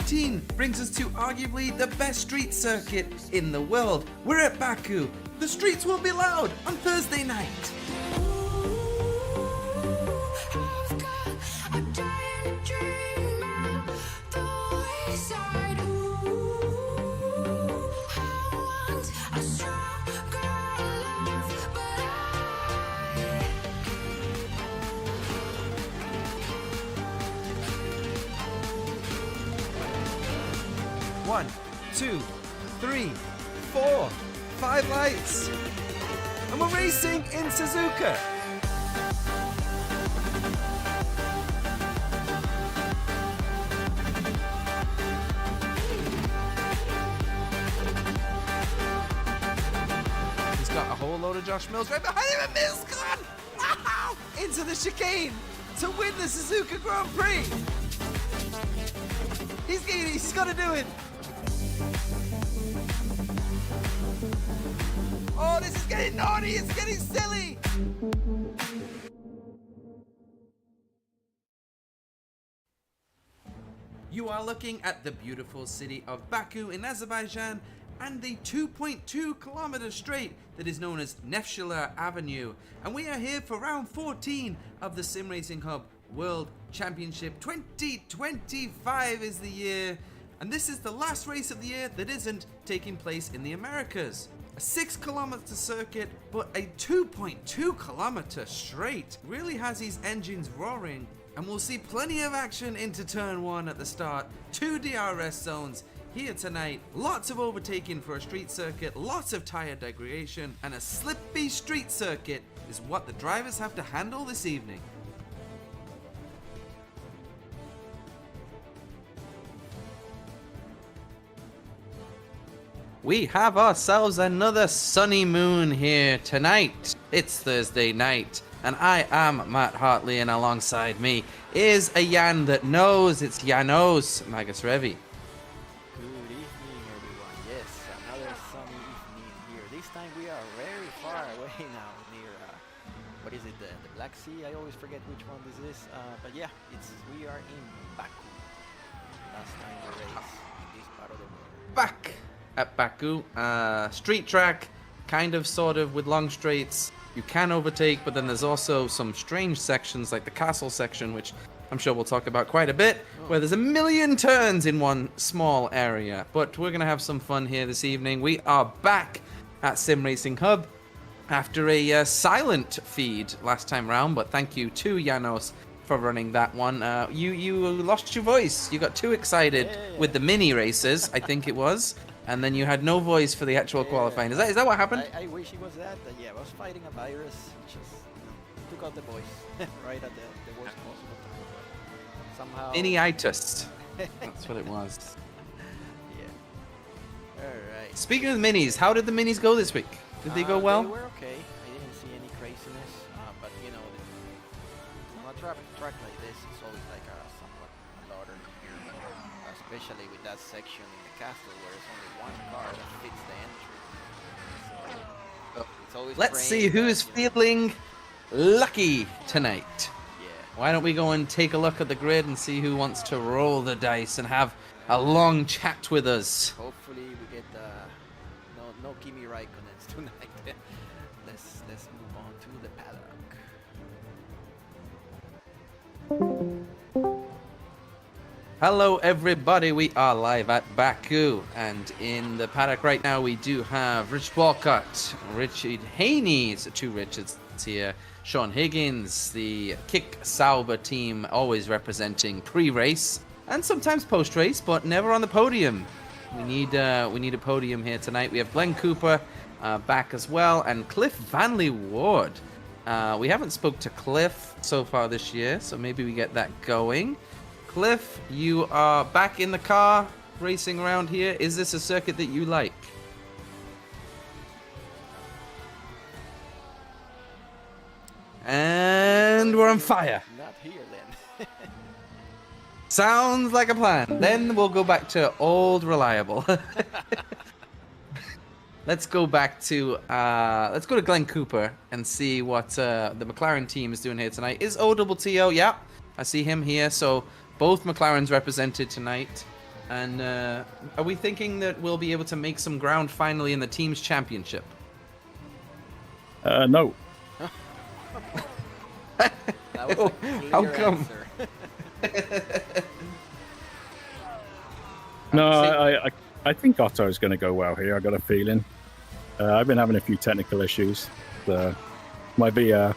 14 brings us to arguably the best street circuit in the world. We're at Baku. The streets will be loud on Thursday night. One, two, three, 4, 5 lights. And we're racing in Suzuka. He's got a whole load of Josh Mills right behind him, and Mills gone! Wow! Into the chicane to win the Suzuka Grand Prix. He's got to do it. Oh, this is getting naughty, it's getting silly! You are looking at the beautiful city of Baku in Azerbaijan and the 2.2 kilometer straight that is known as Nevşehir Avenue. And we are here for round 14 of the SimRacingHub World Championship. 2025 is the year, and this is the last race of the year that isn't taking place in the Americas. A 6 kilometer circuit, but a 2.2 kilometer straight really has these engines roaring, and we'll see plenty of action into turn 1 at the start. 2 DRS zones here tonight, lots of overtaking for a street circuit, lots of tire degradation, and a slippy street circuit is what the drivers have to handle this evening. We have ourselves another sunny moon here tonight. It's Thursday night, and I am Matt Hartley, and alongside me is a Jan that knows. It's Janos, Magasrevy. Good evening, everyone. Yes, another sunny evening here. This time we are very far away now, near, what is it, the Black Sea? I always forget which one this is, but yeah, we are in Baku. Last time we raced in this part of the world. Back at Baku, street track, kind of sort of with long straights. You can overtake, but then there's also some strange sections like the castle section, which I'm sure we'll talk about quite a bit, where there's a million turns in one small area. But we're gonna have some fun here this evening. We are back at SimRacingHub after a silent feed last time round, but thank you to Janos for running that one. You lost your voice. You got too excited with the mini races, I think it was. And then you had no voice for the actual qualifying. Is that what happened? I wish it was that. Yeah, I was fighting a virus, which just took out the voice right at the worst possible time. Somehow. Mini-itis. That's what it was. Yeah. All right. Speaking of minis, how did the minis go this week? Did they go well? They were okay. I didn't see any craziness, but you know, on a track like this, it's always like somewhat louder here, especially with that section in the castle where there's only one car that fits the entry. So it's always Let's see who's feeling lucky tonight. Yeah. Why don't we go and take a look at the grid and see who wants to roll the dice and have a long chat with us. Hopefully we get no Kimi Raikkonens tonight. let's move on to the paddock. Hello everybody, we are live at Baku, and in the paddock right now we do have Rich Walcott, Richard Haney, two Richards here, Sean Higgins, the Kick Sauber team, always representing pre-race and sometimes post-race, but never on the podium. We need a podium here tonight. We have Glenn Cooper back as well, and Cliff Vanley Ward. We haven't spoke to Cliff so far this year, so maybe we get that going. Cliff, you are back in the car racing around here. Is this a circuit that you like? And we're on fire. Not here then. Sounds like a plan. Then we'll go back to old reliable. Let's go back to let's go to Glenn Cooper and see what the McLaren team is doing here tonight. Is OTTO? Yeah, I see him here. So both McLarens represented tonight. And are we thinking that we'll be able to make some ground finally in the team's championship? No. That was a clear How come? answer. No, I think Otto is going to go well here. I got a feeling. I've been having a few technical issues. My VR.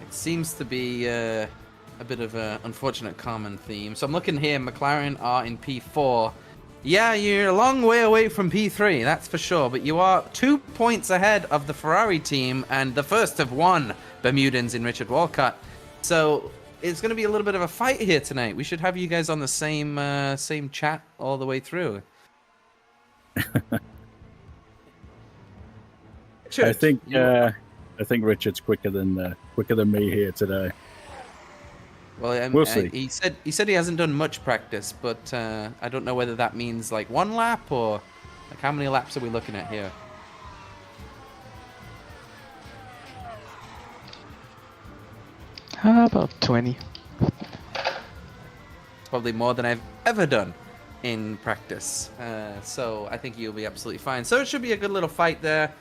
It seems to be a bit of an unfortunate common theme. So I'm looking here, McLaren are in P4. Yeah, you're a long way away from P3, that's for sure, but you are 2 points ahead of the Ferrari team and the first of one Bermudans in Richard Walcott. So it's going to be a little bit of a fight here tonight. We should have you guys on the same chat all the way through. I think Richard's quicker than me here today. Well, we'll see. He said he hasn't done much practice, but I don't know whether that means like 1 lap or like how many laps are we looking at here? About 20. It's probably more than I've ever done in practice. So I think you'll be absolutely fine. So it should be a good little fight there.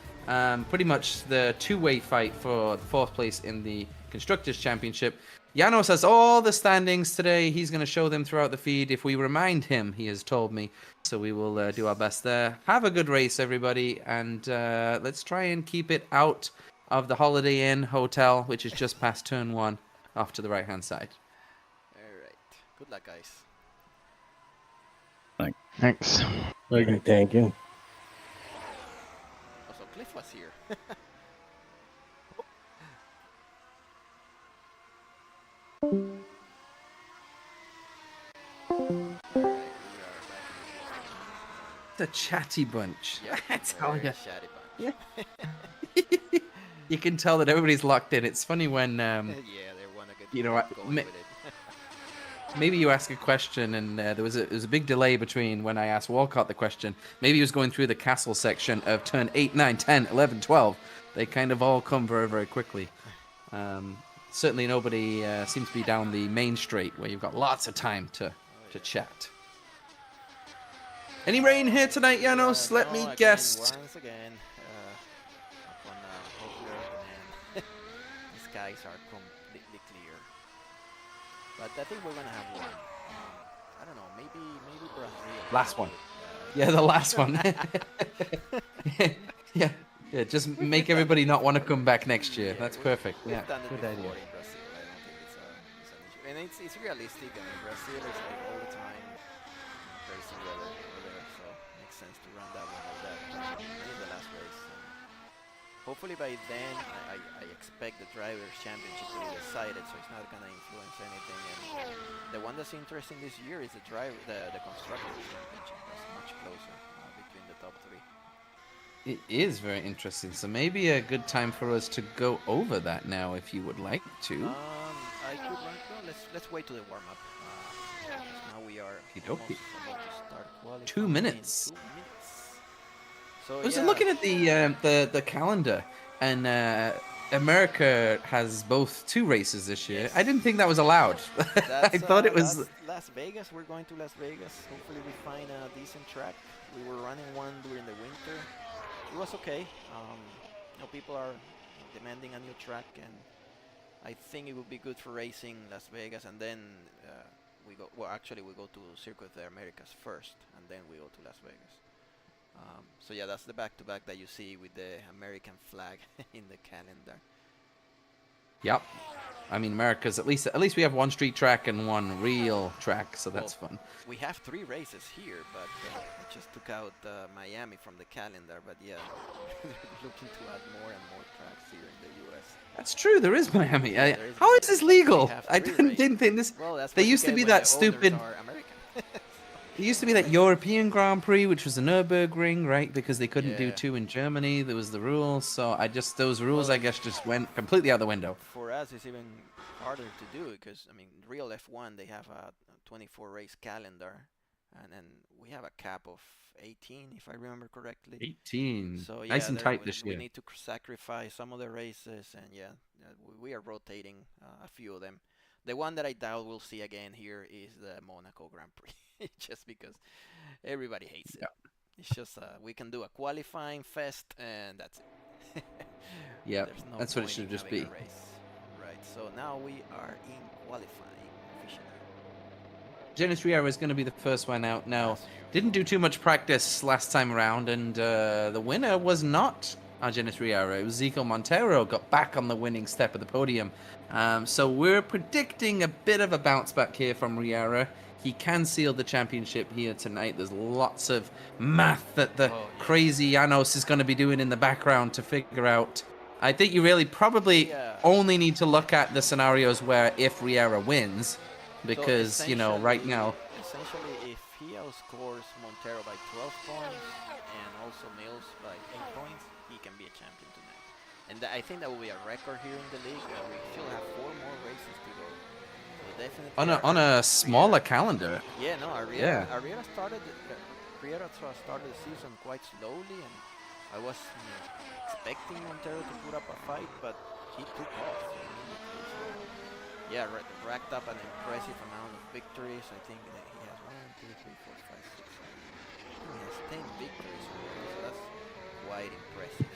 Pretty much the two-way fight for the 4th place in the Constructors' Championship. Janos has all the standings today. He's going to show them throughout the feed if we remind him, he has told me. So we will do our best there. Have a good race, everybody. And let's try and keep it out of the Holiday Inn Hotel, which is just past turn 1, off to the right-hand side. All right. Good luck, guys. Thanks. Okay, thank you. Also, Cliff was here. The chatty bunch. Yeah, That's very how you... chatty bunch. You can tell that everybody's locked in. It's funny when Yeah, they want to get you know, going with it. maybe you ask a question and there was a big delay between when I asked Walcott the question. Maybe he was going through the castle section of turn 8, 9, 10, 11, 12. They kind of all come very, very quickly. Certainly nobody seems to be down the main straight where you've got lots of time to chat. Any rain here tonight, Janos? Let me again, guess. Once again, up on Hopler, and the skies are completely clear. But I think we're gonna have one. I don't know, maybe Brazil. Last one. Yeah, the last one. yeah. Just make everybody not want to come back next year. That's perfect. We've Yeah, done it good before idea. in Brazil. I don't think it's an issue, and it's realistic. I mean, Brazil is like all the time racing weather over there, so it makes sense to run that one like that in the last race. Hopefully by then, I expect the Drivers' Championship to be decided, so it's not gonna influence anything. And the one that's interesting this year is the Constructors' Championship. That's much closer between the top 3. It is very interesting. So maybe a good time for us to go over that now, if you would like to. I could run. Well, let's wait to the warm up. Now we are almost about to start qualifying. 2 minutes. 2 minutes. So I was yeah. looking at the calendar, and America has both 2 races this year. Yes. I didn't think that was allowed. I thought it was. That's Las Vegas. We're going to Las Vegas. Hopefully we find a decent track. We were running one during the winter. It was okay. You know, people are demanding a new track, and I think it would be good for racing Las Vegas, and then we go. Well, actually, we go to Circuit of the Americas first, and then we go to Las Vegas. So yeah, that's the back-to-back that you see with the American flag in the calendar. Yep. I mean, America's at least we have one street track and one real track, so that's fun. We have 3 races here, but I just took out Miami from the calendar. But yeah, looking to add more and more tracks here in the U.S. That's true. There is Miami. There is How is this legal? We have I 3 didn't think this. Well, that's There what you used to get be when that the owners stupid. are American. There used to be that European Grand Prix, which was the Nürburgring, right? Because they couldn't do Yeah. 2 in Germany. There was the rules. So those rules, I guess, just went completely out the window. For us, it's even harder to do because I mean, real F1 they have a 24 race calendar, and then we have a cap of 18, if I remember correctly. 18. So yeah, Nice and tight this we year. need to sacrifice some of the races, and yeah, we are rotating a few of them. The one that I doubt we'll see again here is the Monaco Grand Prix, just because everybody hates it. Yeah. It's just we can do a qualifying fest and that's it. Yeah, There's no that's what it point should in just having be. a race. Right, so now we are in qualifying officially. Janos Riera is going to be the first one out now. As usual. Didn't do too much practice last time around, and the winner was not Janos Riera. It was Zico Montero got back on the winning step of the podium. So we're predicting a bit of a bounce back here from Riera. He can seal the championship here tonight. There's lots of math that the crazy Janos is going to be doing in the background to figure out. I think you really probably only need to look at the scenarios where if Riera wins, because, So you know, right now... Essentially, if he outscores Montero by 12 points and also Mills by 8 points, he can be a champion tonight. And I think that will be a record here in the league. We still have 4 more races to go. So definitely On a smaller calendar. Yeah, no, Riera started the season quite slowly, and I was expecting Montero to put up a fight, but he took off immediately. So, yeah, racked up an impressive amount of victories. I think that he has 1, 2, 3, 4, 5, 6, 7. He has 10 victories already, so that's quite impressive.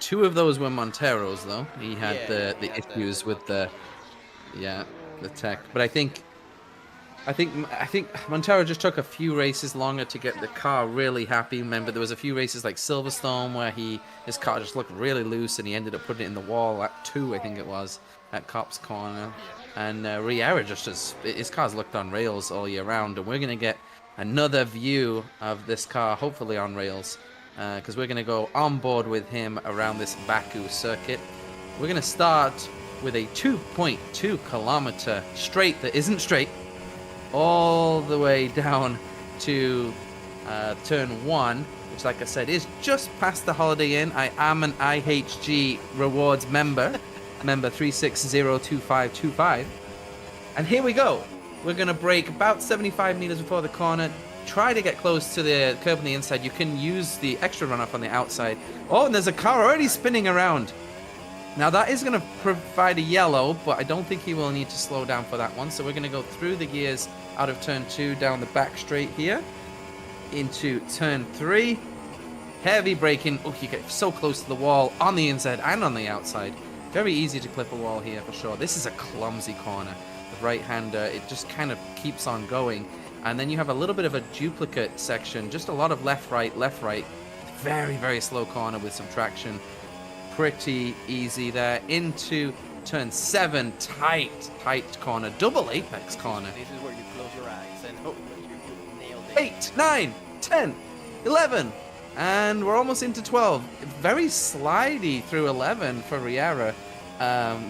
2 of those were Montero's, though. He had the issues with the tech. But I think Montero just took a few races longer to get the car really happy. Remember, there was a few races like Silverstone where his car just looked really loose, and he ended up putting it in the wall at 2, I think it was, at Copse Corner. And Riera his car's looked on rails all year round, and we're going to get another view of this car, hopefully on rails, because we're going to go on board with him around this Baku circuit. We're going to start with a 2.2 kilometer straight that isn't straight, all the way down to turn 1, which, like I said, is just past the Holiday Inn. I am an IHG Rewards member 3602525. And here we go. We're going to brake about 75 meters before the corner. Try to get close to the curb on the inside. You can use the extra runoff on the outside. Oh, and there's a car already spinning around. Now that is going to provide a yellow, but I don't think he will need to slow down for that one. So we're going to go through the gears out of turn 2, down the back straight here, into turn 3. Heavy braking. Oh, you get so close to the wall on the inside and on the outside. Very easy to clip a wall here for sure. This is a clumsy corner. The right-hander, it just kind of keeps on going. And then you have a little bit of a duplicate section, just a lot of left, right. Very, very slow corner with some traction. Pretty easy there. Into turn 7, tight corner, double apex corner. This is where you close your eyes and hope that you nailed it. 8, 9, 10, 11, and we're almost into 12. Very slidey through 11 for Riera.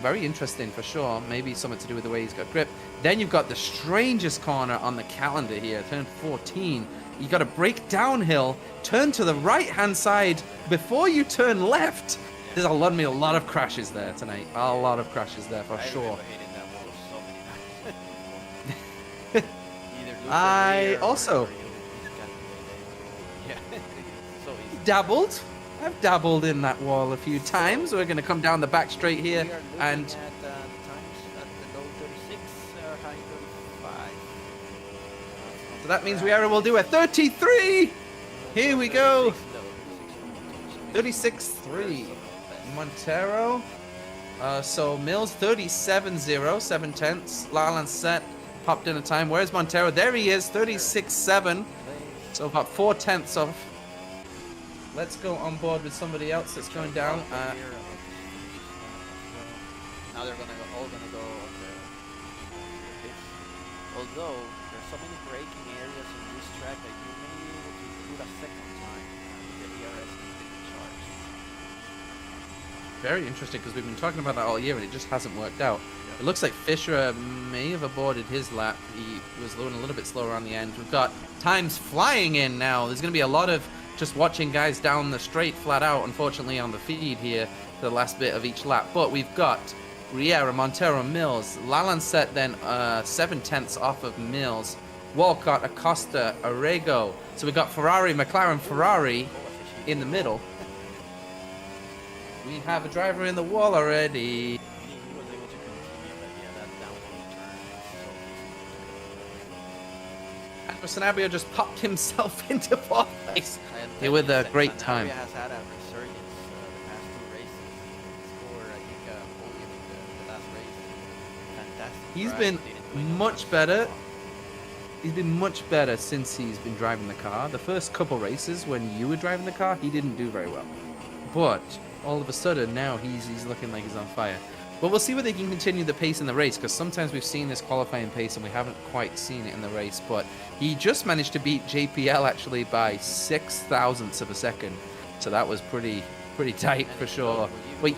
Very interesting for sure. Maybe something to do with the way he's got grip. Then you've got the strangest corner on the calendar here, turn 14. You got to brake downhill, turn to the right-hand side before you turn left. There's a lot of crashes there tonight. A lot of crashes there for sure. I also dabbled. I've dabbled in that wall a few times. We're going to come down the back straight here, and at the times at the low 36 or high 35. So that means Riera will do a 33. Here we go. 36.3. Montero. So Mills 37.0, 7/10. Lalanset popped in a time. Where's Montero? There he is, 36.7. So about 4/10 off. Let's go on board with somebody else that's going down. Now they're all gonna go on the pits. Although there's so many braking areas on this track that you may be able to put a second time the ERS is being charged. Very interesting, because we've been talking about that all year and it just hasn't worked out. It looks like Fisher may have aborted his lap. He was going a little bit slower on the end. We've got times flying in now. There's going to be a lot of just watching guys down the straight flat out, unfortunately, on the feed here for the last bit of each lap. But we've got Riera, Montero, Mills, Lalanset then 7/10 off of Mills, Walcott, Acosta, Arrego. So we've got Ferrari, McLaren, Ferrari in the middle. We have a driver in the wall already. He was able to continue, but yeah, that downhill turn Sanabria just popped himself into fourth place. And They were the great Sanabria time. has had a resurgence the past 2 races. He scored, I think, podium in the last race. Fantastic. He's drive. been Didn't win on much the better. spot. He's been much better since he's been driving the car. The first couple races when you were driving the car, he didn't do very well. But all of a sudden now he's looking like he's on fire. But we'll see whether he can continue the pace in the race, because sometimes we've seen this qualifying pace and we haven't quite seen it in the race. But he just managed to beat JPL actually by 6 thousandths of a second. So that was pretty tight for sure. Wait.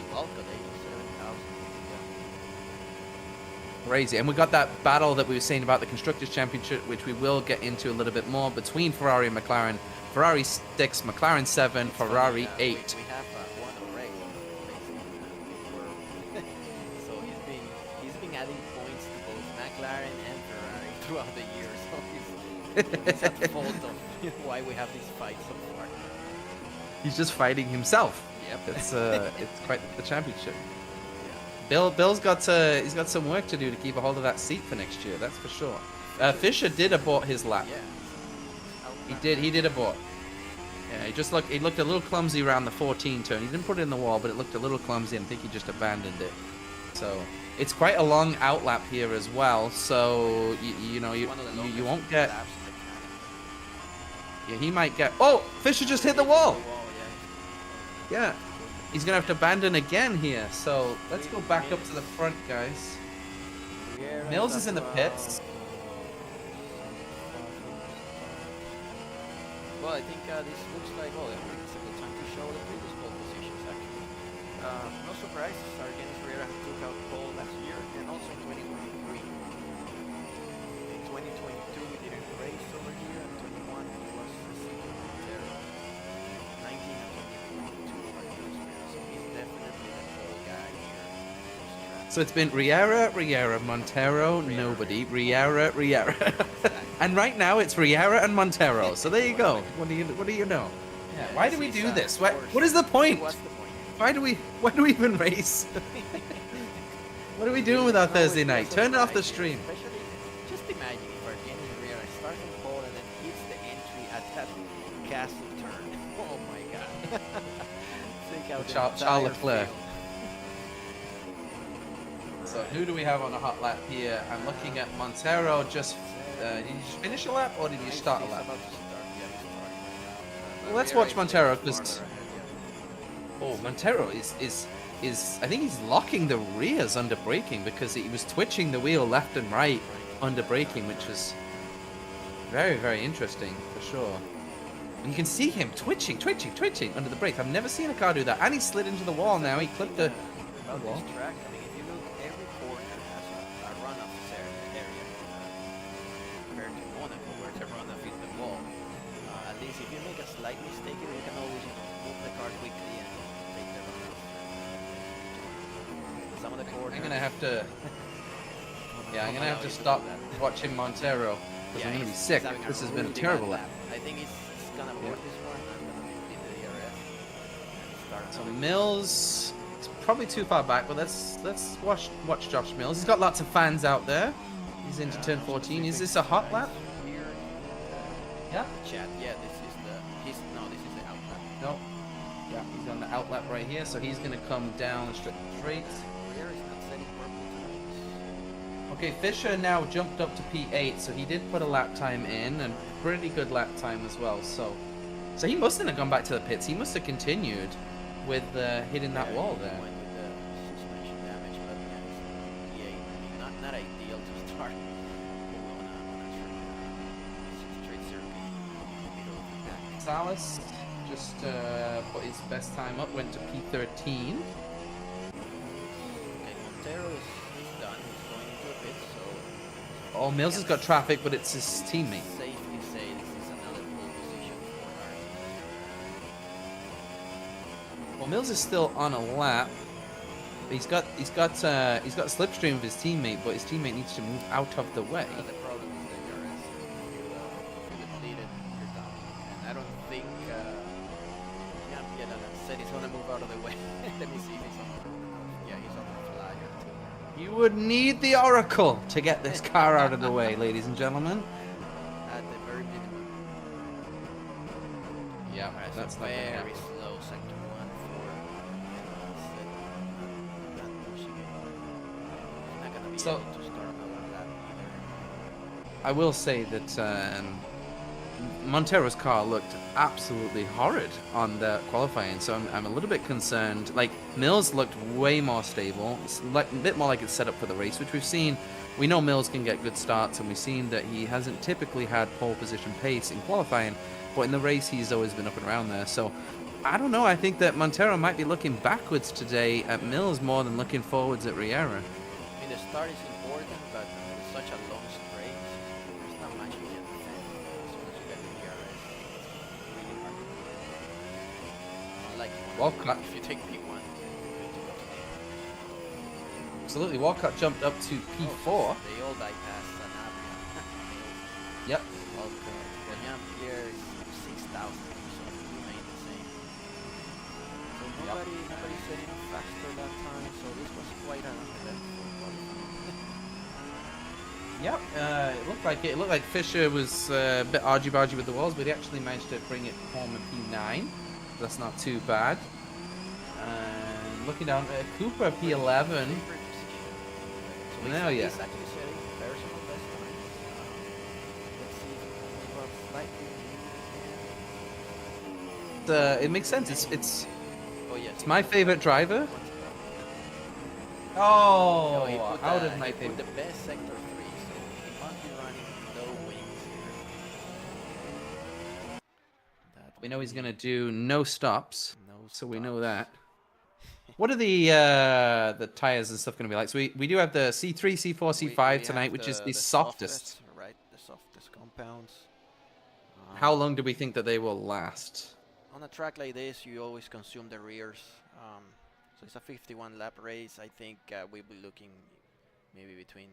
Crazy. And we got that battle that we were saying about the Constructors' Championship, which we will get into a little bit more, between Ferrari and McLaren. Ferrari 6, McLaren 7, Ferrari 8. We have won a race, basically. So he's been adding points to both McLaren and Ferrari throughout the year. So he's at fault of why we have these fights so far. He's just fighting himself. Yep. It's quite the championship. Bill's got he's got some work to do to keep a hold of that seat for next year. That's for sure. Fisher did abort his lap. Yeah. He did abort. Yeah, he looked a little clumsy around the 14 turn. He didn't put it in the wall, but it looked a little clumsy, and I think he just abandoned it. So it's quite a long outlap here as well. So you won't get. Yeah, he might get. Oh, Fisher just hit the wall. Yeah. He's going to have to abandon again here, so let's go back up to the front, guys. Mills is in the pits. Well, I think this looks like, it's a good time to show the previous pole positions, actually. No surprise, Janos took out pole last year, and also in 2023. In 2022, we didn't race over here, and 21 he was second there. 19 and 22 are good, so he's definitely the pole guy here. So it's been Riera, Montero, nobody. Riera. And right now it's Riera and Montero. So there you go. What do you know? Yeah. Why do we do this? What is the point? What's the point? Why do we even race? What are we doing with our Thursday night? Turn it off the stream. Especially, just imagine if Janos Riera starts on pole and then hits the entry at that castle turn. Oh my god. Think out Charles Leclerc. So who do we have on a hot lap here? I'm looking at Montero. Did he just finish a lap or did he start a lap? Well, let's watch Montero, because Montero is I think he's locking the rears under braking, because he was twitching the wheel left and right under braking, which was very, very interesting for sure. And you can see him twitching under the brakes. I've never seen a car do that. And he slid into the wall now. He clipped the wall. This track, I mean, if you look, every corner has a runoff area compared to Monaco, where the runoff is the wall. At least if you make a slight mistake, you can always move the car quickly and take the runoff. Some of the corners. I'm gonna have to. Yeah, I'm gonna have to stop watching Montero because I'm gonna be sick. This has been a terrible lap. I think he's gonna board this one. I'm gonna move in the DRS and start. So Mills, it's probably too far back, but let's watch Josh Mills. He's got lots of fans out there. He's into turn 14. Is this a hot lap? Here, Yeah. chat. Yeah, this is this is the outlap. No. Yeah, he's on the outlap right here, so he's gonna come down straight. Where is not setting purple times? Okay, Fisher now jumped up to P8, so he did put a lap time in, and pretty good lap time as well. So he mustn't have gone back to the pits. He must have continued with hitting that wall there. Went with the suspension damage, but yeah, it's not ideal to start on a straight circuit in the middle of the pack. Salas just put his best time up, went to P13. Okay, Montero is done. He's going into a pit, so Oh, Mills has got traffic, but it's his teammate. safely say this is another pole position for Well, Mills is still on a lap. He's got a slipstream with his teammate, but his teammate needs to move out of the way. the problem is the DRS. If you deplete it, you're done. And I don't think said he's gonna move out of the way. Let me see if he's on the he's on the flyer too. You would need the Oracle to get this car out of the way, ladies and gentlemen. At the very Yeah, that's not gonna very happen. slow sector 1 for not pushing it. Not gonna be So- able to start another lap either. I will say that Montero's car looked absolutely horrid on the qualifying, so I'm a little bit concerned. Like, Mills looked way more stable. It's like, a bit more like it's set up for the race, which we've seen. We know Mills can get good starts, and we've seen that he hasn't typically had pole position pace in qualifying, but in the race he's always been up and around there. So I don't know. I think that Montero might be looking backwards today at Mills more than looking forwards at Riera. I mean, the start is important, but it's such a long straight. There's not much you can defend. As soon as you get the DRS, it's really hard to do. Unlike Walcott. if you take P1, Absolutely. Walcott jumped up to P4. they all bypassed Sanabria. Yep. Bonham here is 6,000, so he remained the same. So nobody said enough faster that time, so this was quite an uneventful qualifying. Yep, it looked like Fisher was a bit argy-bargy with the walls, but he actually managed to bring it home in P9. That's not too bad. Looking down at Cooper, P11. So Now, yeah. he's actually setting personal best time. Let's see if he can move up slightly. It makes sense. It's Oh yes. it's my favorite driver. Oh, Oh, he put out the, of my he put favorite. the best sector 3, so he must be running no wings here. That We know he's would gonna be do no stops, no so we know stops. that. What are the tires and stuff gonna be like? So we do have the C3, C4, C5 We tonight, have which is the the softest. Right, the softest compounds. How long do we think that they will last? On a track like this, you always consume the rears. So it's a 51 lap race. I think we'll be looking maybe between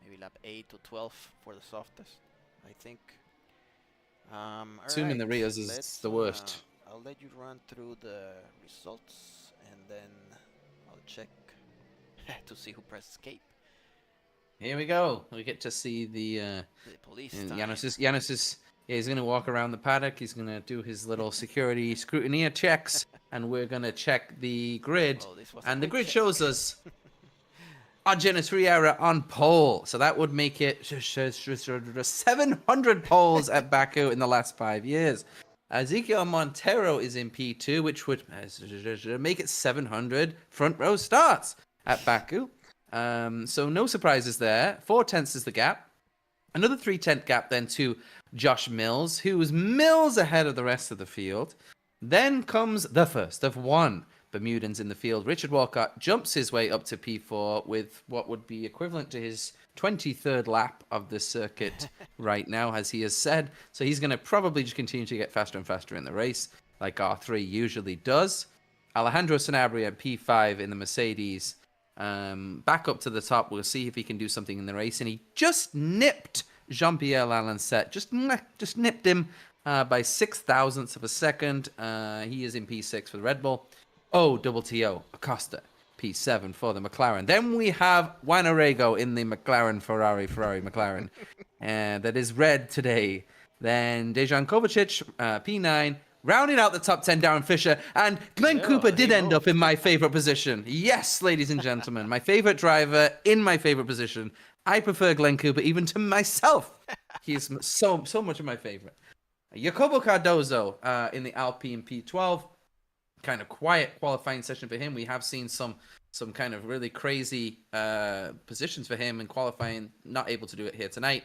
maybe lap 8 to 12 for the softest. I think. Assuming the alright, rears is let's, the worst. I'll let you run through the results and then I'll check to see who pressed escape. Here we go. We get to see the The police time. Janos is he's gonna walk around the paddock. He's gonna do his little security scrutiny checks, and we're gonna check the grid. Oh, this was And the quick grid check. shows us Janos Riera on pole, so that would make it 700 poles at Baku in the last 5 years. Ezekiel Montero is in P2, which would make it 700 front row starts at Baku. So no surprises there. 4/10 is the gap. Another 3/10 gap then to Josh Mills, who was mills ahead of the rest of the field. Then comes the first of one Bermudans in the field. Richard Walcott jumps his way up to P4 with what would be equivalent to his 23rd lap of the circuit right now, as he has said. So he's going to probably just continue to get faster and faster in the race, like R3 usually does. Alejandro Sanabria at P5 in the Mercedes. Back up to the top. We'll see if he can do something in the race. And he just nipped Jean-Pierre Lalancette. Just nipped him by 6,000ths of a second. He is in P6 for the Red Bull. TO Acosta, P7 for the McLaren. Then we have Juan Orrego in the Ferrari McLaren. That is red today. Then Dejan Kovacic, P9. Rounding out the top 10, Darren Fisher. And Glenn Cooper did end up in my favorite position. Yes, ladies and gentlemen, my favorite driver in my favorite position. I prefer Glenn Cooper even to myself. He's so much of my favorite. Jacopo Cardozo in the Alpine P12. Kind of quiet qualifying session for him. We have seen some kind of really crazy positions for him in qualifying. Not able to do it here tonight.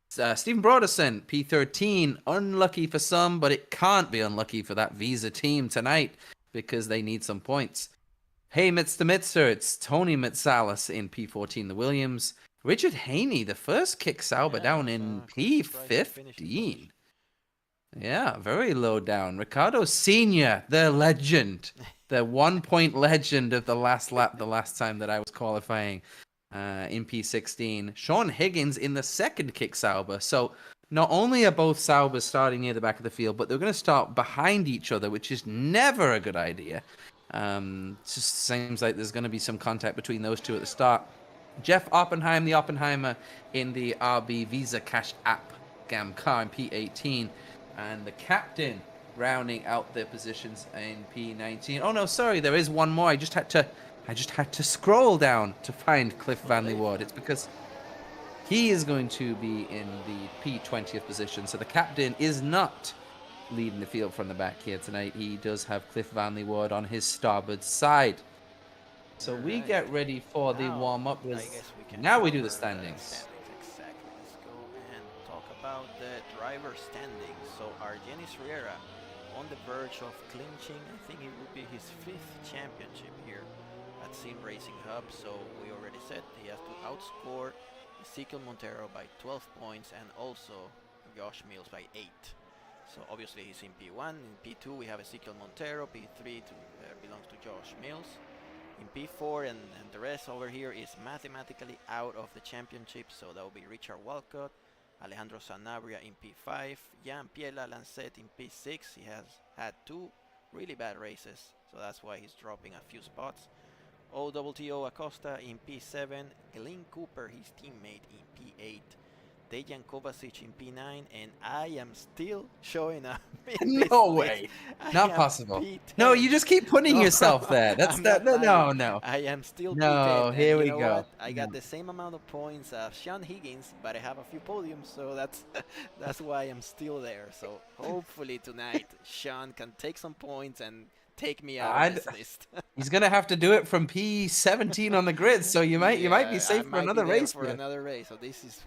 Stephen Broderson, P13. Unlucky for some, but it can't be unlucky for that Visa team tonight because they need some points. Hey, Mitster, it's Tony Mitsalis in P14, the Williams. Richard Haney, the first kick Sauber down in P15. Yeah, very low down. Ricardo Senior, the legend, the 1 point legend of the last lap, the last time that I was qualifying in P16. Sean Higgins in the second kick Sauber. So not only are both Saubers starting near the back of the field, but they're going to start behind each other, which is never a good idea. It just seems like there's going to be some contact between those two at the start. Jeff Oppenheim, the Oppenheimer in the RB Visa Cash App GAM car in P18. And the captain rounding out their positions in P19. Oh no, sorry, there is one more. I just had to scroll down to find Cliff Van Leeuwen. It's because he is going to be in the P20th position. So the captain is not leading the field from the back here tonight. He does have Cliff Van Leeuwen on his starboard side. So we get ready for the warm-up. Now we do the standings. Exactly. Let's go and talk about the driver standings. So Argenis Riera on the verge of clinching. I think it will be his 5th championship here at SimRacingHub. So we already said he has to outscore Ezequiel Montero by 12 points and also Josh Mills by 8. So obviously he's in P1. In P2 we have Ezequiel Montero. P3 belongs to Josh Mills. In P4 and the rest over here is mathematically out of the championship. So that will be Richard Walcott, Alejandro Sanabria in P5, Jean-Pierre Lalancette in P6. He has had 2 really bad races, so that's why he's dropping a few spots. OWTO Acosta in P7, Glenn Cooper, his teammate, in P8, Dejan Kovacic in P9, and I am still showing up. No way. Not possible. P10. No, you just keep putting yourself there. That's no. I am still No, P10. here we go. go. I got the same amount of points as Sean Higgins, but I have a few podiums, so that's why I'm still there. So hopefully tonight Sean can take some points and take me out of this list. He's gonna have to do it from P17 on the grid, so you might be safe for another race. So this is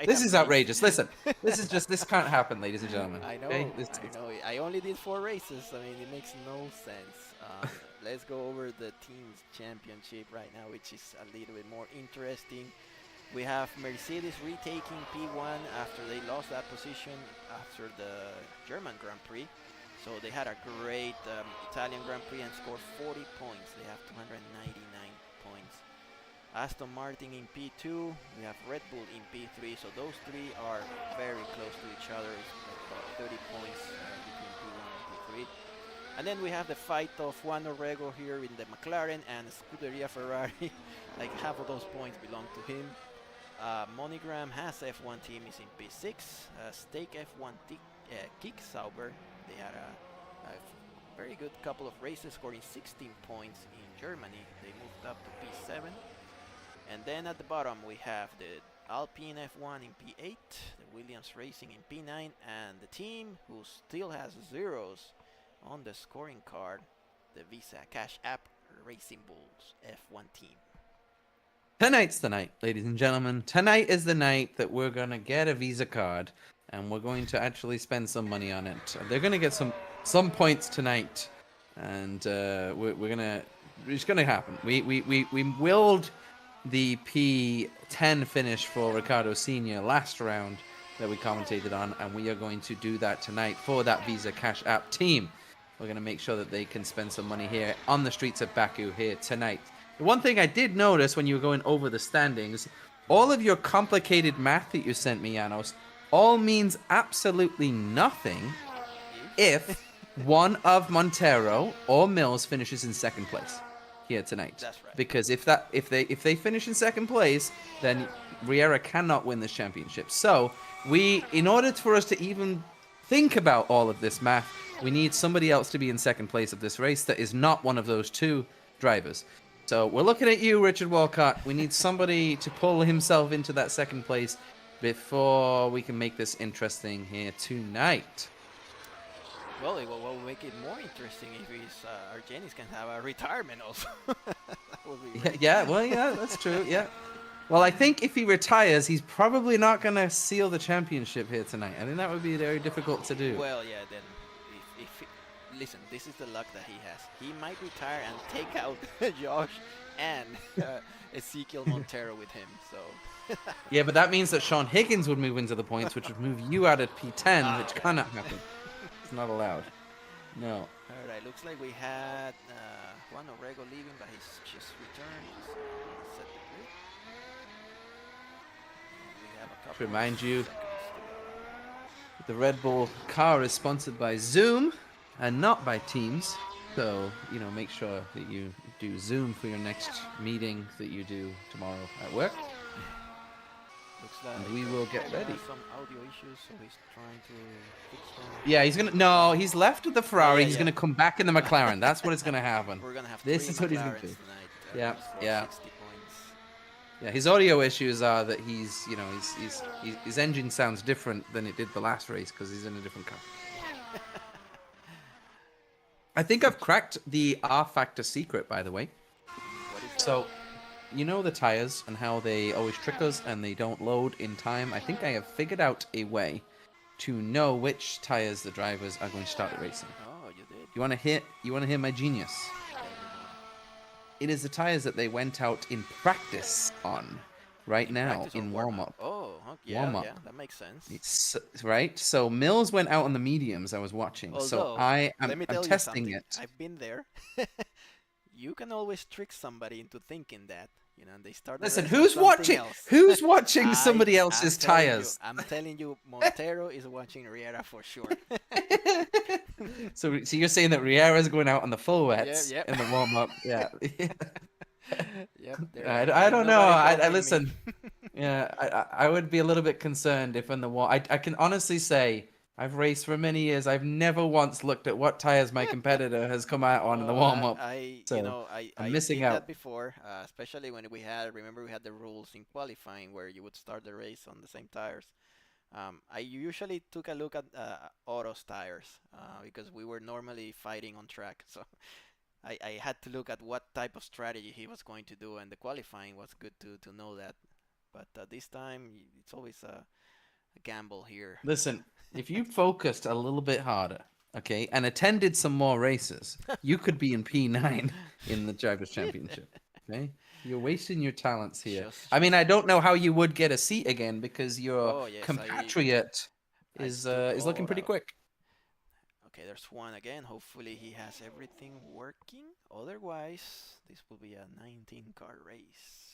this is outrageous. Listen, this can't happen, ladies and gentlemen. I know. Okay? I know. I only did 4 races. I mean, it makes no sense. Let's go over the team's championship right now, which is a little bit more interesting. We have Mercedes retaking P1 after they lost that position after the German Grand Prix. So they had a great Italian Grand Prix and scored 40 points. They have 299 points. Aston Martin in P2, we have Red Bull in P3, so those 3 are very close to each other. It's like about 30 points between P1 and P3. And then we have the fight of Juan Orrego here in the McLaren and Scuderia Ferrari. Like half of those points belong to him. Monogram has F1 team is in P6. Stake F1 Kick Sauber. They had a very good couple of races, scoring 16 points in Germany. They moved up to P7. And then at the bottom we have the Alpine F1 in P8, the Williams Racing in P9, and the team who still has zeros on the scoring card, the Visa Cash App Racing Bulls F1 team. Tonight's the night, ladies and gentlemen. Tonight is the night that we're gonna get a Visa card, and we're going to actually spend some money on it. They're gonna get some points tonight, and it's gonna happen. We willed the P10 finish for Ricardo Senior last round that we commentated on, and we are going to do that tonight for that Visa Cash App team. We're going to make sure that they can spend some money here on the streets of Baku here tonight. The one thing I did notice when you were going over the standings, all of your complicated math that you sent me, Janos, all means absolutely nothing if one of Montero or Mills finishes in second place here tonight. That's right. Because if they finish in second place, then Riera cannot win this championship. So in order for us to even think about all of this math, we need somebody else to be in second place of this race that is not one of those 2 drivers. So we're looking at you, Richard Walcott. We need somebody to pull himself into that second place before we can make this interesting here tonight. Well, it will make it more interesting if Argenis can have a retirement also. Yeah, that's true, yeah. Well, I think if he retires, he's probably not going to seal the championship here tonight. I think that would be very difficult to do. Well, yeah, then listen, this is the luck that he has. He might retire and take out Josh and Ezequiel Montero with him, so... Yeah, but that means that Sean Higgins would move into the points, which would move you out at P10, which cannot happen. It's not allowed. No. All right, looks like we had Juan Orrego leaving, but he's just returned. Set the grid. We have a couple Remind you, the Red Bull car is sponsored by Zoom and not by Teams. So, make sure that you do Zoom for your next meeting that you do tomorrow at work. Looks like we will get he ready. has some audio issues, so he's trying to fix them. Yeah, he's gonna. No, he's left with the Ferrari. Yeah, He's yeah. gonna come back in the McLaren. That's what is gonna happen. We're gonna have This 3 is what he's gonna McLarens do. tonight. Yeah, For yeah. 60 points. Yeah, his audio issues are that he's, his engine sounds different than it did the last race because he's in a different car. I think I've cracked the R Factor secret, by the way. What is So, you know the tires and how they always trick us and they don't load in time. I think I have figured out a way to know which tires the drivers are going to start the racing. Oh, you did. You want to hear my genius? It is the tires that they went out in practice on right now Practice or in warm-up? warm-up. Oh, yeah, Warm-up. yeah, that makes sense. It's, right? So Mills went out on the mediums I was watching. So Although, I'm let me tell you testing something. it. I've been there. You can always trick somebody into thinking that, and they start. the Listen, race on who's something watching? else. Who's watching somebody else's I'm telling you- tires? I'm telling you, Montero is watching Riera for sure. So you're saying that Riera's going out on the full wets yeah. in the warm up? Yeah. Yep. I don't know. I listen. Yeah, I would be a little bit concerned if in the warm. I can honestly say I've raced for many years. I've never once looked at what tires my competitor has come out on in the warm up. So, I'm missing did out. that before, especially when we had the rules in qualifying where you would start the race on the same tires. I usually took a look at Auto's tires because we were normally fighting on track. So I had to look at what type of strategy he was going to do, and the qualifying was good to know that. But this time, it's always a gamble here. Listen, if you focused a little bit harder, okay, and attended some more races, you could be in P9 in the Drivers' Championship. Okay, you're wasting your talents here. I mean, I don't know how you would get a seat again because your compatriot is looking pretty quick. Okay, there's one again. Hopefully he has everything working. Otherwise, this will be a 19-car race.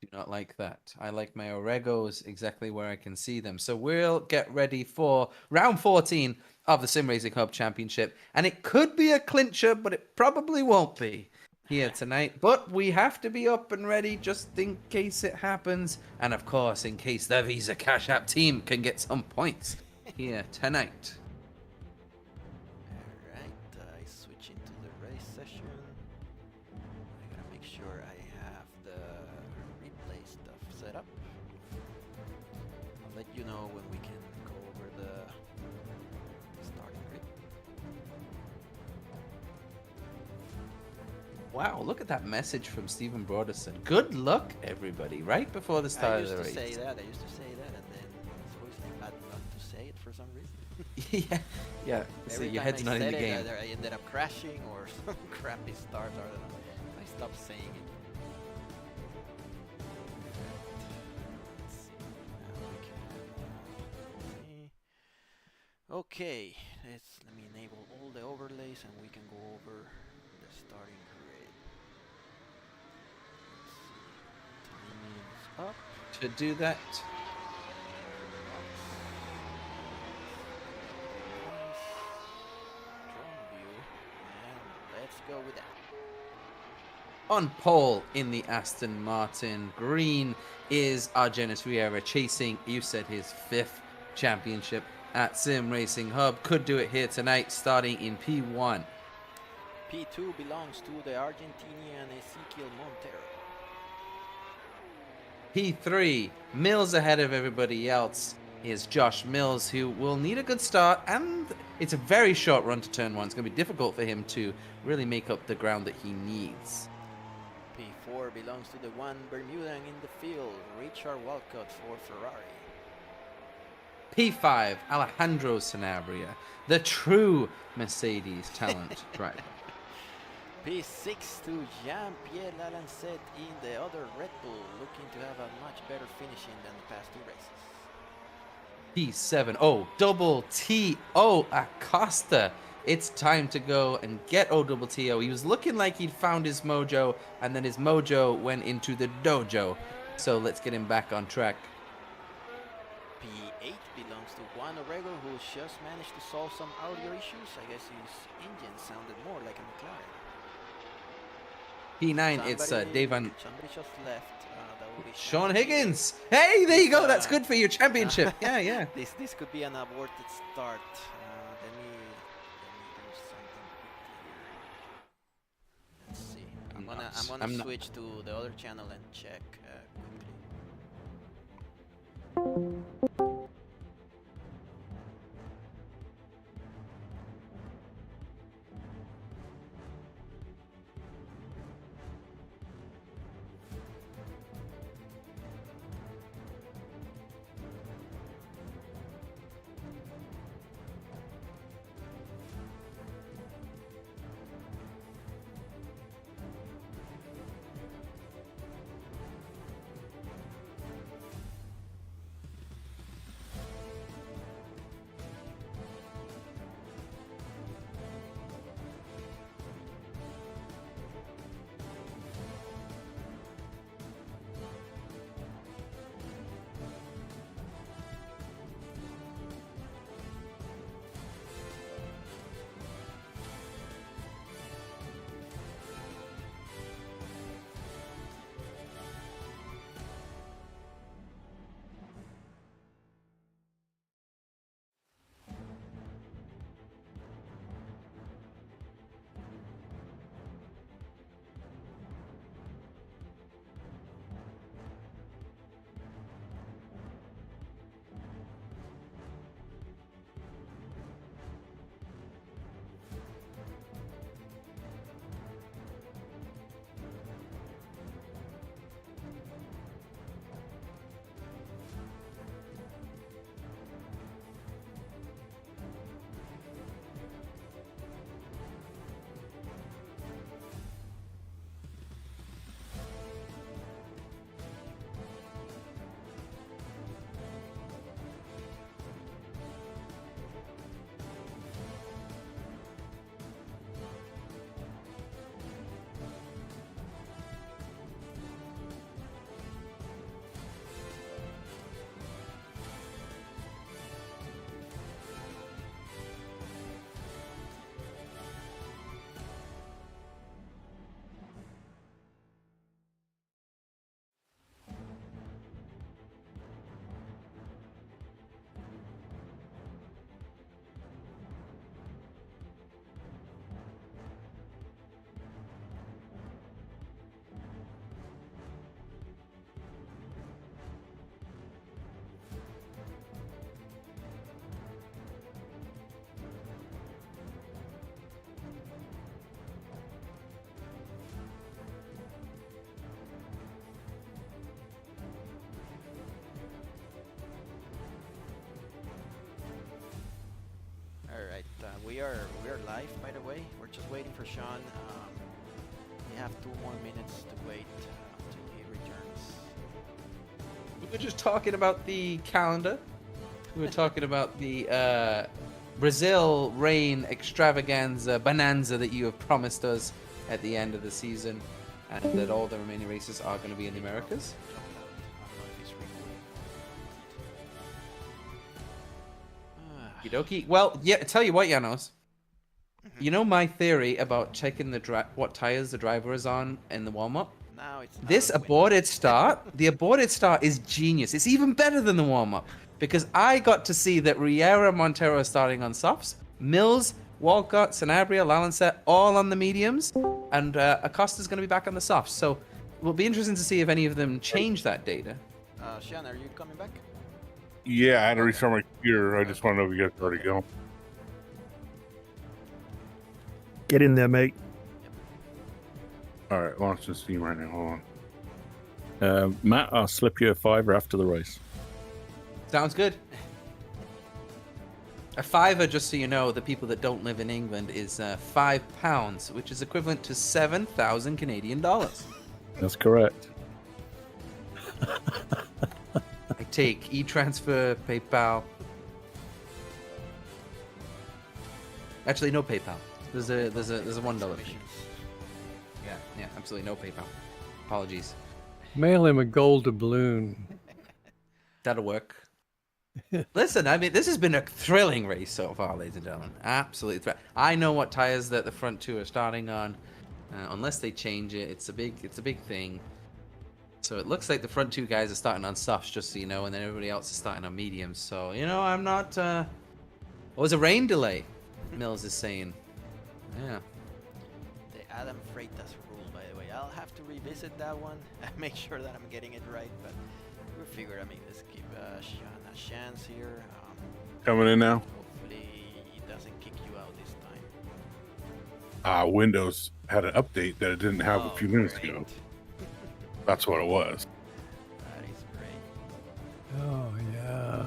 Do not like that. I like my Oregos exactly where I can see them. So we'll get ready for round 14 of the SimRacingHub Championship. And it could be a clincher, but it probably won't be here tonight. But we have to be up and ready just in case it happens. And of course, in case the Visa Cash App team can get some points here tonight. Alright, I switch into the race session. I gotta make sure I have the replay stuff set up. I'll let you know when we can go over the starting grid. Wow, look at that message from Stephen Broderson. Good luck, everybody, right before the start of the race. I used to say that, and then it's always like bad luck to say it for some reason. yeah. So Every your time head's I not in said the it, game. either I ended up crashing or some crappy start, or I stopped saying it. Let's see. Okay, let me enable all the overlays and we can go over the starting grid. Let's see. Timing is up. To do that, Drone view, and let's go with that. on pole in the Aston Martin green is our Janos Riera chasing, you said, his 5th championship at SimRacingHub. Could do it here tonight, starting in P1. P2 belongs to the Argentinian Ezequiel Montero. P3, Mills ahead of everybody else, is Josh Mills, who will need a good start, and it's a very short run to turn 1. It's going to be difficult for him to really make up the ground that he needs. P4 belongs to the one Bermudan in the field, Richard Walcott for Ferrari. P5, Alejandro Sanabria, the true Mercedes talent driver. P6 to Jean-Pierre Lalancette in the other Red Bull, looking to have a much better finishing than the past 2 races. P7, oh, double T-O Acosta. It's time to go and get O-double-T-O. He was looking like he'd found his mojo, and then his mojo went into the dojo. So let's get him back on track. P8 belongs to Juan Orrego, who just managed to solve some audio issues. I guess his engine sounded more like a McLaren. P9, it's Davan. Somebody just left. That Sean Higgins. Hey, there you go. That's good for your championship. Yeah, yeah. This could be an aborted start. Let me do something quickly here. Let's see. I'm gonna switch to the other channel and check quickly. Alright, we are live, by the way. We're just waiting for Sean. We have 2 more minutes to wait until he returns. We were just talking about the calendar. We were talking about the Brazil rain extravaganza bonanza that you have promised us at the end of the season, and that all the remaining races are going to be in the Americas. Okie dokie. Well, yeah, tell you what, Janos. You know my theory about checking what tires the driver is on in the warm-up? Now it's this aborted start, the aborted start is genius. It's even better than the warm-up, because I got to see that Riera Montero is starting on softs, Mills, Walcott, Sanabria, Lalenset, all on the mediums, and Acosta's going to be back on the softs. So it will be interesting to see if any of them change that data. Sean, are you coming back? Yeah, I had to restart my computer. I just want to know if you guys already go. Get in there, mate. All right, launching Steam right now. Hold on. Matt, I'll slip you a $5 after the race. Sounds good. A $5, just so you know, the people that don't live in England, is £5, which is equivalent to 7,000 Canadian dollars. That's correct. I take e-transfer, PayPal. Actually, no PayPal. There's a $1 fee. Yeah, absolutely no PayPal. Apologies. Mail him a gold doubloon. That'll work. Listen, I mean, this has been a thrilling race so far, ladies and gentlemen. Absolutely thrilling. I know what tires that the front two are starting on. Unless they change it, it's a big thing. So it looks like the front two guys are starting on softs, just so you know, and then everybody else is starting on mediums. So, you know, I'm not... What was a rain delay? Mills is saying. Yeah. The Adam Freitas rule, by the way. I'll have to revisit that one and make sure that I'm getting it right, but we figured, I mean, let's give Sean a chance here. Coming in now. Hopefully he doesn't kick you out this time. Windows had an update that it didn't have a few minutes great. ago. That's what it was. That is great. Oh, yeah.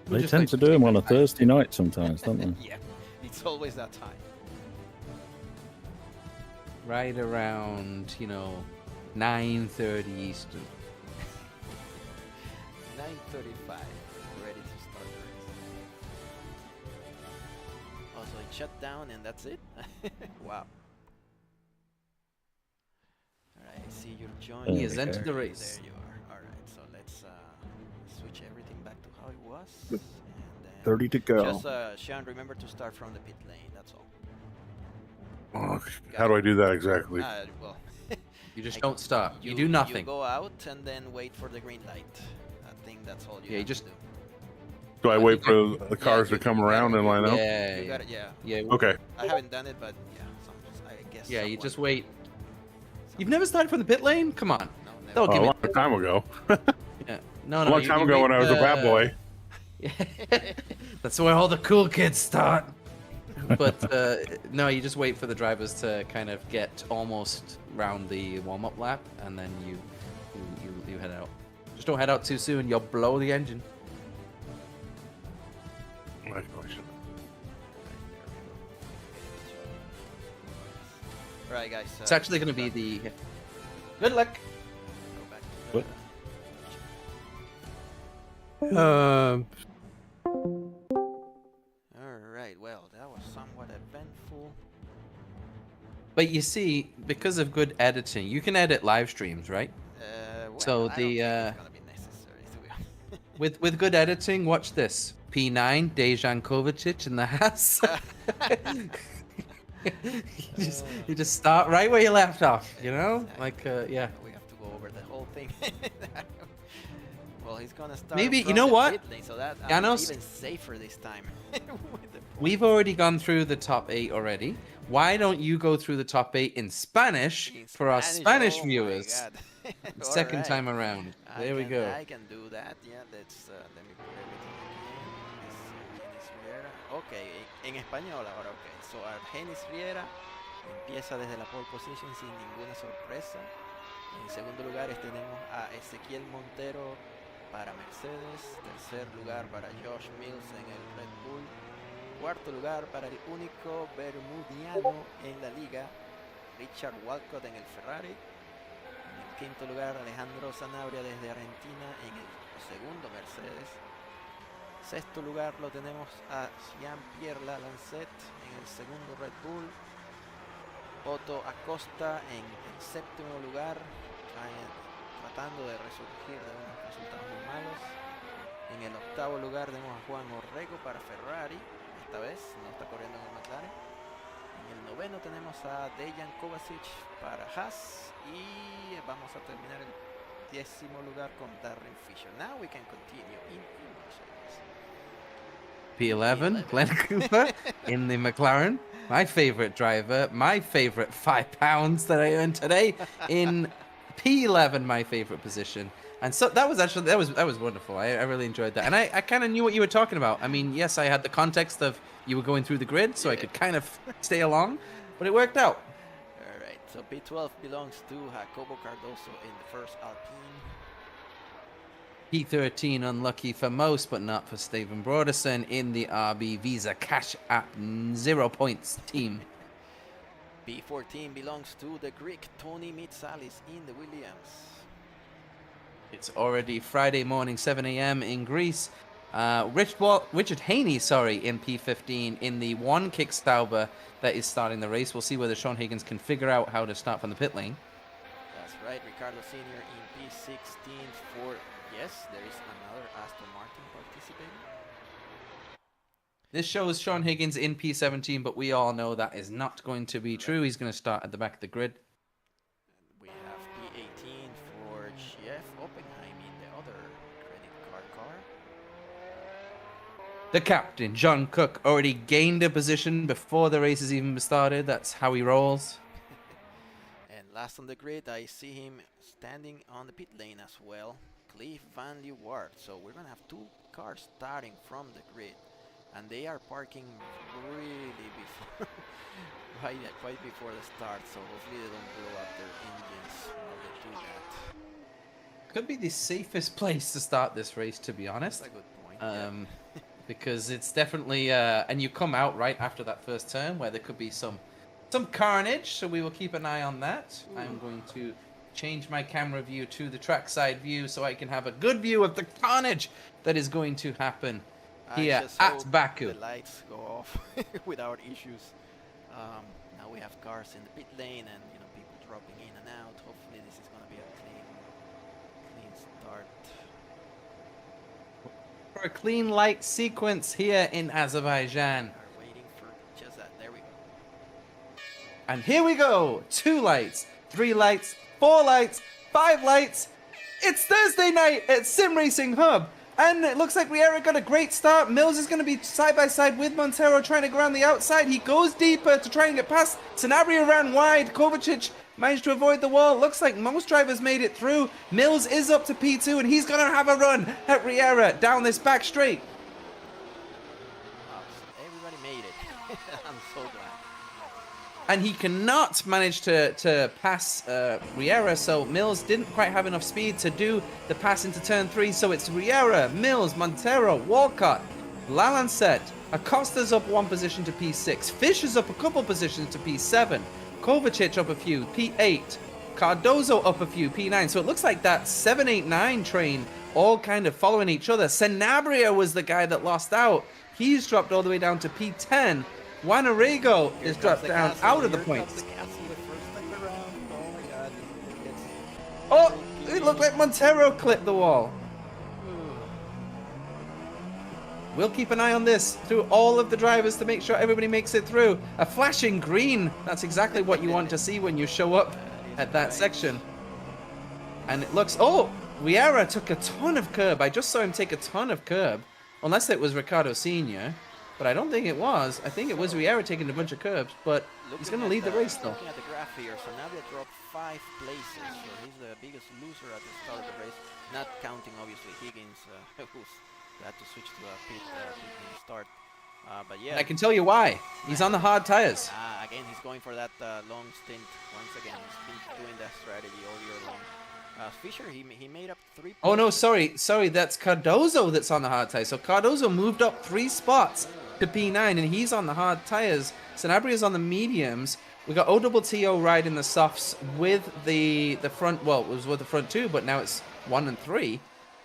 They just tend like to do them on a Thursday night sometimes, don't they? Yeah, it's always that time. Right around, you know, 9:30 Eastern. 9:35, ready to start the race. Also, it shut down and that's it? Wow. Alright, I see you're joining. He has entered the There race. you are. Alright, so let's switch everything back to how it was. And then 30 to go. just, Sean, remember to start from the pit lane, that's all. How do I do that exactly? Well, You just don't stop. You do nothing. You go out and then wait for the green light. I think that's all you Yeah, have just- to do. Do I wait for the cars you- to come you gotta- around and line up? Yeah, You got it, yeah. yeah. Okay. I haven't done it, but yeah, I guess. Yeah, you someone- just wait. You've never started from the pit lane? Come on. No, never. Don't Oh, a give me. long time ago. Yeah. No, A no. long time ago when I was a bad boy. That's where all the cool kids start. But no, you just wait for the drivers to kind of get almost round the warm-up lap, and then you head out. Just don't head out too soon. You'll blow the engine. Right, guys. It's actually going to be the. Good luck. Go back to What? Alright, well, that was somewhat eventful. But you see, because of good editing, you can edit live streams, right? Well, So I don't the, think it's gonna be necessary, to be honest. With good editing, watch this. P9, Dejan Kovacic in the house. you just start right where you left off, you know? Like, yeah. We have to go over the whole thing. Well, he's gonna start. Maybe- you from know the what? pit lane, so that Janos? even safer this time. With the We've already gone through the top 8 already. Why don't you go through the top 8 in Spanish in for our Spanish oh my viewers? God. Second Alright. time around. There we go. I can do that. Yeah, let's let me put everything again. Argenis Riera. Okay, en español ahora. Okay, so Argenis Riera empieza desde la pole position sin ninguna sorpresa. En segundo lugar tenemos a Ezequiel Montero para Mercedes. Tercer lugar para Josh Mills en el Red Bull. Cuarto lugar para el único bermudiano en la liga, Richard Walcott en el Ferrari. En el quinto lugar, Alejandro Sanabria desde Argentina en el segundo Mercedes. Sexto lugar lo tenemos a Jean-Pierre Lalancet en el segundo Red Bull. Otto Acosta en el séptimo lugar, tratando de resurgir de unos resultados muy malos. En el octavo lugar tenemos a Juan Orrego para Ferrari. Esta vez no está corriendo en el McLaren. En el noveno tenemos a Dejan Kovacic para Haas y vamos a terminar el décimo lugar con Darren Fisher. Now we can continue in English, I guess. P11, Glenn Cooper in the McLaren. My favorite driver, my favorite £5 that I earned today in P11, my favorite position. And so that was actually that was wonderful. I really enjoyed that, and I kind of knew what you were talking about. I mean, yes, I had the context of you were going through the grid, so I could kind of stay along, but it worked out. All right, so P12 belongs to Jacobo Cardoso in the first Alpine. P13 unlucky for most, but not for Stephen Broderson in the RB Visa Cash App 0 points team. P14 belongs to the Greek Tony Mitsalis in the Williams. It's already Friday morning, 7 a.m. in Greece. Richard Haney, in P15 in the one Kickstauber that is starting the race. We'll see whether Sean Higgins can figure out how to start from the pit lane. That's right, Ricardo Sr. in P16 for, yes, there is another Aston Martin participating. This shows Sean Higgins in P17, but we all know that is not going to be true. He's going to start at the back of the grid. We have P18 The captain, John Cook, already gained a position before the race has even started. That's how he rolls. And last on the grid, I see him standing on the pit lane as well. Cliff Van Leeuwaert. So we're gonna have 2 cars starting from the grid, and they are parking really before, quite before the start. So hopefully they don't blow up their engines while they do that. Could be the safest place to start this race, to be honest. That's a good point. Yeah. Because it's definitely and you come out right after that first turn where there could be some carnage, so we will keep an eye on that. I'm going to change my camera view to the trackside view so I can have a good view of the carnage that is going to happen here at Baku. The lights go off without issues. Now we have cars in the pit lane and people dropping in and out. Hopefully this is going to be a clean start. For a clean light sequence here in Azerbaijan. We're waiting for just that. There we go. And here we go. 2 lights, 3 lights, 4 lights, 5 lights. It's Thursday night at SimRacingHub. And it looks like Riera got a great start. Mills is going to be side by side with Montero trying to go around the outside. He goes deeper to try and get past. Sanabria ran wide. Kovacic managed to avoid the wall. Looks like most drivers made it through. Mills is up to P2 and he's going to have a run at Riera down this back straight. Everybody made it. I'm so glad. And he cannot manage to pass Riera, so Mills didn't quite have enough speed to do the pass into turn 3. So it's Riera, Mills, Montero, Walcott, Lalancet. Acosta's up 1 position to P6. Fish is up a couple positions to P7. Kovacic up a few, P8. Cardozo up a few, P9. So it looks like that 7, 8, 9 train all kind of following each other. Sanabria was the guy that lost out. He's dropped all the way down to P10. Juan Arrigo is dropped down out of the points. Oh, it looked like Montero clipped the wall. We'll keep an eye on this through all of the drivers to make sure everybody makes it through. A flashing green. That's exactly what you want to see when you show up at that section. And it looks... Oh, Riera took a ton of curb. I just saw him take a ton of curb. Unless it was Ricardo Sr., but I don't think it was. I think it was Riera taking a bunch of curbs, but he's going to lead the race, though. Looking at the graph here, so now they dropped 5 places, so he's the biggest loser at the start of the race, not counting, obviously, Higgins, who's had to switch to a pit start. But yeah. I can tell you why. He's on the hard tires. Again, he's going for that long stint once again. He's been doing that strategy all year long. Fisher, he made up 3 places. Oh, no, sorry, that's Cardozo that's on the hard tires. So Cardozo moved up 3 spots to P9, and he's on the hard tires. Sanabria's on the mediums. We got OTTO riding the softs with the front. Well, it was with the front 2, but now it's 1 and 3.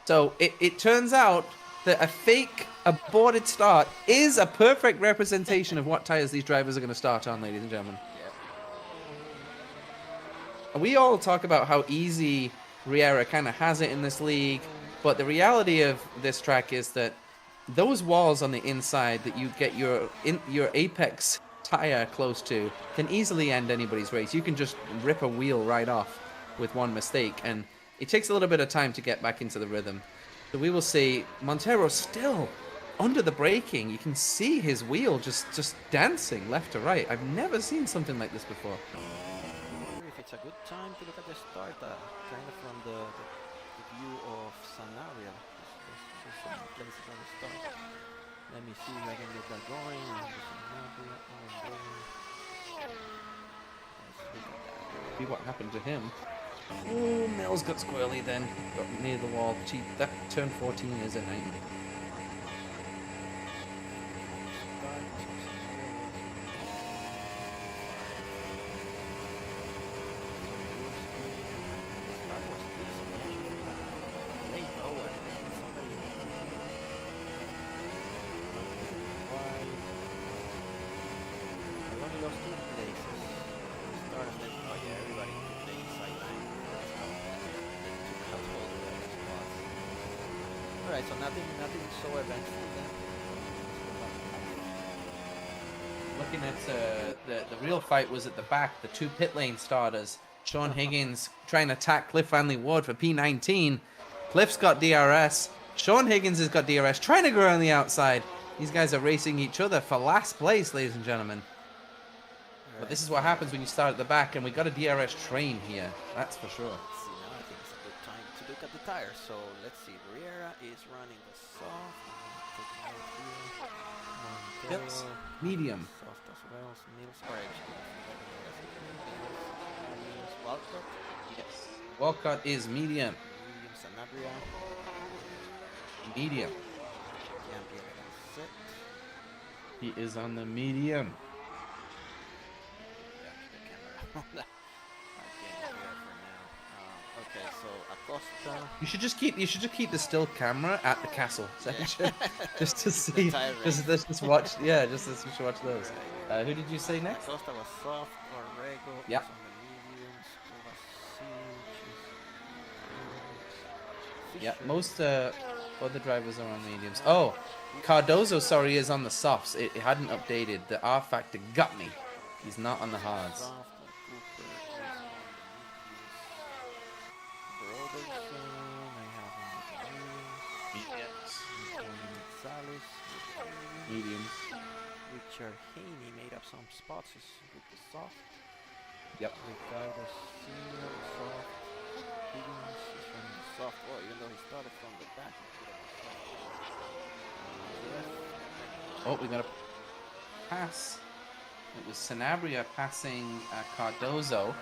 So it turns out that a fake aborted start is a perfect representation of what tires these drivers are going to start on, ladies and gentlemen. Yep. We all talk about how easy Riera kind of has it in this league, but the reality of this track is that those walls on the inside that you get your apex tire close to can easily end anybody's race. You can just rip a wheel right off with one mistake, and it takes a little bit of time to get back into the rhythm. So we will see Montero still under the braking. You can see his wheel just dancing left to right. I've never seen something like this before. If it's a good time to look at the start, kind of from the view of Sanabria. There's some places on the start. Let me see if I can get that going. See what happened to him. Oh, Mills got squirrely then. Got near the wall. Gee, that turn 14 is a nightmare. Alright, so nothing so eventful then. Looking at the real fight was at the back, the 2 pit lane starters. Sean Higgins trying to attack Cliff Van Leeuwaert for P19. Cliff's got DRS. Sean Higgins has got DRS, trying to go around the outside. These guys are racing each other for last place, ladies and gentlemen. But this is what happens when you start at the back, and we got a DRS train here. That's for sure. Let's see, now I think it's a good time to look at the tires. So let's see, Riera is running the soft. Yes. Medium. Soft as well. Mills orange. Walcott. Yes. Walcott is medium. Medium Sanabria. Medium. Champion set. He is on the medium. Okay, so Acosta. You should just keep the still camera at the castle section, just to see, just watch. Yeah, just we should watch those. Who did you say next? Acosta was soft. Orrego. Yeah. On the mediums. Yeah, most other drivers are on mediums. Oh, Cardozo, sorry, is on the softs. It hadn't updated. The R factor got me. He's not on the hards. Mediums. Richard Haney made up some spots with the soft. Yep. Ricardo Senior, soft. Higgins is from the soft. Oh, even though he started from the back. Oh, we got a pass. It was Sanabria passing Cardozo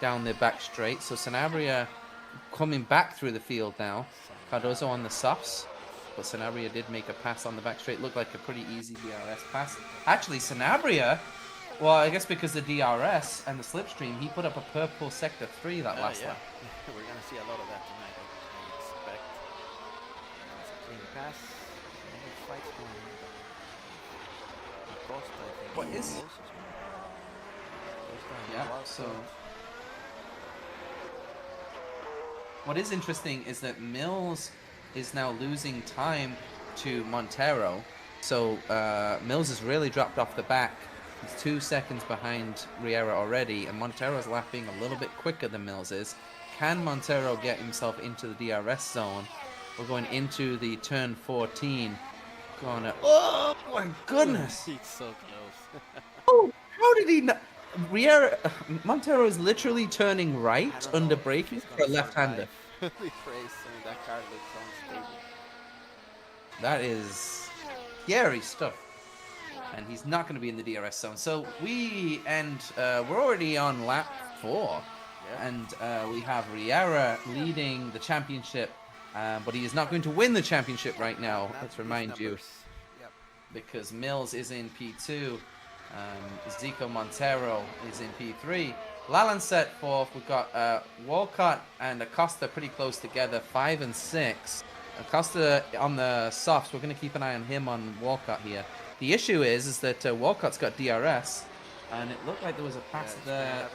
down the back straight. So Sanabria coming back through the field now. Cardozo on the softs. But Sanabria did make a pass on the back straight. Looked like a pretty easy DRS pass. Actually, Sanabria, well, I guess because the DRS and the slipstream, he put up a purple sector 3 that last lap. We're going to see a lot of that tonight, I expect. It's a clean pass. Many fights going on. Acosta, I think. What is... Yeah, so... What is interesting is that Mills is now losing time to Montero. So Mills has really dropped off the back. He's 2 seconds behind Riera already, and Montero's lapping a little bit quicker than Mills is. Can Montero get himself into the DRS zone? We're going into the turn 14. Gonna... Oh my goodness! He's so close. Oh, how did he not... Riera... Montero is literally turning right under braking for a left-hander. That car looks unstable. That is scary stuff. And he's not going to be in the DRS zone. So we end, we're already on lap 4. Yeah. And we have Riera leading the championship. But he is not going to win the championship right now. Let's remind you. Yep. Because Mills is in P2. Zico Montero is in P3. Lalanset 4th. We've got Walcott and Acosta pretty close together, 5 and 6. Acosta on the softs. We're going to keep an eye on him on Walcott here. The issue is that Walcott's got DRS, and it looked like there was a pass there.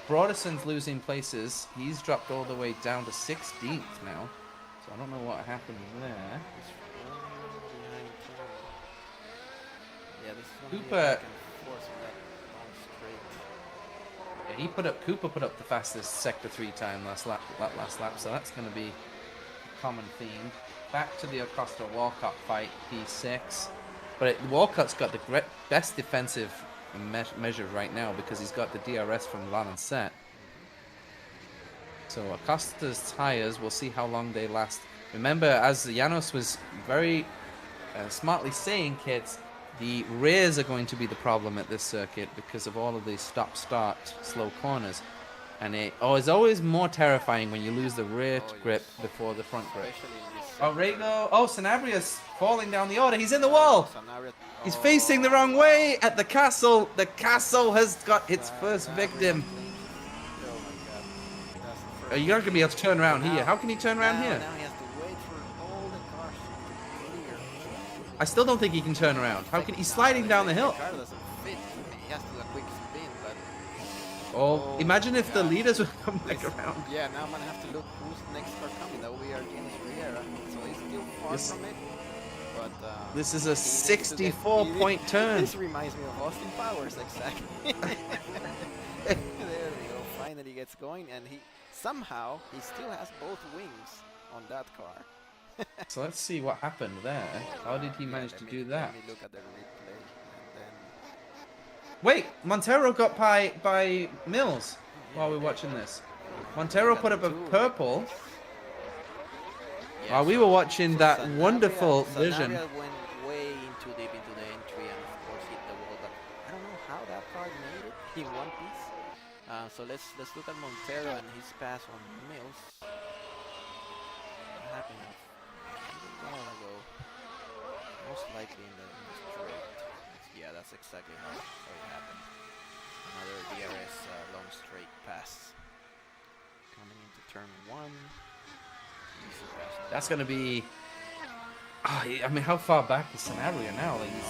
Broderson's losing places. He's dropped all the way down to 16th now. So I don't know what happened there. Cooper. Yeah, Cooper put up the fastest sector 3 time last lap, so that's going to be a common theme. Back to the Acosta Walcott fight, P6. But Walcott's got the best defensive measure right now because he's got the DRS from Lalanset. So Acosta's tires, we'll see how long they last. Remember, as Janos was very smartly saying, kids, the rears are going to be the problem at this circuit because of all of these stop-start slow corners. And it's always more terrifying when you lose the rear grip before the front grip. Oh, Rego. Oh, Sanabria's falling down the order. He's in the wall. He's facing the wrong way at the castle. The castle has got its first victim. You're not going to be able to turn around here. How can he turn around here? I still don't think he can turn around. How can he's sliding down the hill? Oh, imagine if the leaders would come back around. Yeah, now I'm gonna have to look who's next car coming. That will be Janos Riera. So he's still far from it. But this is a 64-point turn. This reminds me of Austin Powers, exactly. There we go. Finally gets going, and he still has both wings on that car. So let's see what happened there. How did he manage to do that? Let me look at the replay. And then... Wait, Montero got by Mills while we're watching this. Montero put up a purple Yeah, while we were watching that wonderful vision. Sanabria went way too deep into the entry and of course hit the wall, but I don't know how that card made it in one piece. So let's look at Montero and his pass on Mills. What happened a little while ago? Most likely in the straight. Yeah, that's exactly how it happened. Another DRS long straight pass. Coming into turn 1. That's going to be... Oh, I mean, how far back is Sanabria now? Like, he's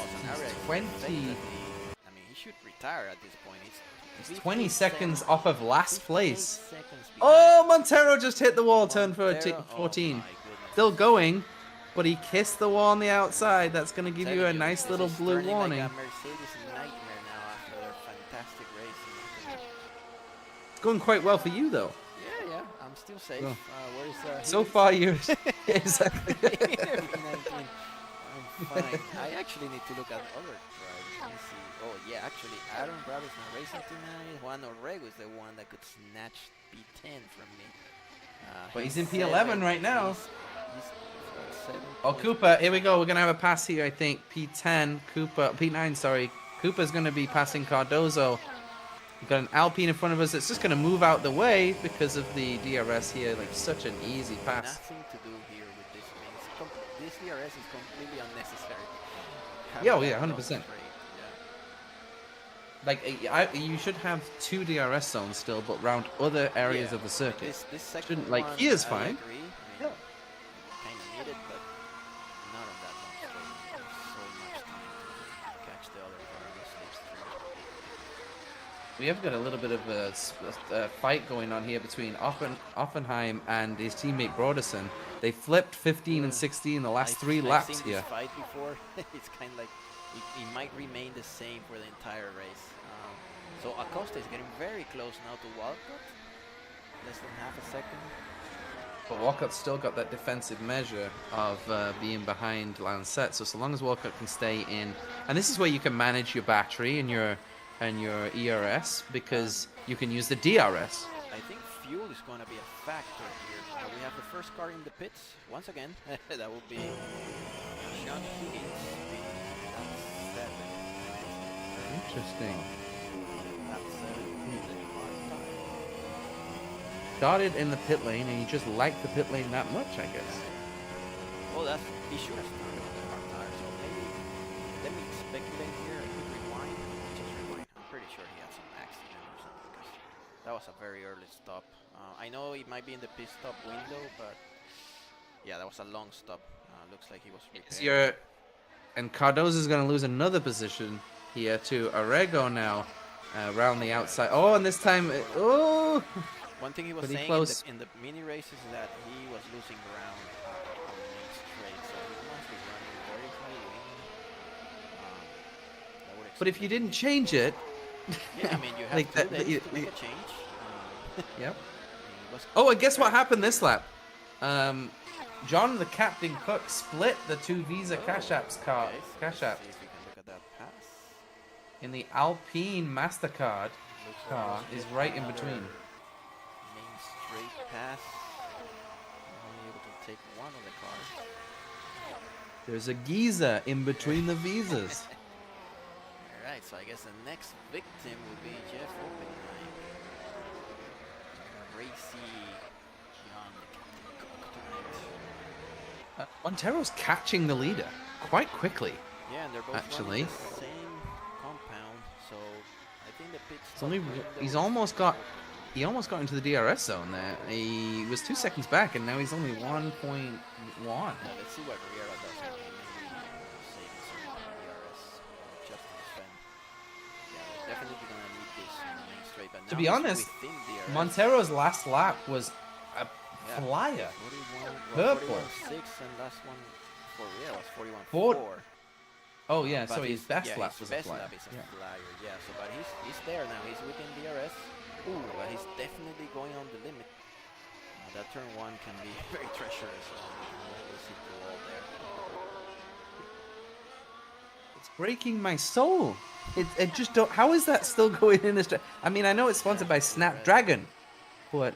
20... I mean, he should retire at this point. He's 20 seconds off of last place. Seconds Oh, Montero just hit the wall, turn Montero, 14. oh my goodness. Still going, but he kissed the wall on the outside. That's going to give you a nice little blue warning. Like a Mercedes nightmare now after their fantastic race. It's going quite well for you, though. Yeah, I'm still safe. Oh. Where is So far, you're... exactly. I'm fine. I actually need to look at other drivers. Let me see. Oh, yeah, actually, Aaron Bravi's not racing tonight. Juan Orrego is the one that could snatch P10 from me. But he's in P11 right now. He's 7. Oh, Cooper, here we go. We're going to have a pass here, I think. P10, Cooper, P9, sorry. Cooper's going to be passing Cardozo. We've got an Alpine in front of us. It's just going to move out the way because of the DRS here. Like, such an easy pass. Nothing to do here with this. I mean, this DRS is completely unnecessary. Yeah, oh, yeah, 100%. Like, you should have 2 DRS zones still, but round other areas of the circuit. This second Shouldn't, like, one, here's I fine. agree. Yeah. Kind of needed, but not on that long straight. There's so much time to catch the other car. This slipstream. We have got a little bit of a fight going on here between Offenheim and his teammate Broderson. They flipped 15 and 16 the last 3 laps I've seen here. this fight before. It's kind of like it might remain the same for the entire race. So Acosta is getting very close now to Walcott. Less than half a second. But Walcott's still got that defensive measure of being behind Lancet. So long as Walcott can stay in, and this is where you can manage your battery and your ERS, because you can use the DRS. I think fuel is going to be a factor here. We have the first car in the pits once again. That will be Sean Higgins. Lap 7. Interesting. Lap 7. Started in the pit lane, and he just liked the pit lane that much, I guess. Oh, he should have started with the hard tire. So maybe let me speculate here. I could rewind. Just rewind. I'm pretty sure he had some accident or something, because that was a very early stop. I know it might be in the pit stop window, but yeah, that was a long stop. Looks like he was repaired. And Cardozo is going to lose another position here to Orrego now, around the outside. Oh, and this time, One thing he was pretty saying close. in the mini races is that he was losing ground on the main straight, so he must be running very high wing. But if you didn't change it, yeah, I mean, you have like 2 that, days to make a change. Yep. Oh, and guess what happened this lap? John, the Captain Cook, split the 2 Visa Cash Apps car. Cash App. See if we can look at that pass. In the Alpine Mastercard Looks car like is right in another between. Main straight pass. Only able to take one of the cars. There's a Giza in between the visas. Alright, so I guess the next victim will be Jeff Oppenheim. Racy John the Captain Cook tonight. Montero's catching the leader quite quickly. Yeah, and they're both Actually. running the same compound, so I think the pit It's stop only, window he's is almost got, open. he almost got into the DRS zone there. He was 2 seconds back, and now he's only 1.1. Now let's see what Riera does. Okay, maybe saving some DRS just to defend. Yeah, they're definitely gonna need this on the main straight, but To now be he's honest, within DRS. Montero's last lap was a Yeah. flyer. 41, Purple. 41.6, and last one for Riera was 41.4. Four. Oh yeah, But so his best lap his was best a flyer. lap is a Yeah. flyer, yeah. So, but he's there now. He's within DRS. Ooh, but he's definitely going on the limit. That turn 1 can be very treacherous. We'll see the wall there. It's breaking my soul. It just don't. How is that still going in this? I mean, I know it's sponsored by Snapdragon, but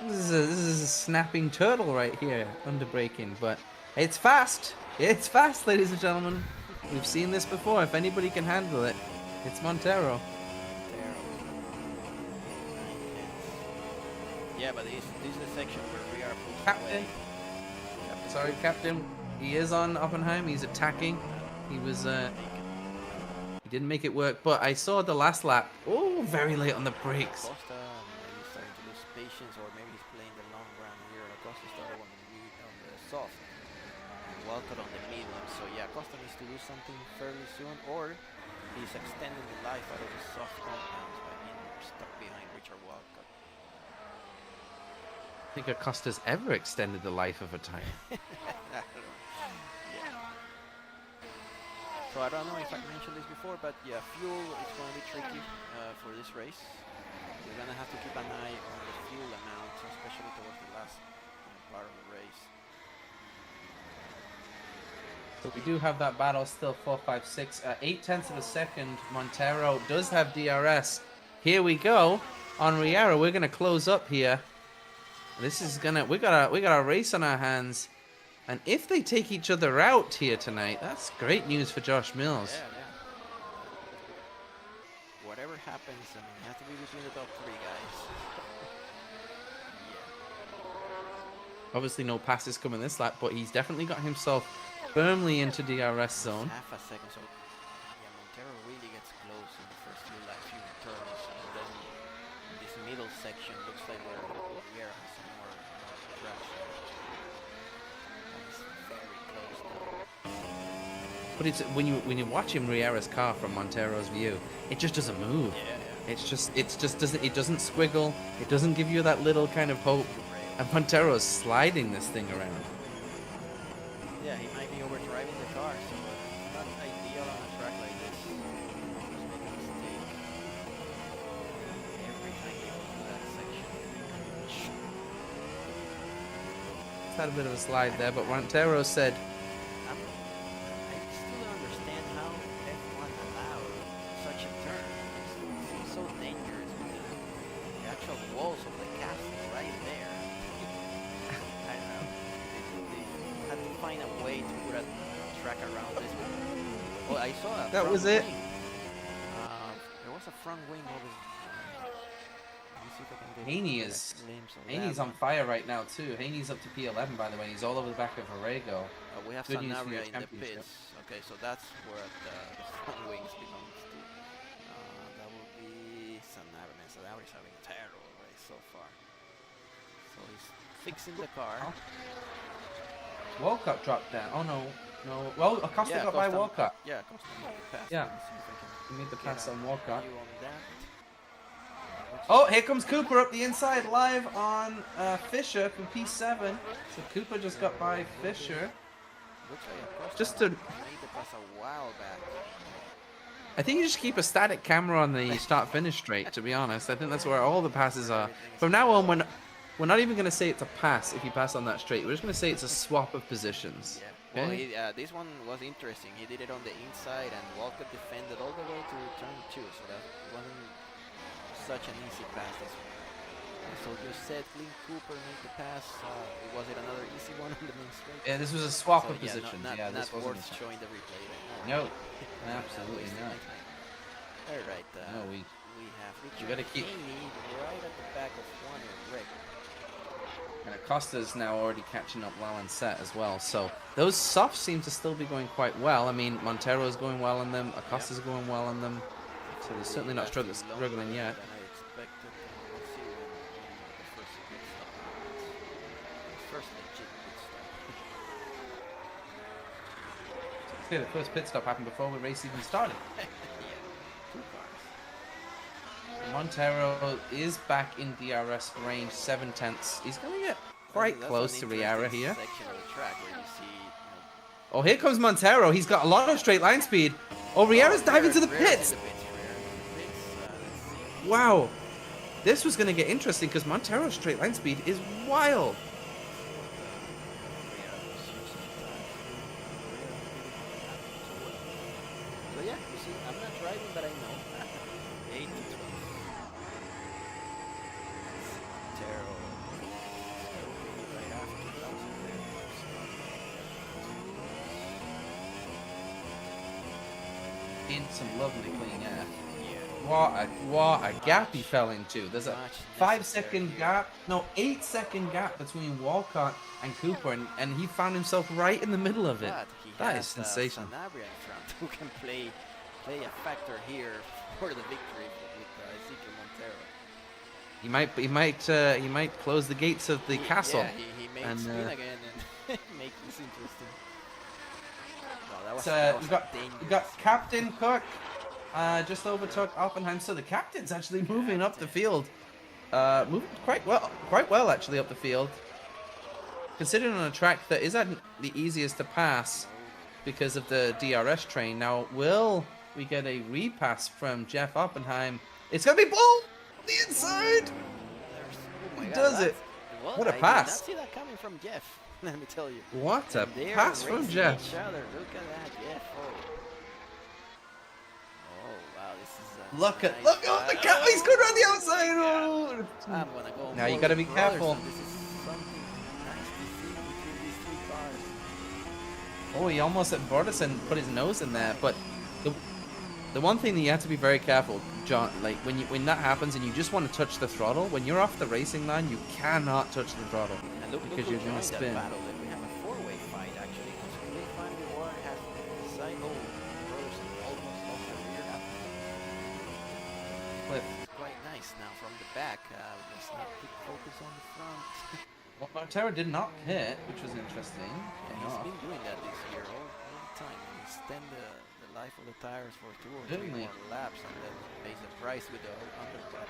this is a snapping turtle right here under braking. But it's fast. It's fast, ladies and gentlemen. We've seen this before. If anybody can handle it, it's Montero. Yeah, but this is the section where we are pushed Captain. away. Sorry, Captain. He is on Oppenheim. He's attacking. He was he didn't make it work, but I saw the last lap. Oh, very late on the brakes. Costa maybe starting to lose patience, or maybe he's playing the long run here. Costa started on the soft, and Walcott on the medium. So yeah, Costa needs to do something fairly soon, or he's extending the life out of the soft compounds by being stuck behind Richard Walcott. I think Acosta's ever extended the life of a tire. So I don't know if I mentioned this before, but yeah, fuel is going to be tricky for this race. We're going to have to keep an eye on the fuel amount, especially towards the last part of the race. So we do have that battle still, 4, 5, 6. 8/10 of a second. Montero does have DRS. Here we go. On Riera, we're going to close up here. This is going to... We got a race on our hands. And if they take each other out here tonight, that's great news for Josh Mills. Yeah. Whatever happens, I mean, you have to be between the top 3 guys. Yeah. Obviously no passes coming this lap, but he's definitely got himself firmly into DRS zone. Half a second, so yeah, Montero really gets close in the first few turns, and then this middle section looks like where Riera has some more traction. But it's when you watch him Riera's car from Montero's view, it just doesn't move. Yeah. It doesn't squiggle. It doesn't give you that little kind of hope. And Montero's sliding this thing around. Yeah, he might be overdriving the car, so it's not ideal on a track like this. Just make a mistake. Every time he goes through that section. Had a bit of a slide there, but Montero said, I still don't understand how F1 allowed such a turn. It seems so dangerous with the actual walls of the castle right there. I don't know. They had to find a way to put a track around this one. Well, I saw a That front was it. wing. There was a front wing over. Let me see if I can get Haney a is glimpse of Haney's that on fire right now too. Haney's up to P11 by the way. He's all over the back of Arrego. we have Good news for your Sanabria in the championship. pits. Okay, so that's where the front wings belongs to. That will be Sanabria. Sanabria's having a terrible race so far. So he's fixing the car. Walcott dropped down. Oh no. Well, Acosta got by Walcott. Yeah, Acosta made the pass. Yeah. Let me see if I can He made the get pass a on Walcott. view on that. Oh, here comes Cooper up the inside live on Fisher from P7. So Cooper just got by Fisher. Looks like Acosta Just to... made the pass a while back. I think you just keep a static camera on the start-finish straight, to be honest. I think that's where all the passes are. From now on, we're not even going to say it's a pass if you pass on that straight. We're just going to say it's a swap of positions. Yeah. Well, Okay? this one was interesting. He did it on the inside, and Walcott defended all the way to turn 2, so that wasn't such an easy pass. This one. So you said Clint Cooper made the pass. Was it another easy one on the main straight? Yeah, this was a swap So, of positions. Not This wasn't worth showing the replay. No, absolutely not. All right. No, we have Richard gotta keep- Haney right at the back of one wreck. And Acosta's now already catching up well in set as well. So those softs seem to still be going quite well. I mean, Montero's going well on them. Acosta's going well on them. So they're certainly not struggling yet. Than I expected. We'll see when the first pit stop. First legit pit stop. Okay, the first pit stop happened before the race even started. Yeah, 2 cars. Montero is back in DRS range, 7/10. He's going to get quite That's close an to Riera interesting here. section of the track where you see, Oh, here comes Montero. He's got a lot of straight line speed. Oh, Riera's diving to the Riera's pits. in the pits. Let's see. Wow. this was going to get interesting because Montero's straight line speed is wild. So yeah, you see, I'm not driving, but I know. 8 to 12. Montero. Right after 2000 there. In some lovely clean air. Yeah. What a gap he fell into. There's a Much 5-second necessary. gap, no, 8-second gap between Walcott and Cooper, and he found himself right in the middle of it. But he That has is sensational. Sanabria in front who can play a factor here for the victory with Ezekiel Montero. He might close the gates of the castle. Yeah, he may and, spin again and make this interesting. Well, that was, we dangerous. got Captain Cook just overtook Oppenheim, so the captain's actually moving up the field, moving quite well actually up the field, considering on a track that isn't the easiest to pass because of the DRS train. Now, will we get a repass from Jeff Oppenheim? It's gonna be Bull the inside. Oh my He God, does it. well, What a I pass. did not see that coming from Jeff. Let me tell you. What a And they're pass from racing Jeff. Each other. Look at that, Jeff. Oh, wow, this is a Look nice at the cat. He's going around the outside. Oh. I'm gonna go. Now you for gotta the be careful. Brothers, and this is something nice to see between these three cars. Oh, he almost at Bordison put his nose in there, but the one thing that you have to be very careful, John, like when that happens and you just want to touch the throttle, when you're off the racing line, you cannot touch the throttle And look because who you're gonna joined that spin. battle. We have a four-way fight actually. They finally won has cycle Brothers almost off the rear up. Cliff. It's quite nice now from the back. Let's not keep focus on the front. Well, Montero did not hit, which was interesting. And he's been doing that this year all the time. Extend the life of the tires for 2 or 3 Certainly. more laps and then pays the price with the undercut.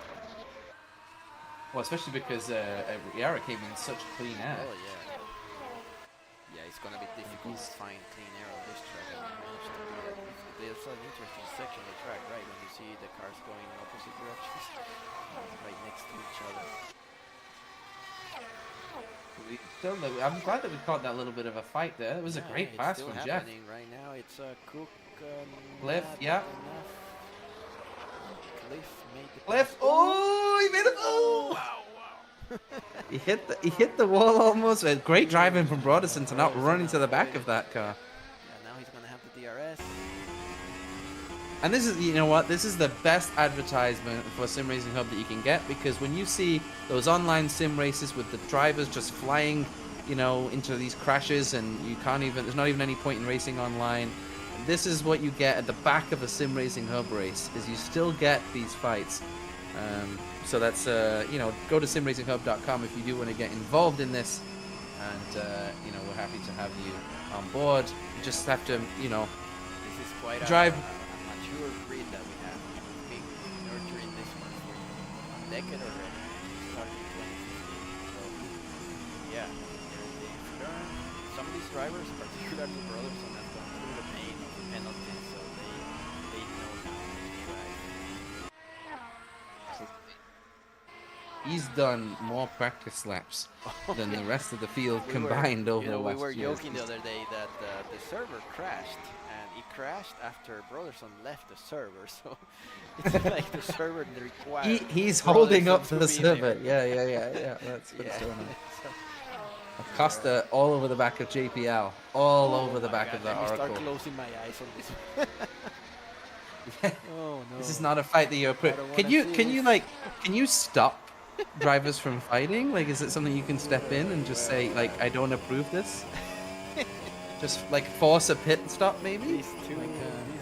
Well, especially because Riera came in such clean air. Oh yeah. Yeah, it's gonna be difficult to find clean air on this track. And we managed to do that. There's an interesting section of the track, right? When you see the cars going in opposite directions, right next to each other. I'm glad that we caught that little bit of a fight there. It was a great It's pass still from Jeff. happening right now. It's Cook. Cliff, not yeah. enough. Cliff made the Cliff, pass. oh, he made it! Oh, Wow. he hit the wall almost. Great driving from Broderson to not run into the back of that car. Yeah, now he's gonna have the DRS. And this is, you know what, this is the best advertisement for SimRacingHub that you can get, because when you see those online sim races with the drivers just flying, you know, into these crashes and you can't even, there's not even any point in racing online, this is what you get at the back of a SimRacingHub race, is you still get these fights. So that's, you know, go to simracinghub.com if you do want to get involved in this, and, you know, we're happy to have you on board. You just have to, you know, This is quite drive. a mature breed that we have. We've been nurturing this one for a decade already. Started in 2015. So, yeah, they've learned. Some of these drivers, particularly brothers, have gone through the pain of the penalties, so they know how to drive. He's done more practice laps than the rest of the field combined over you know, the we last were years. joking the other day that the server crashed, and it crashed after Brotherson left the server, so it's like the server required. He's holding Brotherson up to the be server. there. Yeah. That's what's Yeah. going on. So- Acosta all over the back of JPL, all Oh over the my back God, of the let me start Oracle. closing my eyes on this one. Oh no. This is not a fight that you're. I don't wanna see this. Can you stop drivers from fighting? Like, is it something you can step in and just say, like, I don't approve this? Just like force a pit stop, maybe. These two, Like, I mean,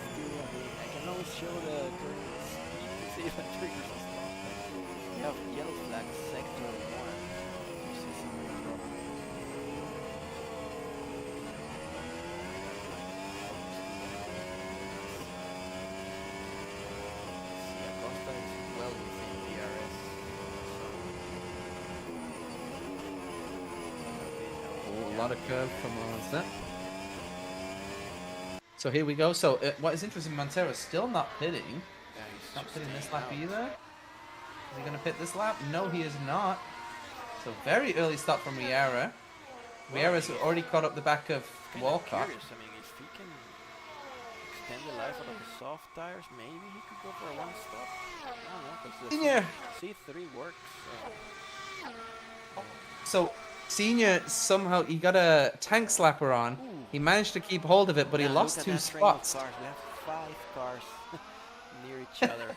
I can always show the current speed to see if that triggers a stop. We have yellow flag sector 1. You see some problem. See, Acosta is well within DRS. a lot of curve from Monster. So here we go. So what is interesting, Montero's still not pitting. Yeah, he's Not just pitting this staying lap out. either. Is he going to pit this lap? No, he is not. So very early start from Riera. Riera's already caught up the back of Walcott. Curious. I mean, if he can extend the life out of the soft tires, maybe he could go for a one stop. I don't know, because the Senior. C3 works. So Senior somehow he got a tank slapper on. Ooh. He managed to keep hold of it, but he Now, lost look at 2 that string of spots. Cars. We have 5 cars near each other,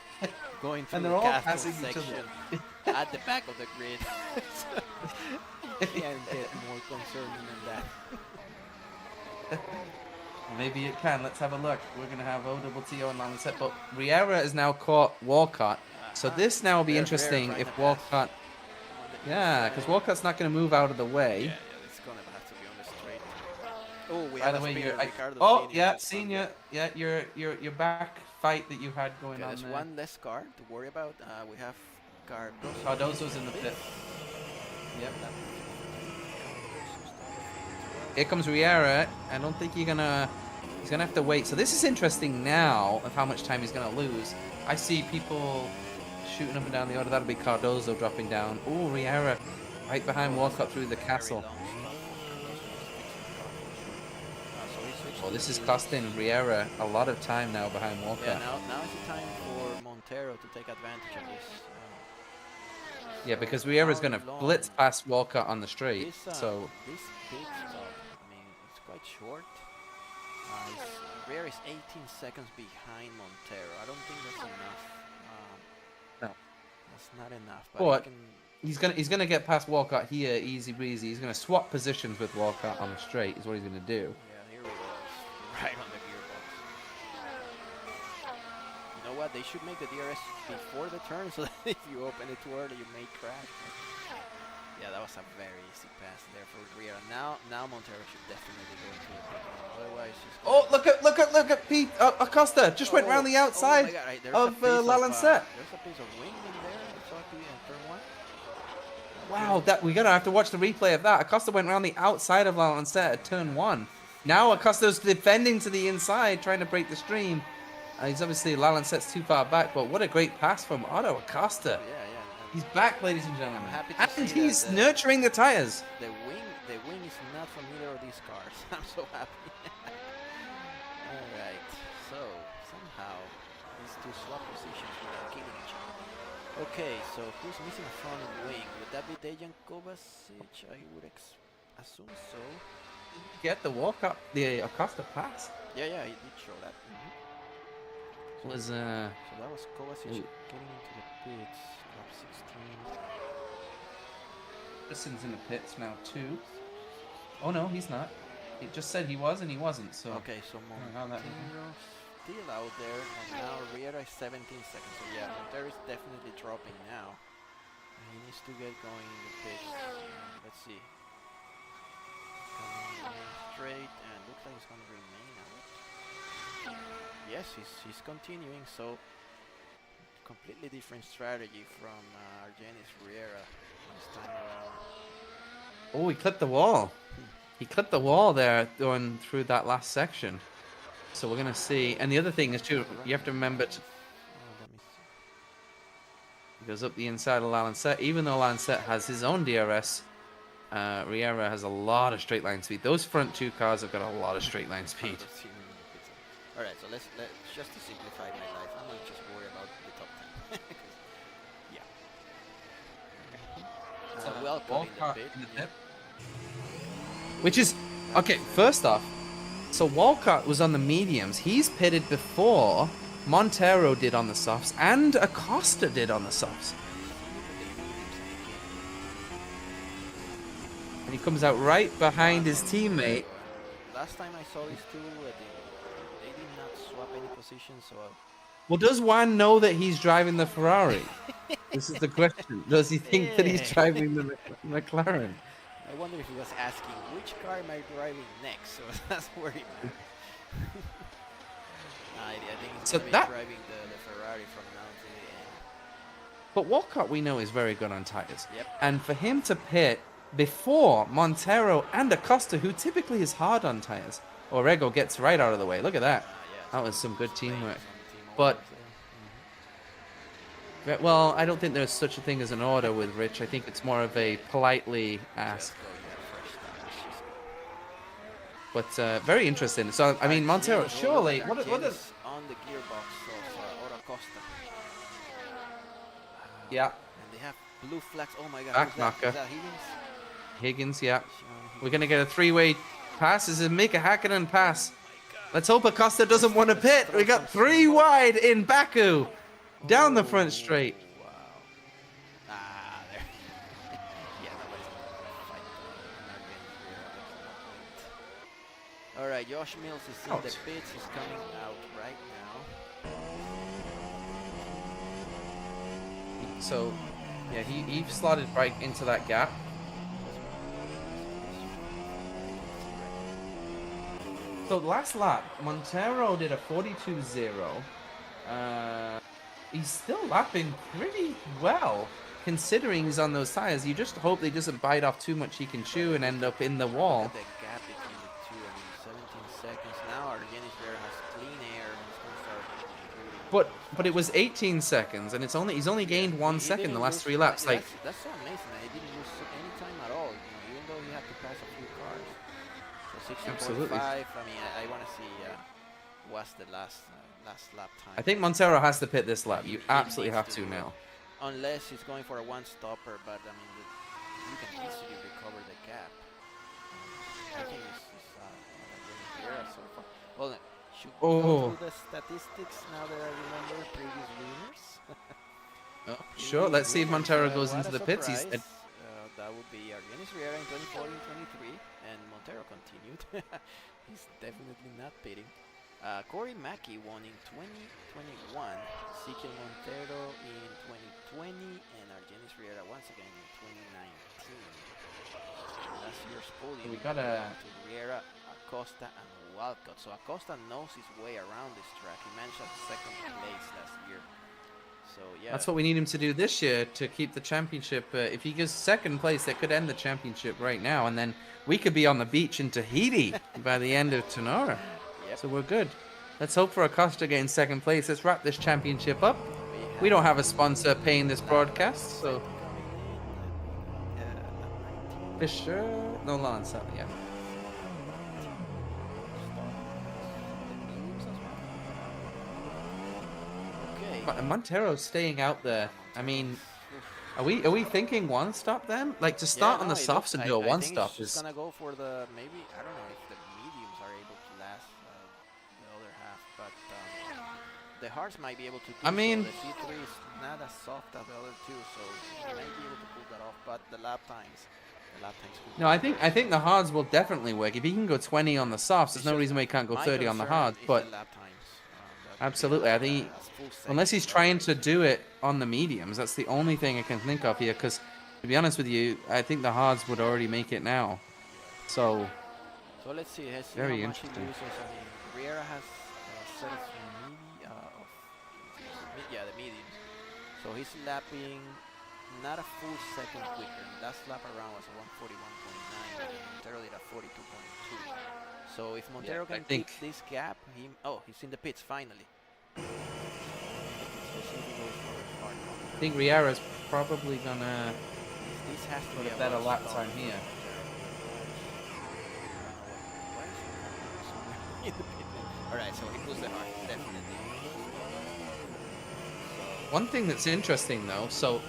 going through And the they're all castle passing each section at the back of the grid. So, you can't get more concerning than that. Maybe it can. Let's have a look. We're going to have OTTO and Lancet, but Riera has now caught Walcott. So this now will be They're interesting trying if to pass Walcott... on the Yeah, inside. because Walcott's not going to move out of the way. Yeah, it's gonna have to be on the straight. Oh, we By have the a way, spinner, you're... Ricardo Oh, Senior. yeah, That's not Senior. good. Yeah, your back fight that you had going Okay, on there's there. one less car to worry about. We have Cardoso. Cardoso's in the pit. Yep. That- Here comes Riera. I don't think he's gonna have to wait. So this is interesting now of how much time he's gonna lose. I see people shooting up and down the order. That'll be Cardozo dropping down. Oh, Riera right behind Walcott through the Very castle. long stuff. So he switched Oh, to this is the- costing Riera a lot of time now behind Yeah, Walcott. now is the time for Montero to take advantage of this. Yeah, because Riera's how gonna long- blitz past Walcott on the straight. This, So this pit stop, I mean, it's quite short. Riera is 18 seconds behind Montero. I don't think that's enough. No. That's not enough. But he can, he's gonna get past Walcott here, easy breezy. He's gonna swap positions with Walcott on the straight. Is what he's gonna do. yeah, here we go. It's right on the gearbox. You know what? They should make the DRS before the turn, so that if you open it too early, you may crash. Yeah, that was a very easy pass there for Riera. Now Montero should definitely go into the pit. Otherwise, just Oh, look at Pete Acosta just went round the outside. Oh my God, right, there's of, a piece Lalancet. There's a piece of wing in there. It's lucky in turn 1. Wow, that we're gonna have to watch the replay of that. Acosta went around the outside of Lalancet at turn 1. Now Acosta's defending to the inside, trying to break the stream. He's obviously Lalancet's too far back, but what a great pass from Otto Acosta. Yeah. He's back, ladies and gentlemen. I'm happy to And see he's that, nurturing the tires. The wing is not from either of these cars. I'm so happy. Alright, so somehow these two swap positions without killing each other. Okay, so who's missing a front wing? Would that be Dejan Kovacic? I would assume so. Get the the Acosta pass. Yeah, he did show that. Was So that was Kovacic Ooh. getting into the pits. Lap 16. Anderson's in the pits now too. Oh no, he's not. It just said he was and he wasn't. So Okay, so how that- Montero still out there, and now Riera is 17 seconds. So yeah, Montero is definitely dropping now. He needs to get going in the pits. Let's see. Coming in straight, and looks like he's going to remain out. Yes, he's continuing. So completely different strategy from Argenis Riera this time around. Oh, he clipped the wall. He clipped the wall there going through that last section. So we're gonna see. And the other thing is too, you have to remember Let me see. he goes up the inside of Lalancet. Even though Lalancet has his own DRS, Riera has a lot of straight line speed. Those front two cars have got a lot of straight line speed. Alright, so let's just to simplify my life, I'm gonna just worry about the top 10. Yeah. So welcome in the Walcott pit. in the Yeah. pit. Which is okay. First off, so Walcott was on the mediums. He's pitted before Montero did on the softs, and Acosta did on the softs. And he comes out right behind his teammate. Last time I saw these two, they did not swap any positions, so Well, does Juan know that he's driving the Ferrari? This is the question. Does he think that he's Yeah. driving the McLaren? I wonder if he was asking which car am I driving next, so that's where he went. I think he's So gonna be that- driving the Ferrari from now to the end. But Walcott, we know, is very good on tires. Yep. And for him to pit before Montero and Acosta, who typically is hard on tires, Orrego gets right out of the way. Look at that. Yeah, That was some good Spain, teamwork. some team But- orders there. Well, I don't think there's such a thing as an order with Rich. I think it's more of a politely ask. But very interesting. So, I mean, Montero, surely... What is... on the gearbox of Ora Costa. Yeah. And they have blue flags. Oh my god. Backmarker. Is that Higgins? Higgins, yeah. We're going to get a three-way pass. This is a Mika Hakkinen pass. Let's hope Acosta doesn't want to pit. We got 3 wide in Baku. Down the front straight. Wow. Ah, there. Yeah, nobody's gonna fight. All right, Josh Mills is in the pits. He's coming out right now. So, yeah, he slotted right into that gap. So last lap, Montero did a 42.0. He's still lapping pretty well, considering he's on those tires. You just hope he doesn't bite off too much he can chew and end up in the wall. Look at the gap between the two. I mean, 17 seconds. Now Argenis there has clean air and he's going to start. But it was 18 seconds, and he's only gained 1 second the last 3 laps. Like that's so amazing that he didn't lose any time at all. You know, even though he had to pass a few cars. So 16.5. I mean, I want to see what's the last lap time. I think Montero has to pit this lap. You absolutely have to now. Unless he's going for a one-stopper, but I mean, you can easily recover the gap. I think it's so far. Well, should we go through the statistics now that I remember previous winners? Sure, let's see if Montero goes into the pits. That would be Argenis Riera in 2014-23, and Montero continued. He's definitely not pitting. Corey Mackey won in 2021, Ezequiel Montero in 2020, and Argenis Riera once again in 2019. Last year's podium We got a Riera, Acosta, and Walcott. So Acosta knows his way around this track. He managed at second place last year. So yeah, that's what we need him to do this year to keep the championship. If he gets second place, that could end the championship right now, and then we could be on the beach in Tahiti by the end of Tenora. Yep. So we're good. Let's hope for Acosta getting second place. Let's wrap this championship up. We don't have a sponsor paying this broadcast, so Fisher, no Lance, yeah. okay. Montero's staying out there. I mean, are we thinking one stop then? Like to start on the softs and do a one stop is gonna go for the maybe I don't know if the mediums are able to last the other half, but the hards might be able to. I mean, so the C3 is not as soft as the other two, so he might be able to pull that off. But the lap times. No, I think the hards will definitely work. If he can go 20 on the softs, there's no reason why he can't go 30 on the hards. But absolutely, I think unless he's trying to do it on the mediums, that's the only thing I can think of here. Because to be honest with you, I think the hards would already make it now. So let's see. Very interesting. I mean, Riera has set of the mediums. So he's lapping. Not a full second quicker. Last lap around was a 141.9. Montero did a 42.2. So if Montero can keep this gap, he's in the pits finally. I think Riera's probably gonna put a better lap time here. Alright, so he pulls the hard, definitely. One thing that's interesting though, so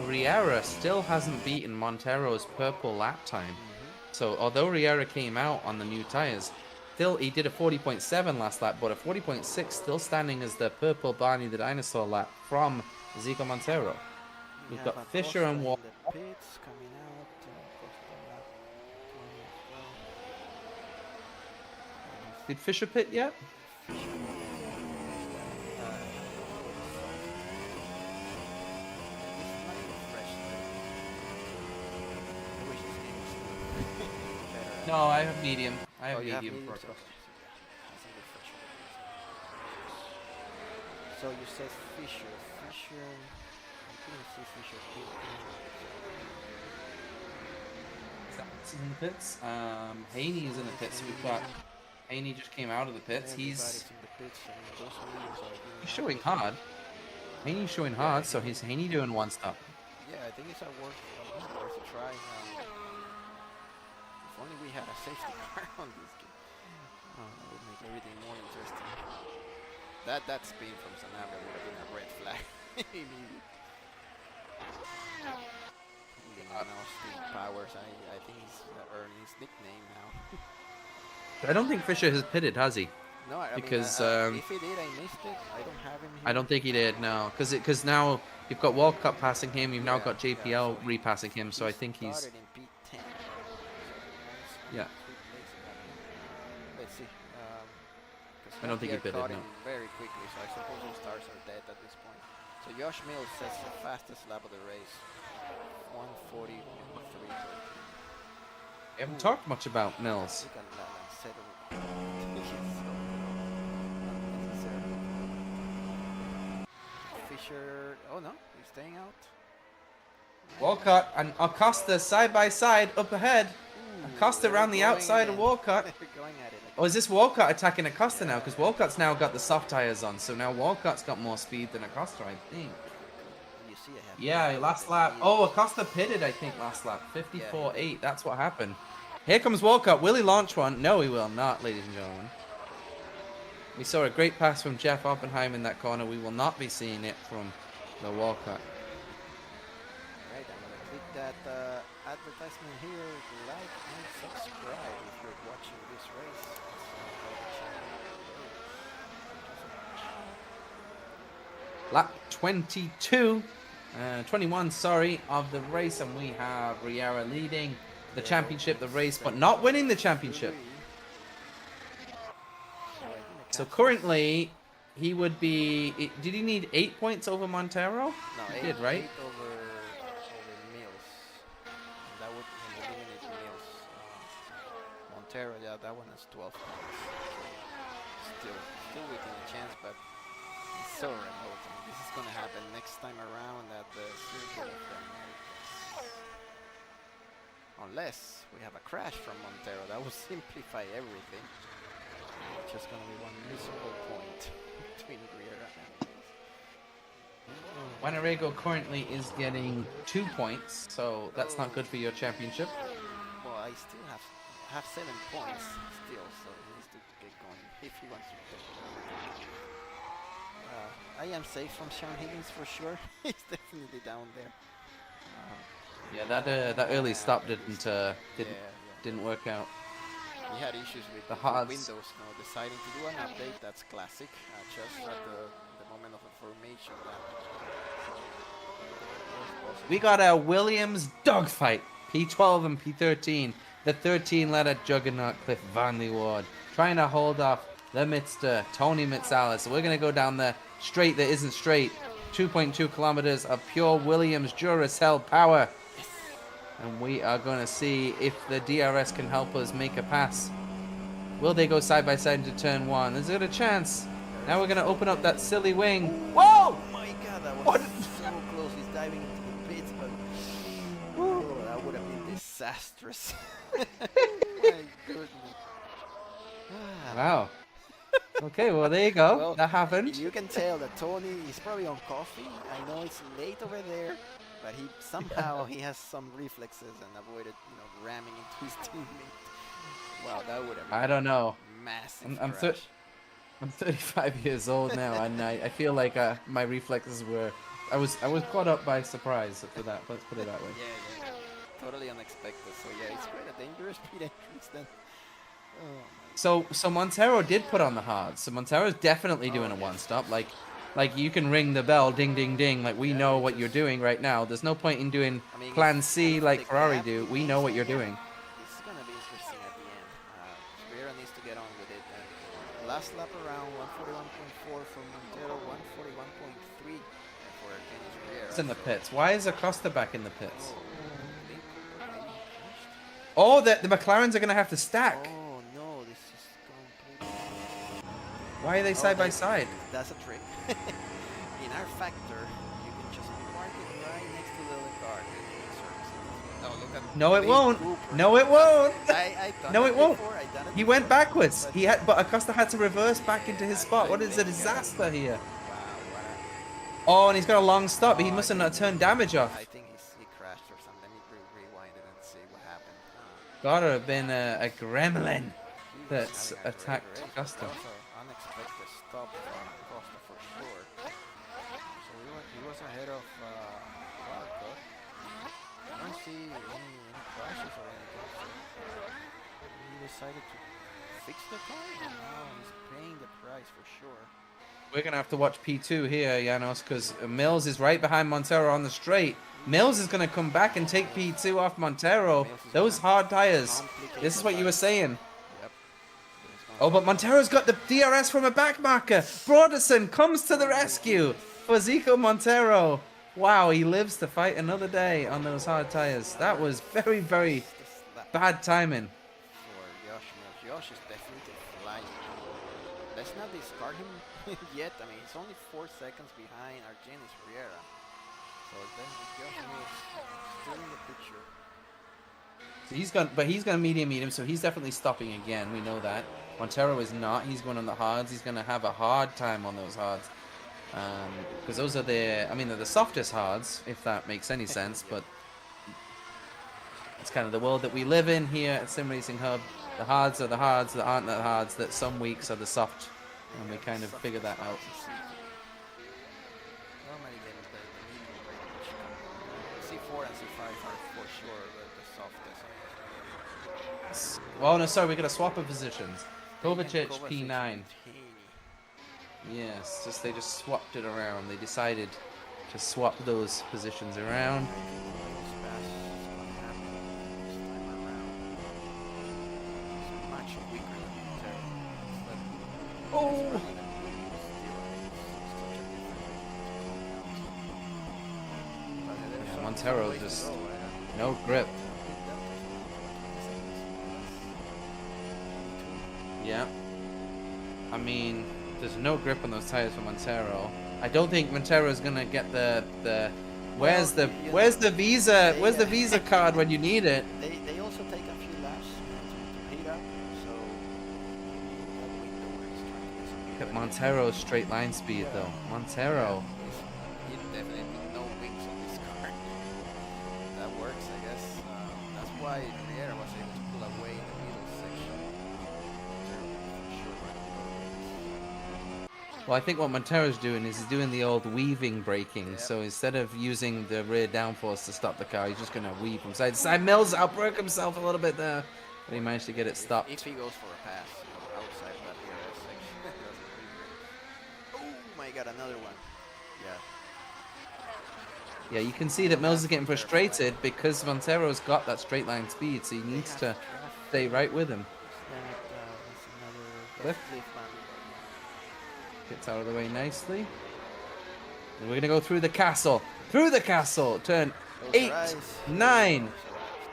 Riera still hasn't beaten Montero's purple lap time. So although Riera came out on the new tires, still he did a 40.7 last lap, but a 40.6 still standing as the purple Barney the Dinosaur lap from Zico Montero. We've got Fisher and Wall. Did Fisher pit yet? No, I have medium. I have medium for Acosta. So you said Fisher. I couldn't see Fisher. Is in the pits. Haney is in the pits. We've got Haney just came out of the pits. He's showing hard. Haney's showing hard, so he's Haney doing one stop. Yeah, I think it's worth a try. If only we had a safety car on this game. That would make everything more interesting. That spin from Sanabria would have been a red flag. Speed powers. I think he's earned his nickname now. I don't think Fisher has pitted, has he? No, I Because mean, if he did, I missed it. I don't have him here. I don't think he did, no. Because now you've got Walcott passing him, you've now Yeah, got JPL yeah, so repassing him, so I think he's... started in P10. Yeah. Let's see. I don't think he pitted, caught no. him very quickly, so I suppose the stars are dead at this point. So Josh Mills sets the fastest lap of the race. 1:40.3. We haven't talked much about Mills. Look at that settle. Fisher. Oh no, he's staying out. Walcott and Acosta side by side up ahead. Acosta around the outside of Walcott. They're going at it again. Oh, is this Walcott attacking Acosta now? Because Walcott's now got the soft tires on, so now Walcott's got more speed than Acosta, I think. You see, I have Yeah, last lap. Oh, Acosta pitted, I think, last lap. 54.8. That's what happened. Here comes Walcott. Will he launch one? No, he will not, ladies and gentlemen. We saw a great pass from Jeff Oppenheim in that corner. We will not be seeing it from the Walcott. Right, I'm gonna click that advertisement here. Like and subscribe if you're watching this race. Lap 22, 21, sorry, of the race, and we have Riera leading the championship, the race, but not winning the championship. So currently, he would be. Did he need 8 points over Montero? No, He did, right? 8 over Mills. That would eliminate Mills. Montero, yeah, that one has 12 points. Still within a chance, but it's so remote. I mean, this is gonna happen next time around at the Circuit of the Americas. Unless we have a crash from Montero, that would simplify everything. It's just gonna be one miserable point between Riera and Mills. Wanarego currently is getting 2 points, so that's not good for your championship. Well, I still have 7 points still, so he needs to get going if he wants to play. I am safe from Sean Higgins for sure. He's definitely down there. Yeah, that early stop didn't Yeah. work out. He had issues with The the hards. Windows now deciding to do an update. That's classic. Just at the moment of information. We got a Williams dogfight, P12 and P13. The 13-letter juggernaut Cliff Van Leeuwen trying to hold off the Mitster, Tony Mitsalis. So we're going to go down the straight that isn't straight. 2.2 kilometers of pure Williams Duracell power. And we are going to see if the DRS can help us make a pass. Will they go side by side into turn one? Is it a chance? Now we're going to open up that silly wing. Whoa! Oh my god, that was so close. He's diving into the pits, but that would have been disastrous. My goodness. Wow. Okay, well, there you go. Well, that happened. You can tell that Tony is probably on coffee. I know it's late over there, but he somehow he has some reflexes and avoided, ramming into his teammate. Wow, that would have been I don't know. massive I'm crash. I'm 35 years old now, and I feel like my reflexes were. I was caught up by surprise for that. Let's put it that way. Yeah. Totally unexpected. So yeah, it's quite a dangerous speed entrance then. Oh. So Montero did put on the hard. So Montero's definitely doing a one-stop. Like you can ring the bell, ding, ding, ding. Like we know what you're doing right now. There's no point in doing Plan C like Ferrari do. We know what you're doing. This is gonna be interesting at the end. Riera needs to get on with it. And last lap around 141.4 for Montero, 141.3 for Dennis Riera. It's in the pits. Why is Acosta back in the pits? I think Cooper maybe crashed. Oh, the McLarens are gonna have to stack. Oh no, this is completely. Why are they side by side? That's a trick. In our factor, you can just park it right next to the other car. Oh, look at No, it Dave won't. Cooper. No, it won't. I've done No, it it won't. before. I've done it He before. went backwards. But Acosta had to reverse back into his spot. What is a disaster here? Wow, Oh, and he's got a long stop. He must have not turned damage off. I think he crashed or something. Let me rewind it and see what happened. Gotta have been a gremlin He was that's having a great attacked race, but Costa. also unexpected stop from Costa for sure. So he was ahead of Baku. I don't see any crashes or anything. So he decided to fix the car, and now he's paying the price for sure. We're gonna have to watch P2 here, Janos, because Mills is right behind Montero on the straight. Mills is gonna come back and take P2 off Montero. Those hard tires. This is what you were saying. Yep. Oh, but Montero's got the DRS from a back marker. Broderson comes to the rescue for Zico Montero. Wow, he lives to fight another day on those hard tires. That was very, very bad timing. For Josh Mills. Josh is definitely flying. Let's not discard him yet. I mean, it's only 4 seconds behind Argenis Riera. So then Josh Mills still in the picture. So he's gonna medium him, so he's definitely stopping again. We know that. Montero is not. He's going on the hards. He's gonna have a hard time on those hards, because those are they're the softest hards, if that makes any sense. But it's kind of the world that we live in here at SimRacingHub. The hards are the hards that aren't the hards. That some weeks are the soft, and we kind of figure that out. Normally the medium range. C4 and C5 are for sure the softest. Oh no, sorry, we got a swap of positions. Kovacic P9. Yes, they just swapped it around. They decided to swap those positions around. Oh! Yeah, Montero just no grip. Yeah. I mean, there's no grip on those tires for Montero. I don't think Montero's gonna get the where's the Visa card when you need it? They also take a few laps to heat up, so Look at Montero's straight line speed though. Montero. He definitely no wings on this car. That works, I guess. That's why Riera was able to pull away in the middle section. Well, I think what Montero's doing is he's doing the old weaving braking. Yep. So instead of using the rear downforce to stop the car, he's just gonna weave from side to side. Mills outbroke himself a little bit there, but he managed to get it stopped. If he goes for a pass, outside that DRS section. Oh my god, another one. Yeah. Yeah, you can see that Mills is getting frustrated because Montero's got that straight line speed, so he needs to stay right with him. Cliff. Gets out of the way nicely. And we're gonna go through the castle. Through the castle! Turn 8, 9,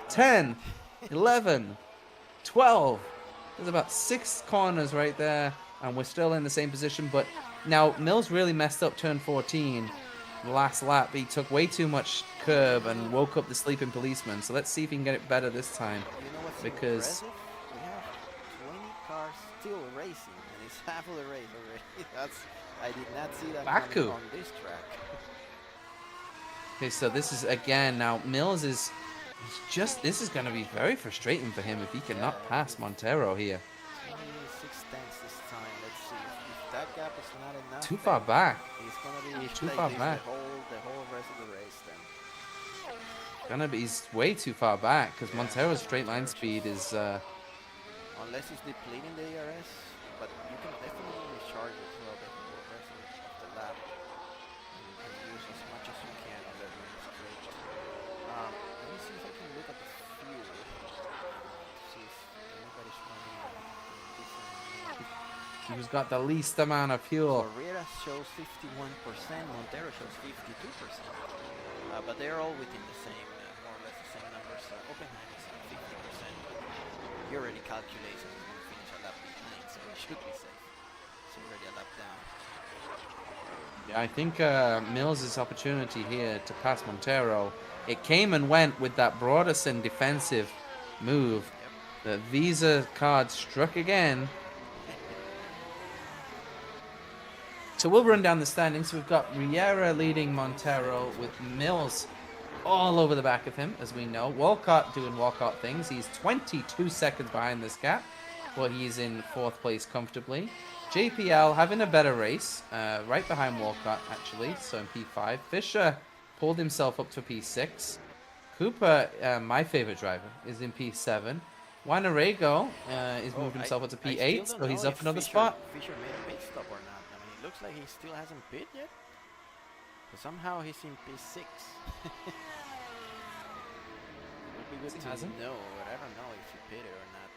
10, 11, 12. There's about 6 corners right there, and we're still in the same position, but now Mills really messed up turn 14. The last lap, he took way too much curb and woke up the sleeping policeman, so let's see if he can get it better this time. You know what's Because impressive? We have 20 cars still racing, and it's half of the race already. I did not see that Baku. coming on this track. Okay, so this is again now Mills is this is gonna be very frustrating for him if he cannot pass Montero here. 26 tenths this time. Let's see if that gap is not enough. Too far back. He's gonna be Too like far this back. the whole rest of the race then. He's way too far back because Montero's straight line speed is Unless he's depleting the ERS, but you can definitely recharge it throughout the whole rest of the lap and use as much as you can on that main straight. Let me see if I can look at the fuel. See if anybody's running different. who's got the least amount of fuel. Riera shows 51%, Montero shows 52%. But they're all within the same, more or less the same numbers. Oppenheim is at 50%. He already calculates and will finish a lap behind, so he should be safe. So already a lap down. Yeah, I think Mills' opportunity here to pass Montero, it came and went with that Broderson defensive move. Yep. The Visa card struck again. So we'll run down the standings. We've got Riera leading Montero with Mills all over the back of him, as we know. Walcott doing Walcott things. He's 22 seconds behind this gap, but he's in 4th place comfortably. JPL having a better race, right behind Walcott, actually, so in P5. Fisher pulled himself up to P6. Cooper, my favorite driver, is in P7. Wanarego is moved himself up to P8, so he's up another spot. Fisher made a pit stop or not. I mean, it looks like he still hasn't pit yet. But somehow he's in P6. Would be good to know, but I don't know if he pitted or not.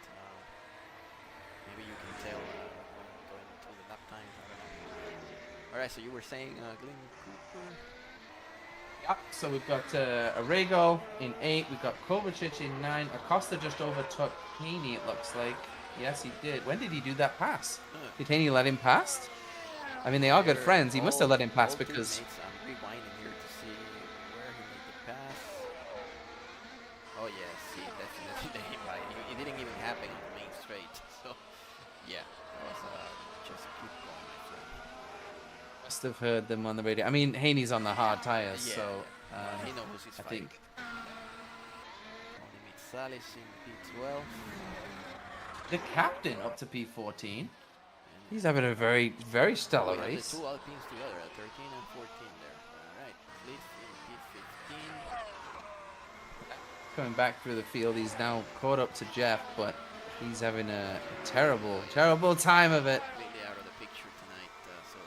Maybe you can tell going to the lap times. I don't know. Alright, so you were saying Glenn Cooper. Yeah, so we've got Arrego in 8, we've got Kovacic in 9, Acosta just overtook Haney, it looks like. Yes, he did. When did he do that pass? Did Haney let him pass? I mean, they are good friends. He must have let him pass because... I'm rewinding here to see where he made the pass. Oh, yes, he definitely let him by. It didn't even happen on the main straight. So, yeah, that was just keep going, my friend. Must have heard them on the radio. I mean, Haney's on the hard tires, Yeah, so he knows he's I fighting. think Tony Mitsalis in P12. the captain up to P14. He's having a very, very stellar We have race. the two Alpines together, 13 and 14 there. Alright, Cliff in P15. Coming back through the field, he's now caught up to Jeff, but he's having a terrible, terrible time of it. Completely out of the picture tonight. So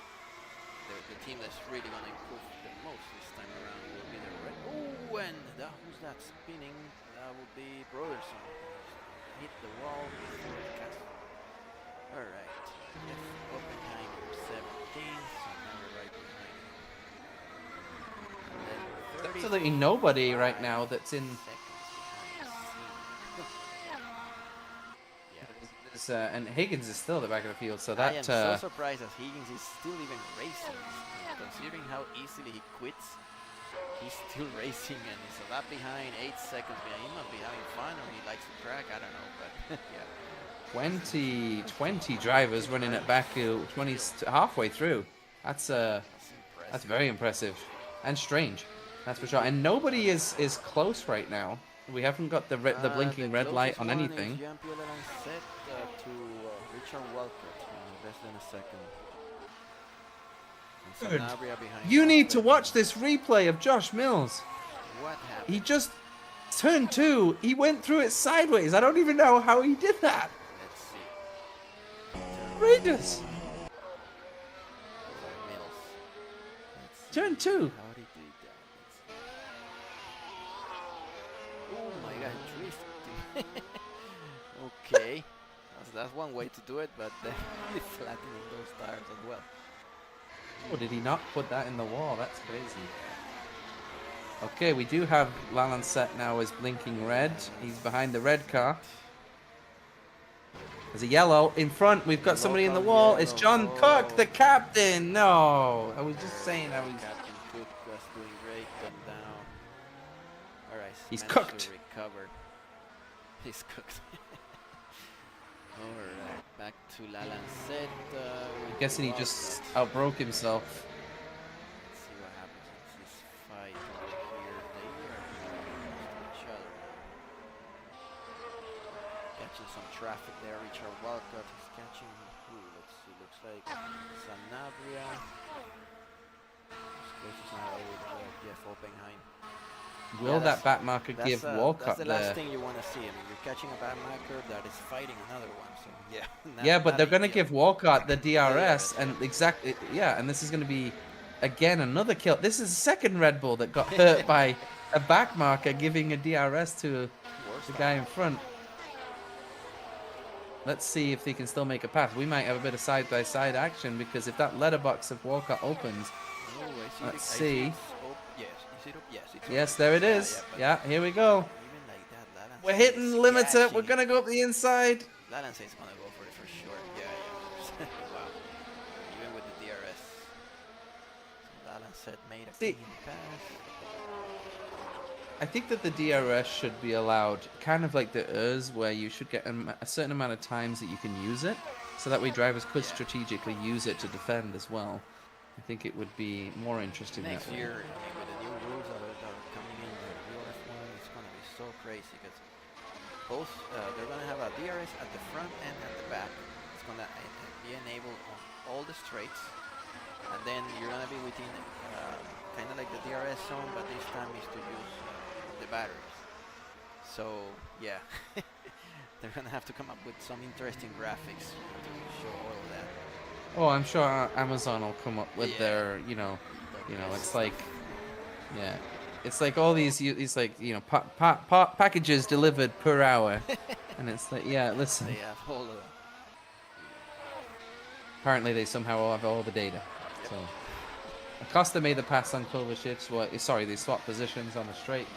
the team that's really going to improve the most this time around will be the red. Oh, and who's that spinning? That will be Broderson. Hit the wall before the castle. Alright. Jeff Oppenheimer 17, so now we're right behind him. And then Absolutely nobody right now that's in. And Higgins is still at the back of the field, so that. I am so surprised that Higgins is still even racing. Considering how easily he quits, he's still racing and he's a lap behind, 8 seconds behind. He must be having fun or he likes the track, I don't know, but yeah. 20 drivers running at Baku, 20 halfway through. That's very impressive and strange. That's for sure. And nobody is close right now. We haven't got the blinking red light on anything. To Richard Walcott, less than a second. And Sanabria behind You him. need to watch this replay of Josh Mills. What happened? He just turned 2. He went through it sideways. I don't even know how he did that. Let's see. Outrageous. Mills. Let's see. Turn 2. How did he do that? Oh my god, drifting. Okay. That's one way to do it, but then flattening those tires as well. Oh, did he not put that in the wall? That's crazy. Okay, we do have Lalancet now as blinking red. He's behind the red car. There's a yellow. In front, we've got somebody in the wall. It's John Cook, the captain. No, I was just saying I was... Captain Cook was doing great and down. Alright, He's managed cooked. to recover. He's cooked. Alright, back to Lalancet. I'm guessing he just outbroke himself. Let's see what happens in this fight over here. They are against each other now. Catching some traffic there. Richard Walcott is catching. Ooh, let's see. Looks like Sanabria. This is now with Jeff Oppenheim. Will that back marker give Walcott That's the last the... thing you want to see. I mean, you're catching a back marker that is fighting another one. So yeah. Yeah, but they're going to give give Walcott the DRS, yeah. and exactly, yeah, and this is going to be, again, another kill. This is the second Red Bull that got hurt by a back marker giving a DRS to the guy in front. Let's see if they can still make a pass. We might have a bit of side-by-side action, because if that letterbox of Walcott opens, let's see. Yes, there it is. Yeah, here we go. We're hitting limiter. We're going to go up the inside. Lalancet is going to go for it for sure. Yeah. Wow. Even with the DRS. So Lalancet made a clean pass. I think that the DRS should be allowed, kind of like the ERS, where you should get a certain amount of times that you can use it. so that way drivers could strategically use it to defend as well. I think it would be more interesting Next that way. year, I mean, with the new rules that are coming in, the real F1, it's going to be so crazy because both they're going to have a DRS at the front and at the back. It's going to be enabled on all the straights, and then you're going to be within kind of like the DRS zone, but this time is to use the batteries. So yeah, they're going to have to come up with some interesting graphics to show all of that. Oh, I'm sure Amazon will come up with their, it's like, it's like all these, it's like, packages delivered per hour, and it's like, listen. They have all of Apparently, they somehow have all the data. So, Acosta made the pass on Kovacic. They swapped positions on the straight,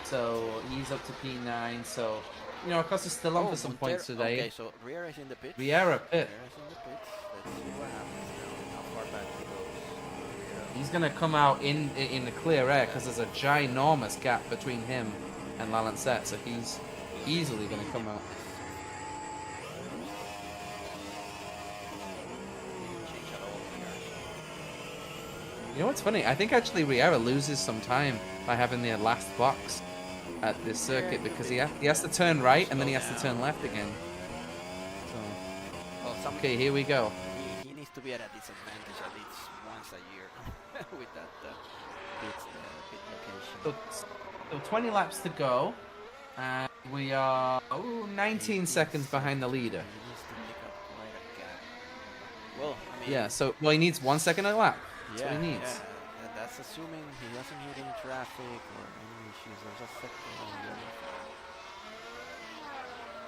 so he's up to P9. So, Acosta's still on for some points today. Okay, so Riera is in the pits. Riera pit. Riera's in the pits. Let's see what happens now. How far back he goes. He's gonna come out in the clear air because there's a ginormous gap between him and Lalancette, so he's easily gonna come out. You know what's funny? I think actually Riera loses some time by having the last box at this circuit because he has to turn right and then he has to turn left again. So, okay, here we go. He needs to be at a disadvantage at least once a year with that pit location. So 20 laps to go, and we are 19 seconds behind the leader. He needs to make up quite a gap. Well, I mean, yeah. He needs 1 second a lap. That's what he needs. Yeah. And that's assuming he doesn't hit any traffic or any issues. There's a sector on the other.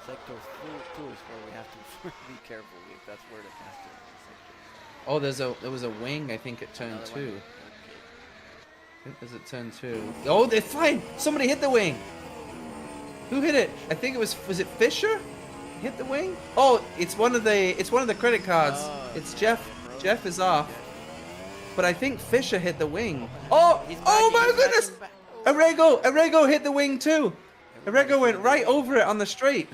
Sector 2 is where we have to be careful with. That's where the faster sector is. Oh, there was a wing, I think, at turn 2. Okay. I think there's at turn 2. Oh, they're fine! Somebody hit the wing! Who hit it? I think it was it Fisher? Hit the wing? Oh, it's one of the credit cards. It's Jeff. Jeff is off. But I think Fisher hit the wing. Oh my goodness! Arrego hit the wing too. Arrego went right over it on the straight.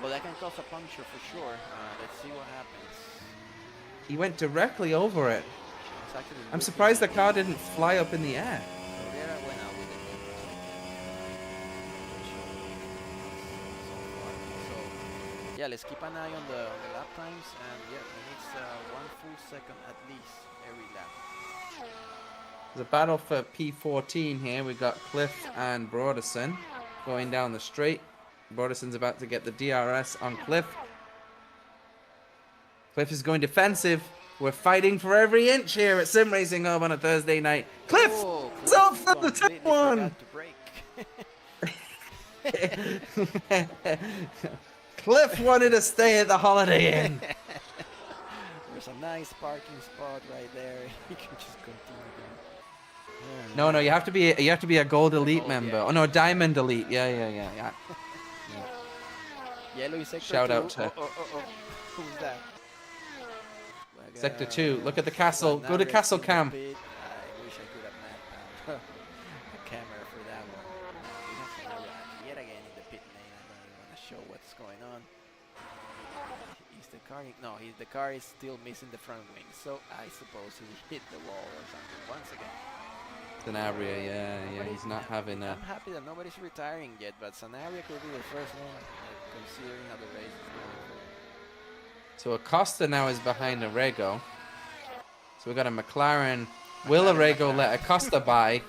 Well, that can cause a puncture for sure. Let's see what happens. He went directly over it. I'm surprised the car didn't fly up in the air. Riera went out with it. So, yeah, let's keep an eye on the lap times, and yeah, he needs 1 full second at least every lap. There's a battle for P14 here. We've got Cliff and Broderson going down the straight. Broderson's about to get the DRS on Cliff. Cliff is going defensive. We're fighting for every inch here at SimRacingHub on a Thursday night. Cliff is off for the top one. Cliff wanted to stay at the Holiday Inn. There's a nice parking spot right there. You can just continue going. No, you have to be a Gold Elite member. Oh no, Diamond Elite. Yeah. Yellow is sector Shout 2. out to Who's that? Sector 2. Look at the castle. Go to Castle Cam. I wish I could have mapped out a camera for that one. We have Sanaria yet again in the pit lane. I don't even want to show what's going on. Is the car? No, the car is still missing the front wing. So I suppose he hit the wall or something once again. Sanabria, yeah, he's not having a... I'm happy that nobody's retiring yet, but Sanabria could be the first one, considering how the race is going. So Acosta now is behind Arrego. So we got a McLaren. Will Arrego let Acosta by?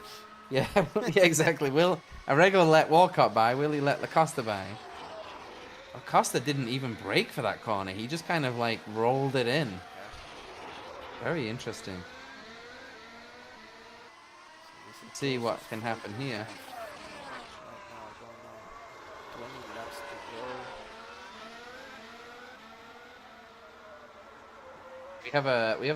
Yeah, exactly. Will Arrego let Walcott by? Will he let Acosta by? Acosta didn't even brake for that corner. He just kind of like rolled it in. Very interesting. See what can happen here. We have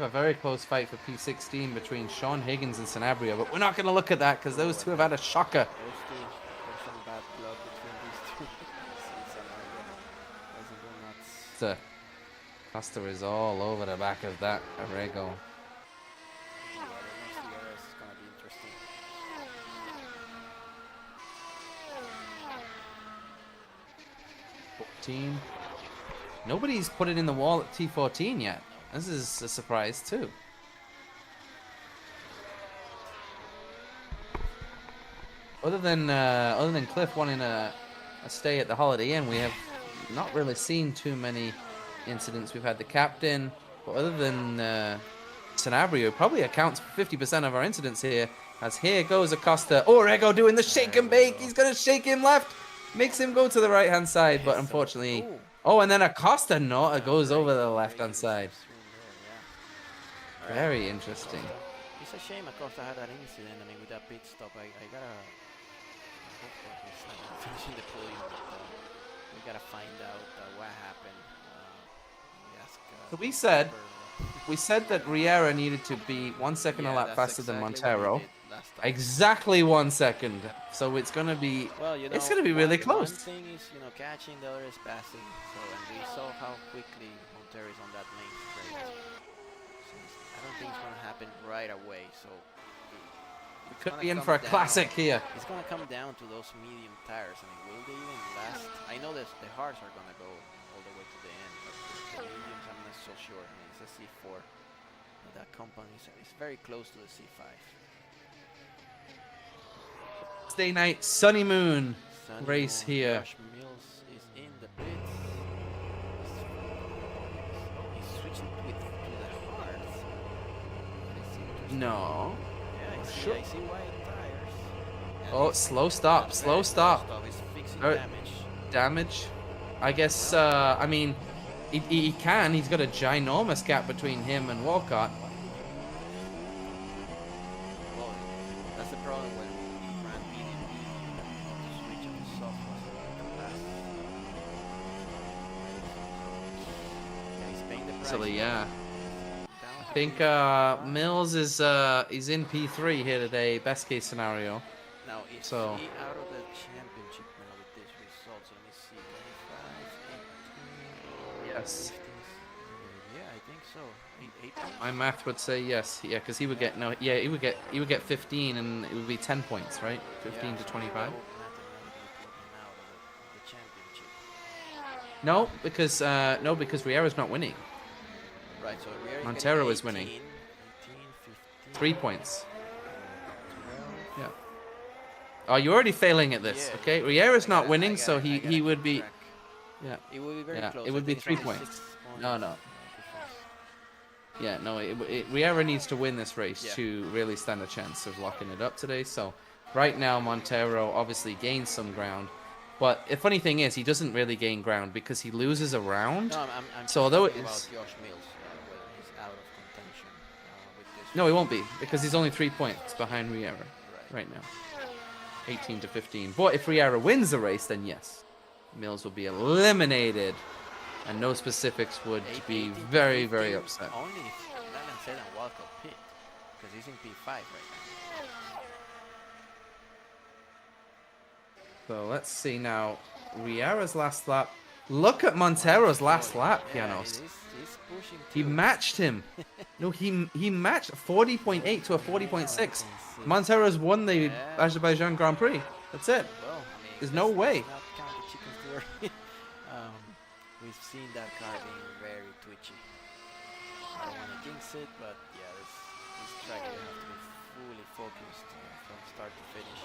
a very close fight for P16 between Sean Higgins and Sanabria, but we're not going to look at that because those two have had a shocker. There's some bad blood between these two. Costa is all over the back of that Arrego. Nobody's put it in the wall at T14 yet. This is a surprise too. Other than Cliff wanting a stay at the Holiday Inn, we have not really seen too many incidents. We've had the captain, but other than Sanabria, probably accounts for 50% of our incidents here. As here goes Acosta. Oh, Rego doing the shake and bake. He's gonna shake him left, makes him go to the right hand side, but unfortunately, oh, and then Acosta goes over the left hand side. Very interesting. It's a shame Acosta had that incident. I mean, with that pit stop, I gotta finishing the podium, but we gotta find out what happened. So we said that Riera needed to be 1 second a lap faster than Montero. Exactly 1 second. So it's gonna be it's gonna be really close. One thing is, catching, the other is passing. So, and we saw how quickly Montero is on that lane straight. So I don't think it's gonna happen right away. So we could be in for a classic here. It's gonna come down to those medium tires. I mean, will they even last? I know that the hards are gonna go all the way to the end, but the mediums, I'm not so sure. I mean, it's a C4. But that company is very close to the C5. Thursday night, Sunny Moon race here. Josh Mills is in the pits. He's switching to the hards. No. Yeah, Sure. I see wide tires. And Oh, slow stop, slow stop. He's fixing Oh, damage. Damage. I guess, I mean, he can. He's got a ginormous gap between him and Walcott. Well, that's the problem when we ran medium to switch on the soft was yeah, he's paying the price. So, yeah. Down I think Mills is he's in P3 here today, best case scenario. Now, is So- he out of the championship now with this result? So let me see. 25, 18, Yes. 15. Yeah, I think so. 18. My math would say yes. Yeah, because he would get he would get 15 and it would be 10 points, right? 15 to 25. Mathematically put him out of the championship. No, because Riera's not winning. Right, so Riera is Montero getting is winning. 18, 15, 3 points. 12. Yeah. Oh, you're already failing at this. Yeah, Okay, yeah. Riera's I not gotta- winning, I so gotta- I he gotta would keep be. track. Yeah. It would be very Yeah, close. it I would be think 3 it's only points. 6 points. No. difference. Yeah, no. Riera needs to win this race Yeah. to really stand a chance of locking it up today. So, right now Montero obviously gains some ground, but the funny thing is he doesn't really gain ground because he loses a round. No, I'm So although talking it's- about Josh Mills, whether he's out of contention with this. No, he won't be because he's only 3 points behind Riera Right. right now. 18 to 15. But if Riera wins the race, then yes, Mills will be eliminated, and no specifics would be 18 to very, very 15, upset. Only if Alan said and Walcott pit, because he's in P5 right now. So let's see now. Riera's last lap. Look at Montero's last lap, Yeah, Janos. he's pushing He too. matched him. No, he matched 40.8 to a 40.6. Montero's won the Yeah. Azerbaijan Grand Prix. That's it. Well, I mean, There's no let's way. not count the chickens too early. We've seen that car being very twitchy. I don't want to jinx it, but yeah, this track you have to be fully focused from start to finish.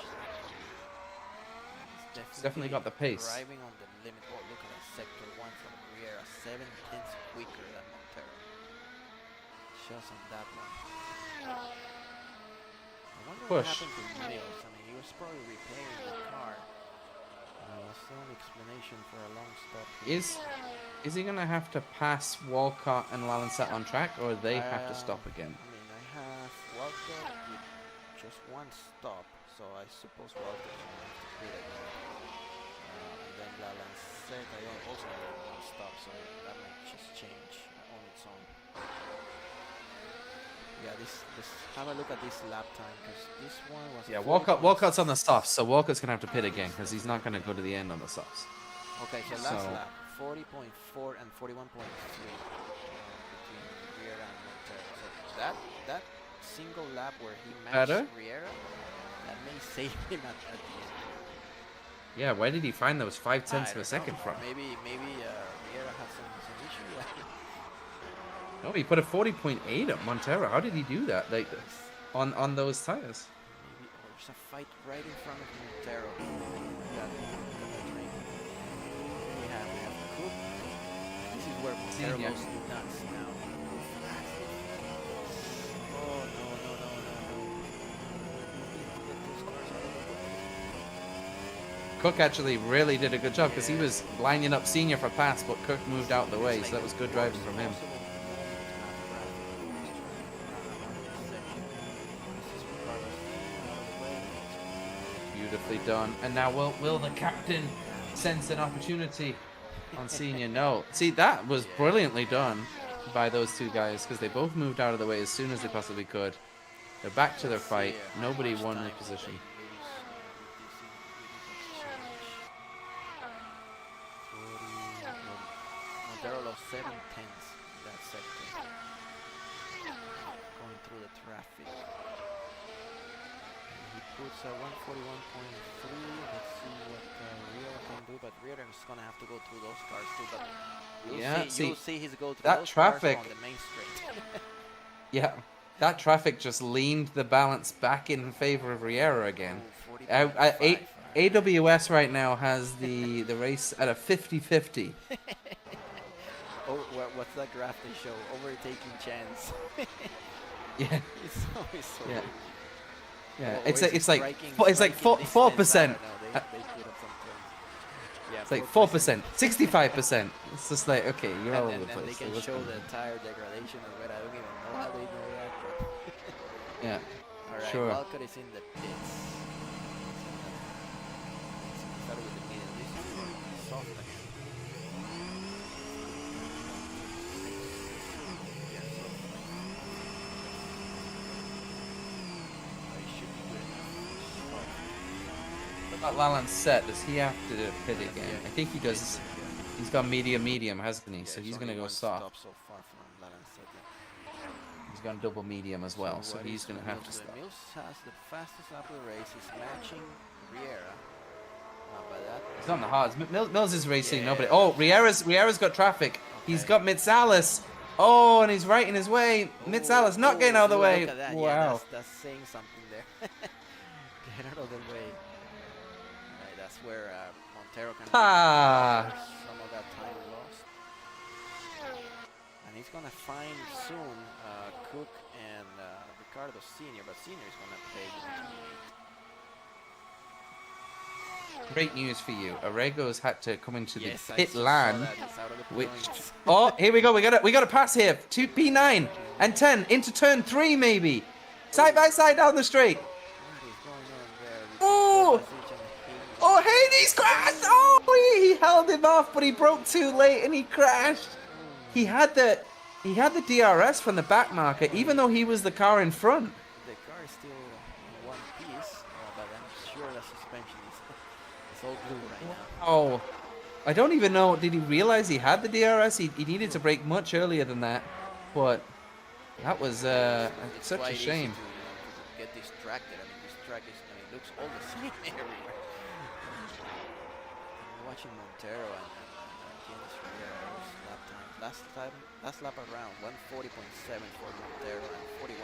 He's definitely got the pace. Driving on the limit. Oh, look at that sector 1 from Riera, 7/10 quicker than Montero. Shows on that one. I wonder what Push. happened to Mills. I mean, he was probably repairing the car. That's the only explanation for a long stop. Is he gonna have to pass Walcott and Lalansat on track, or they have to stop again? I mean, I have Walcott with just one stop, so I suppose Walcott's gonna have to pit again. And then Lalansat, I also have one stop, so that might just change on its own. Yeah, this have a look at this lap time, because this one was. Yeah, 40.6. Walcott's on the softs, so Walcott's gonna have to pit again because he's not gonna go to the end on the softs. Okay, so last So- lap, 40.4 and 41.3 between Riera and Montero. So that single lap where he matched Better? Riera, that may save him at the end. Yeah, where did he find those 5/10 I of a don't second know. from? Maybe Riera has some issue. Oh, he put a 40.8 at Montero. How did he do that? Like, on those tires? Maybe there's a fight right in front of Montero. That train. We have Cook. This is where Montero Senior. goes nuts now. Oh no. Get those cars out of the way. Cook actually really did a good job because he was lining up Senior for pass, but Cook moved out of the way, so that was good driving from him. Beautifully done. And now will the captain sense an opportunity on Senior? No. See, that was brilliantly done by those two guys because they both moved out of the way as soon as they possibly could. They're back to their fight. Nobody won the position. Montero lost 7 tenths in that sector. Going through the traffic. He puts a 141.3. Let's see what Riera can do, but Riera is gonna have to go through those cars too. But you'll see his go through that those traffic cars on the main straight. Yeah, that traffic just leaned the balance back in favor of Riera again. AWS right now has the race at a 50-50. Oh, what's that graph they show? Overtaking chance. Yeah. It's always so. Yeah. Yeah, Or it's is it like striking- it's like striking 4%. distance? I don't know, they put up some terms. Yeah, It's like 4%, 65%. It's just like, okay, you're all over and the then place. they so can what's show going the on? tire degradation of it. I don't even know how they do that. Yeah, All right, sure. Walcott is in the pits. Started with the medium. This is soft again. Yeah, soft. But it should be good enough. What about Lalan's set? Does he have to pit again? Yeah, I think he does. He's got medium, hasn't he? So he's going to go soft. Stop so far from Lalan's set. He's gone double medium as well, so what he's is going to have to Mills? stop. Mills has the fastest lap of the race. He's matching Riera. Not by that. He's on the hards. Mills is racing. Yeah. Nobody. Oh, Riera's got traffic. He's got Mitsalis. Oh, and he's right in his way. Mitsalis not getting out of the way. Look at that. Wow. Yeah, that's saying something there. Get out of the way. Right, that's where Montero can Ah. some of that time lost. And he's gonna find soon Cook and Ricardo Senior, but Senior is gonna pay the Great news for you. Arago's had to come into the Yes, I pit saw lane, that. He's out of the which. points. Oh, here we go. We got a pass here. 2P9 and 10 into turn 3 maybe. Side by side down the straight. What is going on there? Oh! Oh, Hades crashed! Oh, he held him off, but he broke too late and he crashed. He had the DRS from the back marker, even though he was the car in front. The car is still in one piece, but I'm sure the suspension is all blue right now. Oh, I don't even know. Did he realize he had the DRS? He needed to brake much earlier than that, but that was It's such a quite easy shame. to get distracted. I mean, this track is, it looks all the same everywhere. I'm watching Montero and Janos Riera's lap time. Last lap around 140.7 for Montero and 41.1 for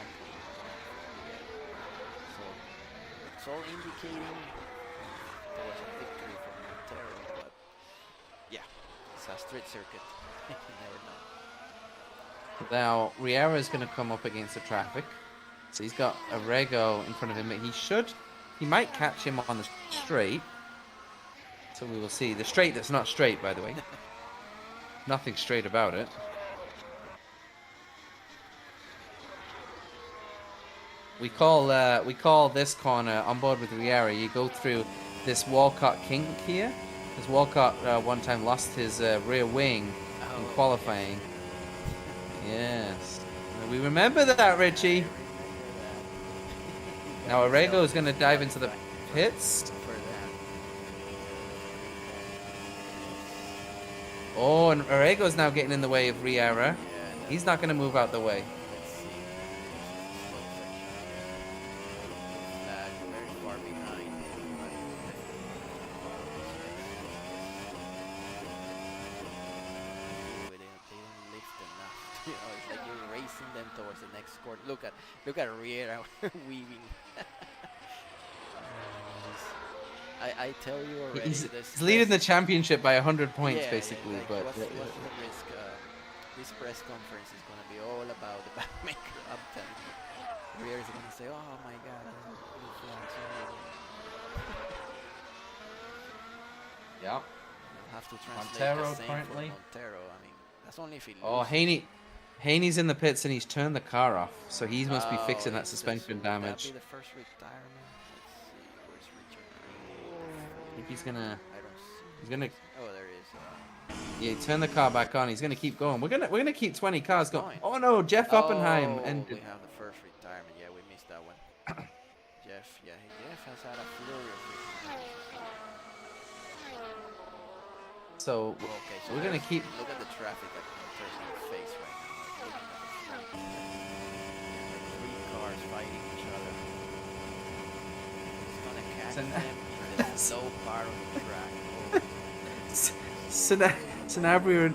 Riera. So it's all indicating there was a victory for Montero, but yeah, it's a street circuit. You never know. Now, Riera is going to come up against the traffic. So he's got Arego in front of him. He might catch him on the straight. So we will see. The straight that's not straight, by the way. Nothing straight about it. We call this corner on board with Riera. You go through this Walcott kink here. Because Walcott one time lost his rear wing in qualifying. Yes. We remember that, Richie. Now Arego is going to dive into the pits. Oh, and Arego is now getting in the way of Riera. He's not going to move out the way. Very far behind. them towards the next corner. Look at Riera weaving. I tell you already. He's leading the championship by 100 points, yeah, basically. like, but what's the risk? This press conference is going to be all about the backmaker. I'm telling you. Riera's going to say, "Oh my God." Yeah. We'll have to translate Montero the same currently. for Montero. I mean, that's only if he loses. Oh, Haney's in the pits and he's turned the car off, so he must be fixing that it's suspension would damage. that be the first retirement? Let's see, where's Richard? I think he's gonna. I don't see. He's gonna. Oh, there he is. Yeah, turn the car back on. He's gonna keep going. We're gonna keep 20 cars going. Oh no, Jeff Oppenheim and. We have the first retirement. Yeah, we missed that one. Jeff has had a flurry of retirements. So we're gonna keep. Look at the traffic that Montero's in the face right now. Like, looking at the front. Three cars fighting each other. He's gonna catch them in the slow part of the track. Sanabria.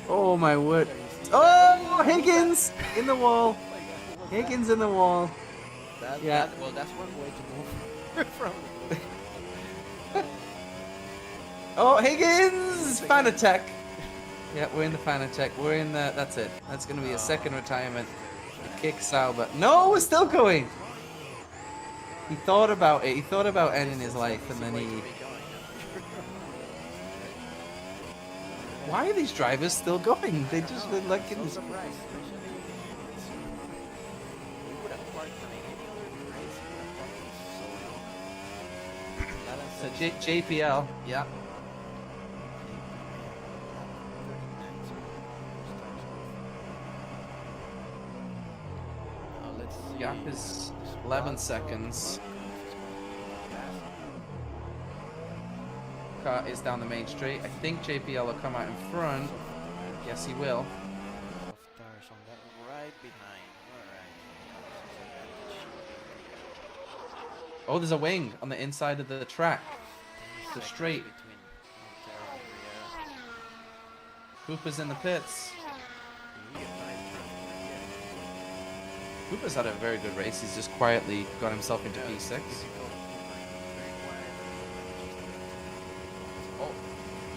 Oh my word. Oh, Higgins in the wall. Higgins in the wall. Well, that's one way to move from. Oh, Higgins! Fan attack. Yeah, we're in the fan attack. We're in the. That's it. That's going to be a second retirement. It kicks out, but no, we're still going. He thought about it. He thought about ending his life, and then he. Why are these drivers still going? They just been like in this. So JPL, yeah. Gap is 11 seconds. Car is down the main straight. I think JPL will come out in front. Yes, he will. Oh, there's a wing on the inside of the track. The straight. Cooper's in the pits. Cooper's had a very good race. He's just quietly got himself into P6. Oh,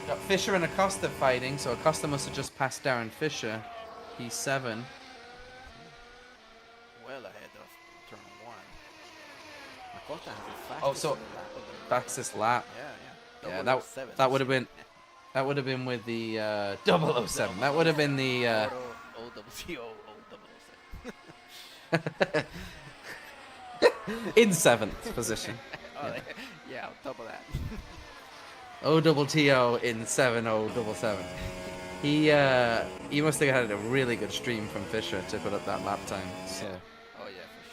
got Fisher and Acosta fighting, so Acosta must have just passed Darren Fisher. P7. Well ahead of turn 1. Acosta has the fastest Oh, so lap of the fastest lap. Yeah. Yeah, that would have been with the 007. That would have been the in 7th position. Yeah, on top of that. OTTO in 7077. He must have had a really good stream from Fisher to put up that lap time. So. Oh yeah, for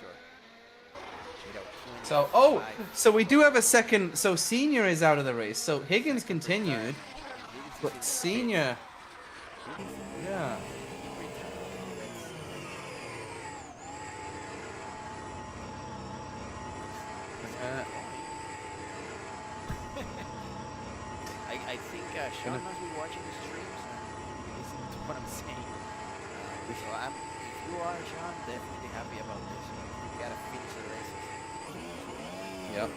sure. So we do have a second. So Senior is out of the race. So Higgins continued, but Senior, yeah. I think Sean must be watching the streams and listening to what I'm saying. So if you are Sean, definitely happy about this. You gotta finish the races. Yep.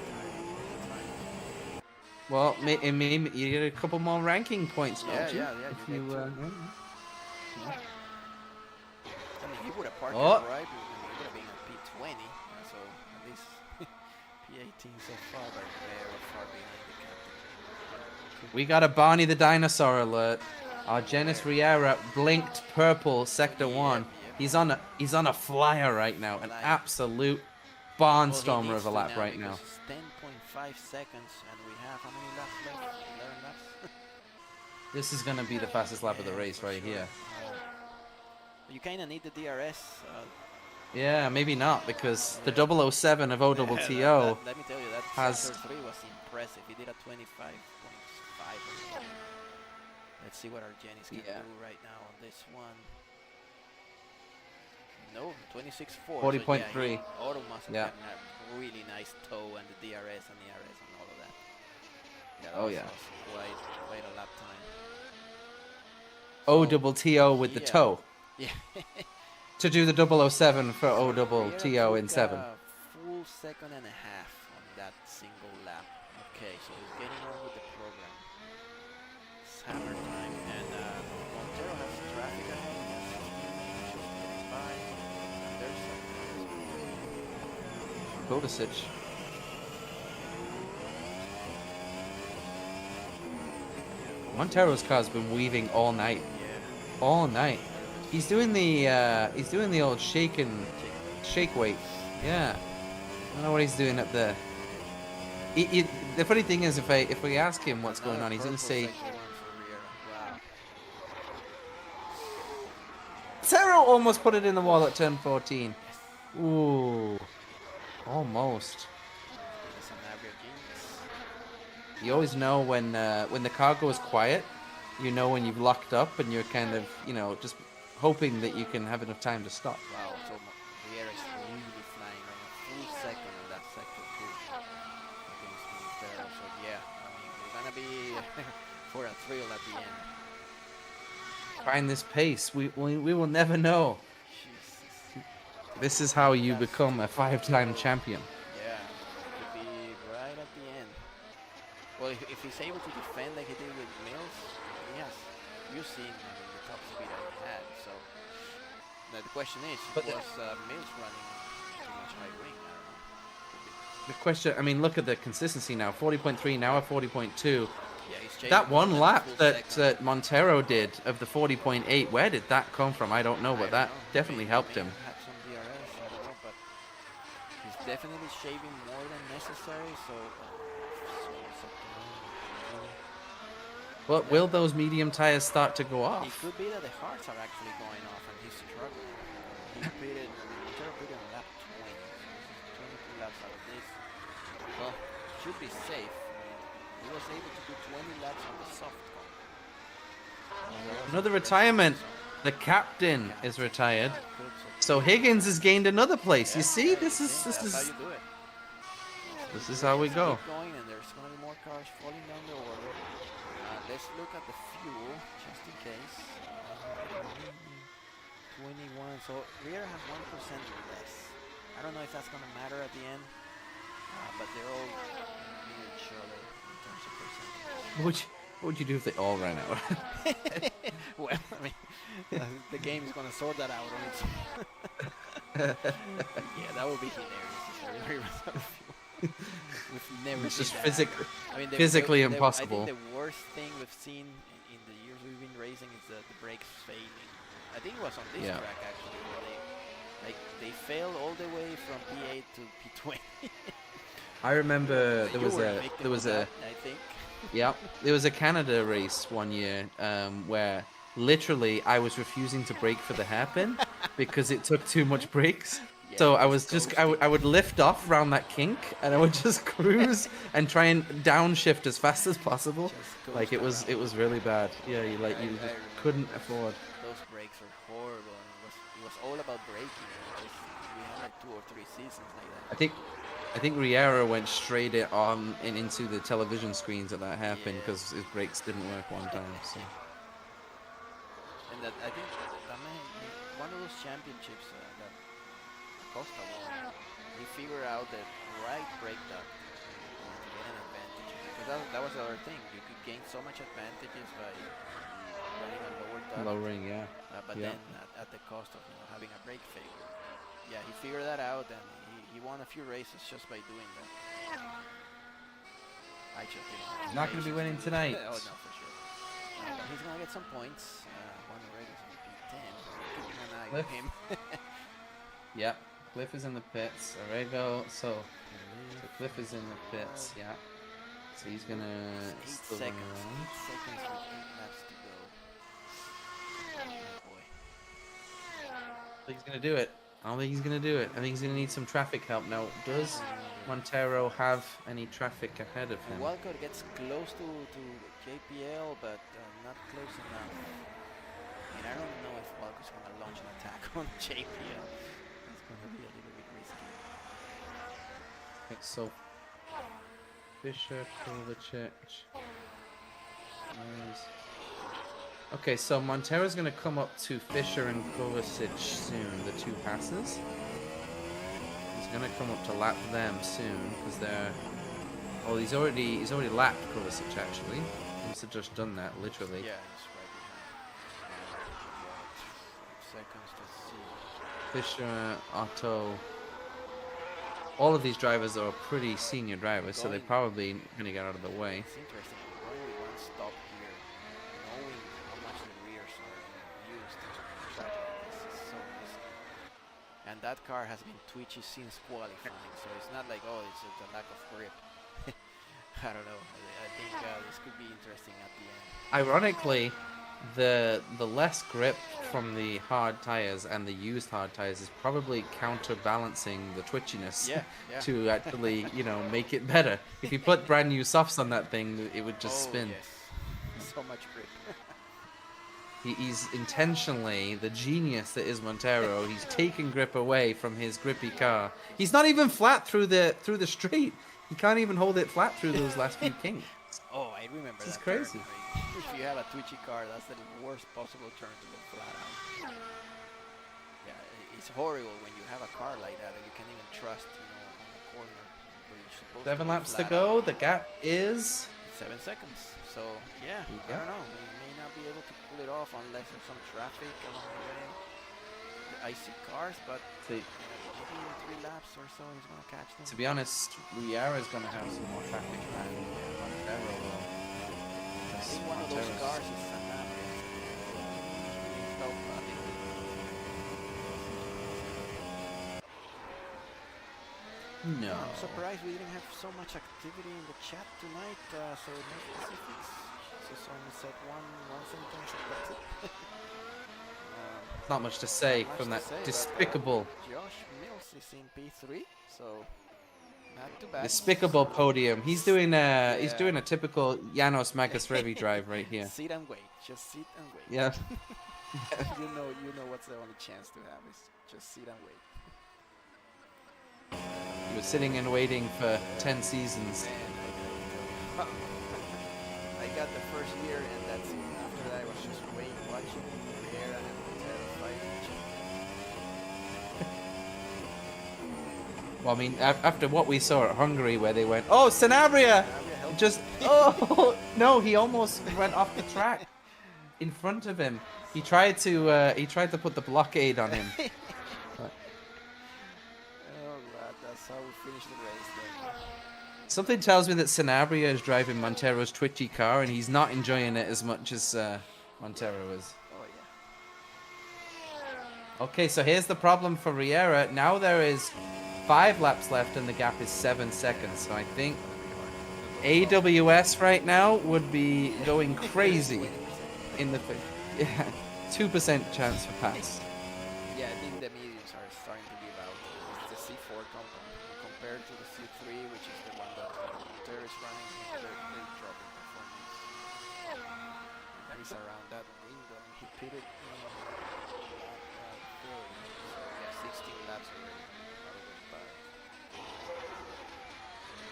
Well, maybe you get a couple more ranking points, don't you? Yeah. If you, I mean, he would have parked Oh. right. He would have been at P20. So at least P18 so far, but very far behind the captain. We got a Barney the Dinosaur alert. Our Janos Riera blinked purple sector 1. He's on a flyer right now, an absolute barnstormer of a lap right now. It's 10.5 seconds, and we have how many laps left? 11 laps. This is gonna be the fastest lap of the race right here. You kind of need the DRS. Yeah, maybe not, because the 007 of OTTO let me tell you, that has. sector 3 was impressive. He did a 25.5. Let's see what our Jenny's can do right now on this one. No, 26.4. 40.3. So Auto must have gotten a really nice toe and the DRS and the RS and all of that. Oh yeah. Quite a lap time. OTTO with the toe. Yeah. To do the 007 for O double Riera TO in took 7. a full second and a half on that single lap. Okay, so he's getting on with the program. It's hammer time, and Montero has traffic ahead. He has 16 just getting by. There's Bodicic. Montero's car's been weaving all night. yeah. All night. He's doing the old shake weight. Yeah. I don't know what he's doing up there. The funny thing is, if we ask him what's going on, he's gonna say. Wow. Montero almost put it in the wall at turn 14. Ooh. Almost. Some average genius. You always know when the car goes quiet. You know when you've locked up and you're kind of, just hoping that you can have enough time to stop. Wow, so Riera is really flying on a full second in that sector too. Against Montero. So yeah, I mean, we're gonna be for a thrill at the end. Find this pace. We will never know. Jesus. This is how you become a 5-time champion. Yeah, could be right at the end. Well, if he's able to defend like he did with Mills, yes, you've seen the top speed that he had. So now the question is, But was Mills running too much high wing? I don't know. The question, I mean, look at the consistency now. 40.3, now at 40.2. Yeah, he's chasing That one him lap full that second. Montero did of the 40.8, where did that come from? I don't know, but I that don't know. definitely Maybe helped he him. had some DRS, I don't know, but he's definitely shaving more than necessary, so it's up to him. But will those medium tires start to go It off? could be that the hearts are actually going off and he's struggling. He pitted, Montero pitted on lap 20, so this is 22 laps out of this. Well, should be safe. He was able to do 20 laps on the soft car. Another retirement. The captain is retired. So Higgins has gained another place. You see, this is That's how you do it. this is how we go. Keep going, and there's going to be more cars falling down the order. Let's look at the fuel, just in case. 21, so Riera has 1% less. I don't know if that's going to matter at the end, but they're all near each other in terms of percentage. What would you do if they all ran out? Well, I mean, the game is going to sort that out on its own. Yeah, that would be hilarious if everybody runs out of fuel. We've never It's seen just that. I mean, physically impossible. I think the worst thing we've seen in the years we've been racing is the brakes failing. I think it was on this track actually, where they failed all the way from P8 to P20. I remember there You was were a victim there was of a that, I think. yeah, there was a Canada race one year where literally I was refusing to brake for the hairpin because it took too much brakes. Yeah, So I it was just ghosting. I would lift off around that kink and I would just cruise and try and downshift as fast as possible. Just Like ghost it was really bad. Yeah, you I just remember couldn't afford. Those brakes were horrible, and it was all about braking. We had like 2 or 3 seasons like that. I think Riera went straight on and into the television screens at that hairpin Yeah. because his brakes didn't work one time. So And that I think that one of those championships that Costa won, he figured out the right brake duct to get an advantage. Because that was the other thing. You could gain so much advantages by running a lower duct. lowering, yeah. But Yeah. then at the cost of having a brake failure. Yeah, he figured that out, and he won a few races just by doing that. I just He's not going to be winning tonight. Oh no, for sure. But he's gonna get some points. One already is on P10. Keeping an eye on him. Yep, Cliff is in the pits. Arego, so Cliff is in the pits. Yeah, so he's gonna 8 still seconds. run around. 8 seconds with 8 laps to go. Oh boy. I think he's gonna do it. I don't think he's gonna do it. I think he's gonna need some traffic help now. Does Montero have any traffic ahead of him? Walcott gets close to JPL, but not close enough. And I don't know if Walcott's going to launch an attack on JPL. It's going to be a little bit risky. So Fisher, Kovacic. Okay, so Montero's going to come up to Fisher and Kovacic soon, the two passes. He's going to come up to lap them soon because they're. Oh, he's already lapped Kovacic actually. He must have just done that literally. Yeah, he's right behind. 5 seconds to see. Fisher, Otto. All of these drivers are pretty senior drivers, so they're probably going to get out of the way. It's interesting. We're going with one stop here, knowing how much the rears are used to track. This is so risky. And that car has been twitchy since qualifying, so it's not like, oh, it's a lack of grip. I don't know. I think this could be interesting at the end. Ironically, the less grip from the hard tires and the used hard tires is probably counterbalancing the twitchiness to actually, you know, make it better. If you put brand new softs on that thing, it would just spin. Yes. So much grip. He's intentionally the genius that is Montero. He's taking grip away from his grippy car. He's not even flat through the straight. He can't even hold it flat through those last few kinks. Oh, I remember This is that crazy. turn. If you have a twitchy car, that's the worst possible turn to go flat out. Yeah, it's horrible when you have a car like that you can't even trust, you know, on the corner where you're supposed 7 to laps to flat go. out. The gap is 7 seconds. So yeah, I don't know. We may not be able to pull it off unless there's some traffic along the way. I see cars, but maybe in 3 laps or so he's gonna catch them. To be honest, Riera's going to have some more traffic than Montero will. I think one of those cars is No. I'm surprised we didn't have so much activity in the chat tonight. So no specifics. Just only said one sentence. That's it. Not much to say from that despicable, Josh Mills is in P3, so not too bad. despicable podium. He's doing a typical Janos Magasrevy drive right here. Sit and wait. Just sit and wait. Yeah. you know what's the only chance to have is just sit and wait. He was sitting and waiting for 10 seasons. I got the first year and that's it. After that I was just waiting, watching Riera and Montero fight each other. Well, I mean, after what we saw at Hungary where they went, oh, Sanabria! Just, oh, no, he almost went off the track in front of him. He tried to put the blockade on him. That's how we finished the race then. Something tells me that Sanabria is driving Montero's twitchy car and he's not enjoying it as much as Montero is. Oh yeah. Okay, so here's the problem for Riera. Now there is 5 laps left and the gap is 7 seconds. So I think AWS right now would be going crazy in the 2% chance for pass. Yeah, I think the mediums are starting to give out. It's the C4 company compared to the C3, which is the one that Montero is running. They're dropping performance. And he's around that window. He pitted in lap 30. So yeah, 16 laps already.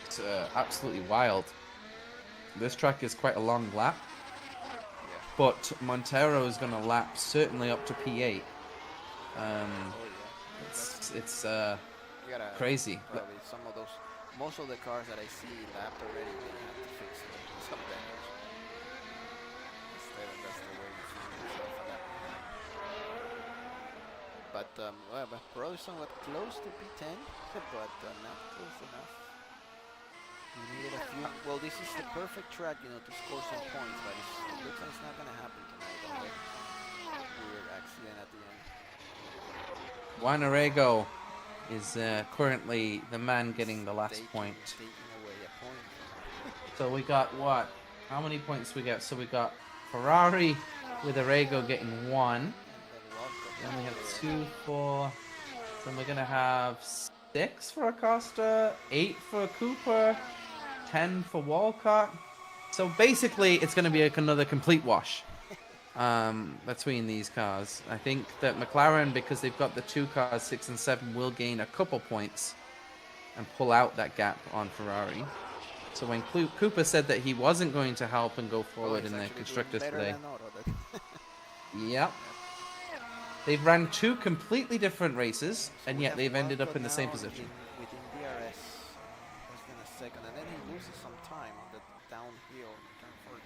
It's absolutely wild. This track is quite a long lap. But Montero is going to lap certainly up to P8. It's crazy. Probably some of those, most of the cars that I see lapped already, they have to fix some damage. That's the way you see yourself lapping. But but Broderson was close to P10, but not close enough. We needed a few. Well, this is the perfect track, you know, to score some points, but it looks like it's not gonna happen tonight. Weird accident at the end. Juan Arrego is currently the man getting the last point. Taking away a point. So we got what? How many points we got? So we got Ferrari with Arrego getting 1. Then we have 2, 4. Then we're gonna have 6 for Acosta, 8 for Cooper, 10 for Walcott. So basically, it's going to be another complete wash between these cars. I think that McLaren, because they've got the 2 cars, 6 and 7, will gain a couple points and pull out that gap on Ferrari. So when Cooper said that he wasn't going to help and go forward in the constructors today. Yep. They've ran 2 completely different races, So and we yet have they've ended up Walcott in the same now position. within DRS. Less than a second, and then he loses some time on the downhill in turn 14.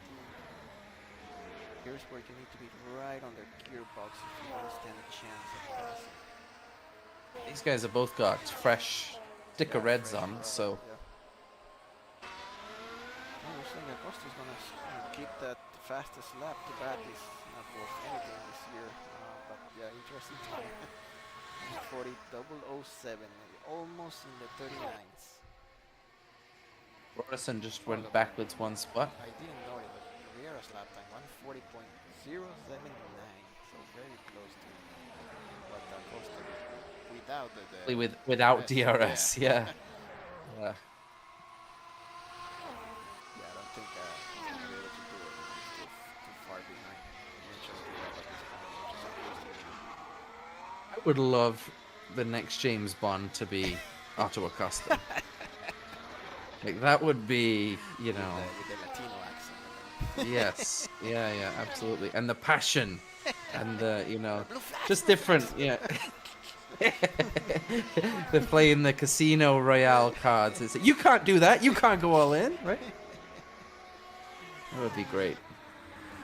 Here's where you need to be right on their gearbox if you want to stand a chance of passing. These guys have both got fresh sticker reds fresh on, rubber, so yeah. We're saying that Costa's gonna keep that fastest lap. Too bad he's not worth anything this year, but yeah, interesting time. 40.007, almost in the 39s. Robertson just went backwards 1 spot. I didn't know it, but Riera's lap time 140.079, so very close to what Costa without the Without DRS, yeah. Yeah. Yeah, I don't think he's gonna be able to do it. He's still too far behind. I would love the next James Bond to be Otto Acosta. Like that would be, you know. With the Latino accent. Yes. Yeah, absolutely. And the passion and the, you know, just different, yeah. They're playing the Casino Royale cards. It's like, you can't do that. You can't go all in, right? That would be great.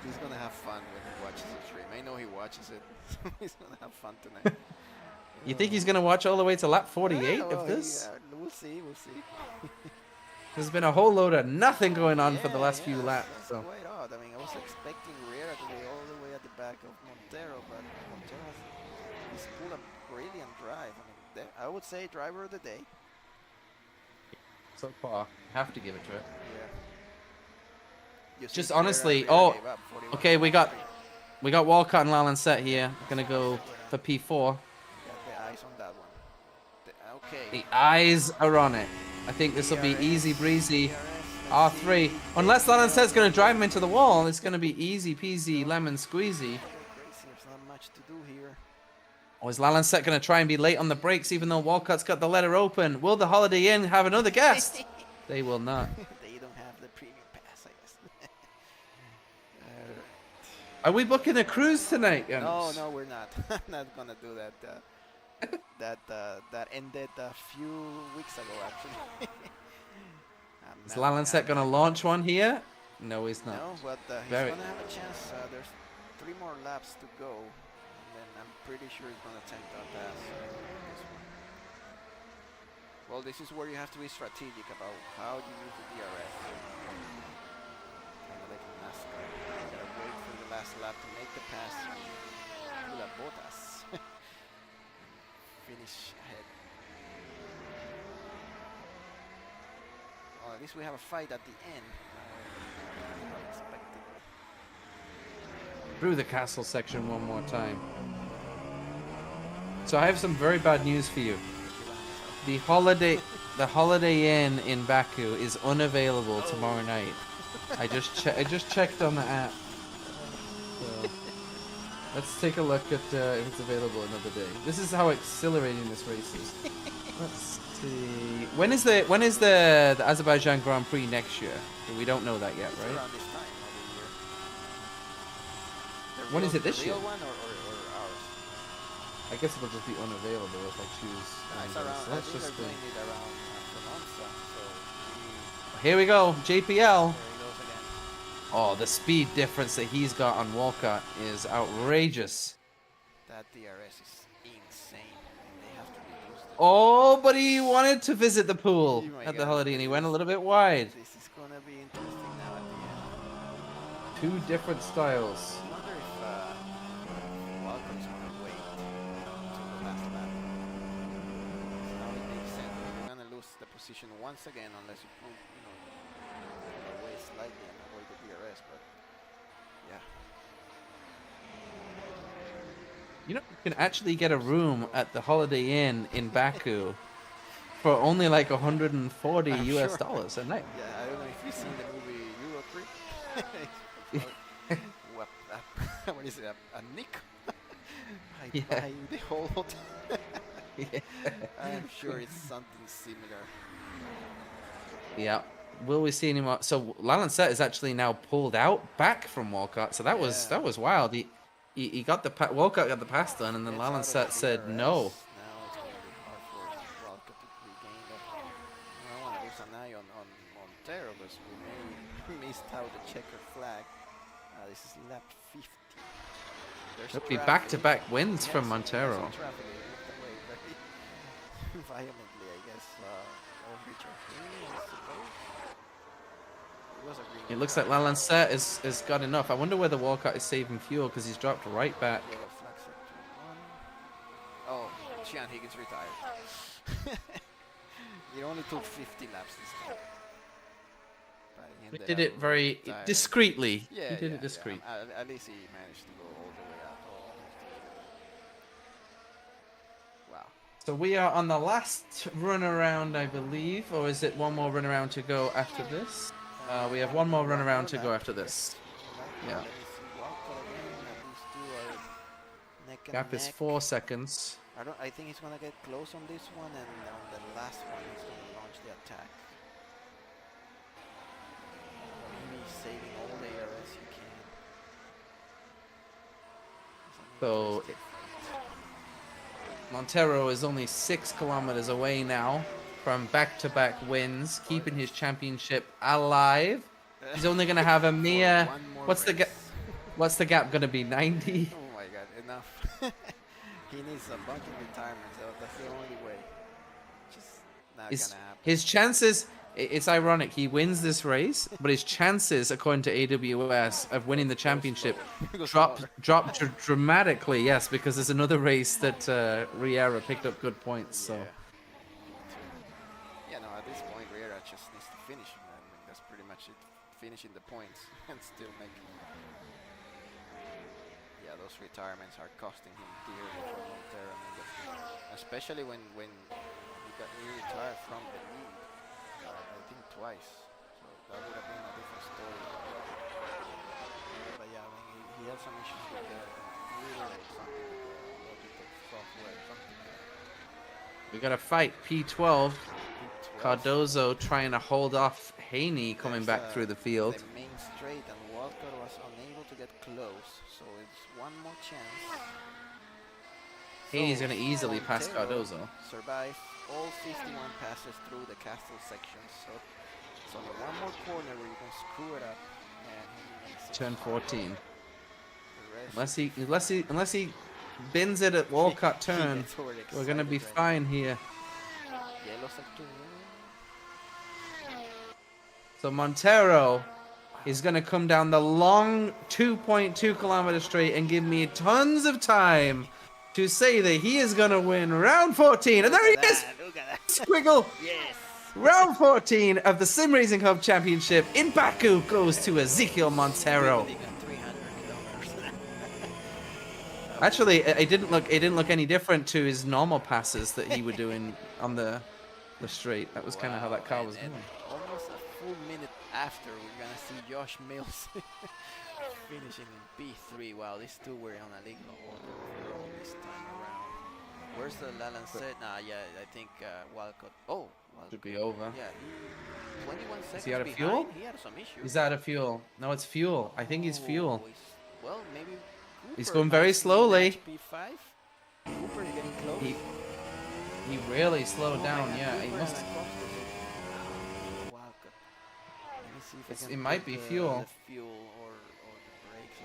He's gonna have fun when he watches the stream. I know he watches it. He's gonna have fun tonight. You think he's gonna watch all the way to lap 48 Yeah, well, of this? we'll see. There's been a whole load of nothing going on for the last few that's- laps. That's So quite odd. I mean, I was expecting Riera to be all the way at the back of Montero, but Montero he's pulled a brilliant drive. I mean, I would say driver of the day. so far, have to give it to it. Yeah. You see Just Riera- honestly, Riera oh, gave up 41. okay, we got Walcott and Lalanset here. Gonna go for P4. Got the eyes on that one. Okay. The eyes are on it. I think this will be easy breezy. R3. Unless Lalanset's gonna drive him into the wall, it's gonna be easy peasy lemon squeezy. There's not much to do here. Or is Lalanset gonna try and be late on the brakes even though Walcott's got the letter open? Will the Holiday Inn have another guest? They will not. They don't have the premium pass, I guess. Are we booking a cruise tonight, No, Janos? no, we're not. Not gonna do that. That ended a few weeks ago, actually. Is Lalanset gonna launch one here? No, he's not. No, but he's Very- gonna have a chance. There's 3 more laps to go, and then I'm pretty sure he's gonna attempt that pass. This one. Well, this is where you have to be strategic about how you use the DRS. Kind of like in NASCAR. You gotta wait for the last lap to make the pass. Do that Bottas. Finish ahead. Well, at least we have a fight at the end. Unexpectedly. Through the castle section one more time. So I have some very bad news for you. The Holiday Inn in Baku is unavailable tomorrow night. I just checked on the app. So let's take a look at if it's available another day. This is how exhilarating this race is. Let's see. When is the Azerbaijan Grand Prix next year? We don't know that yet, right? Around this time every year. When is it this the year? real one or ours? I guess it'll just be unavailable if I choose. It's Android. around, So I let's think just they're do. doing it around Monza, so Here we go, JPL. there he goes again. Oh, the speed difference that he's got on Walcott is outrageous. That DRS is insane. They have to reduce that. Oh, but he wanted to visit the pool Oh my at the God. Holiday and he went a little bit wide. This is gonna be interesting now at the end. 2 different styles. I wonder if Walcott's gonna wait until the last lap. Now it makes sense. You're gonna lose the position once again unless you pull, away slightly and avoid the DRS. But yeah, You know, you can actually get a room at the Holiday Inn in Baku for only like 140 I'm US sure. dollars a night. yeah. I don't know if you've seen the movie Euro Trip. What is it? A nick? I Yeah. buy the whole hotel. Yeah. I'm sure it's something similar. Yeah. Will we see any more? So Lalanset is actually now pulled out back from Walcott. So that was Yeah. wild. he got the Walcott got the pass done, and then Lalancet said no. Now it's going to be hard for Walcott to regain that. I don't want to lose an eye on Montero because we may missed out the checkered flag. This is lap 50. It'll be back-to-back wins from Montero. Traffic away very violently, I guess. Richard Green, I suppose. It was a green It looks like Lalancet has got enough. I wonder whether Walcott is saving fuel because he's dropped right back. yellow flag set to 1. Oh, Sean Higgins retired. He only took 50 laps this time. But He ended did up it very retiring. discreetly. Yeah, He did yeah, it discreet. Yeah. At least he managed to go all the way out. Wow. So we are on the last run around, I believe, or is it one more run around to go after this? We have one more run around to go after this. Yeah. Let me see. Walcott again, and these two are neck and Gap is neck. 4 seconds. I think he's gonna get close on this one, and on the last one he's gonna launch the attack. Maybe saving all the ARS you can. So Montero is only 6 kilometers away now from back-to-back wins, keeping his championship alive. He's only going to have a mere. One more What's the gap? race. What's the gap going to be? 90. Oh my God! Enough. He needs a bunch of retirements. So that's the only way. Just not gonna happen. His chances. It's ironic. He wins this race, but his chances, according to AWS, of winning the championship dropped dramatically. Yes, because there's another race that Riera picked up good points. So. Yeah, no, at this point, Riera just needs to finish. I mean, that's pretty much it. Finishing the points and still making. Yeah, those retirements are costing him dearly for Montero. I mean, especially when he retired from the league. I think twice. So that would have been a different story. But yeah, I mean, he had some issues with the computer or something with the logical software, something like that. We got to fight P12. Cardozo trying to hold off Haney coming back through the field. The main straight, and Walcott was unable to get close, so it's one more chance. Haney's So, going to easily pass Montero Cardozo. survived all 51 passes through the castle section, so it's only one more corner where you can screw it up, and he makes it. Turn 14. The rest Unless he bins it at Walcott turn, gets already we're going to be excited right fine here. now. Yellow sector. So Montero is going to come down the long 2.2 kilometer straight and give me tons of time to say that he is going to win round 14. And there he is! Look at that. Squiggle! Yes! Round 14 of the SimRacingHub Championship in Baku goes to Ezekiel Montero. Squiggling at 300 kilometers. Actually, it didn't look any different to his normal passes that he would do on the straight. That was kind of how that car was and going. almost a full minute after, we're gonna see Josh Mills finishing in P3. Wow, these two were on a legal order all this time around. Where's the Lalancet? Nah, yeah, I think Walcott. Oh, Walcott. Should be over. Yeah, 21 seconds he out of behind. fuel? He had some issues. He's out of fuel. No, it's fuel. I think he's fuel. Well, maybe. He's Cooper going very might slowly. snatch P5. Cooper is getting close. He really slowed down. my God, Yeah, he Cooper must. and Acosta. Walcott. Let me see if I can It might put be the fuel. fuel or the brakes.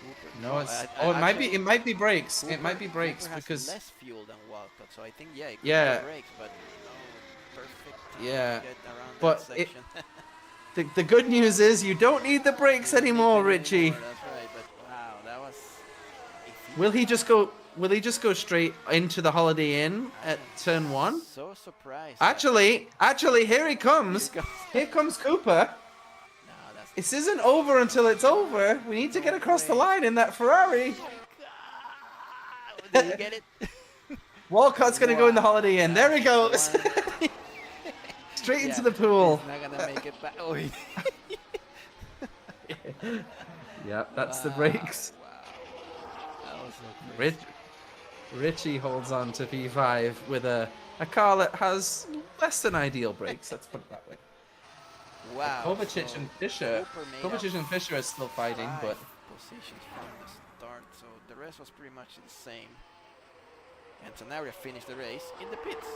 Cooper. No, it's. Oh, it might be. It might be brakes. It might be brakes Cooper has because. less fuel than Walcott, so I think it could Yeah. be brakes, but no, perfect time Yeah, to get around but that section. The good news is you don't need the brakes anymore, Richie. That's right, but wow, that was. Will he just go? Will he just go straight into the Holiday Inn at turn 1? So surprised. Actually, here he comes. Here comes Cooper. No, that's This isn't over until it's over. We need to get across the line in that Ferrari. Did you get it? Walcott's gonna go in the Holiday Inn. There he goes. One. Straight into Yeah, the pool. He's not gonna make it back. Oh, Yep, that's the brakes. Wow. That was so crazy. Richie holds on to P5 with a car that has less than ideal brakes. Let's put it that way. Wow. Kovacic so and Fisher. Cooper made Kovacic up and Fisher are still fighting, but 5 positions from the start, so the rest was pretty much the same. And Sanabria finished the race in the pits.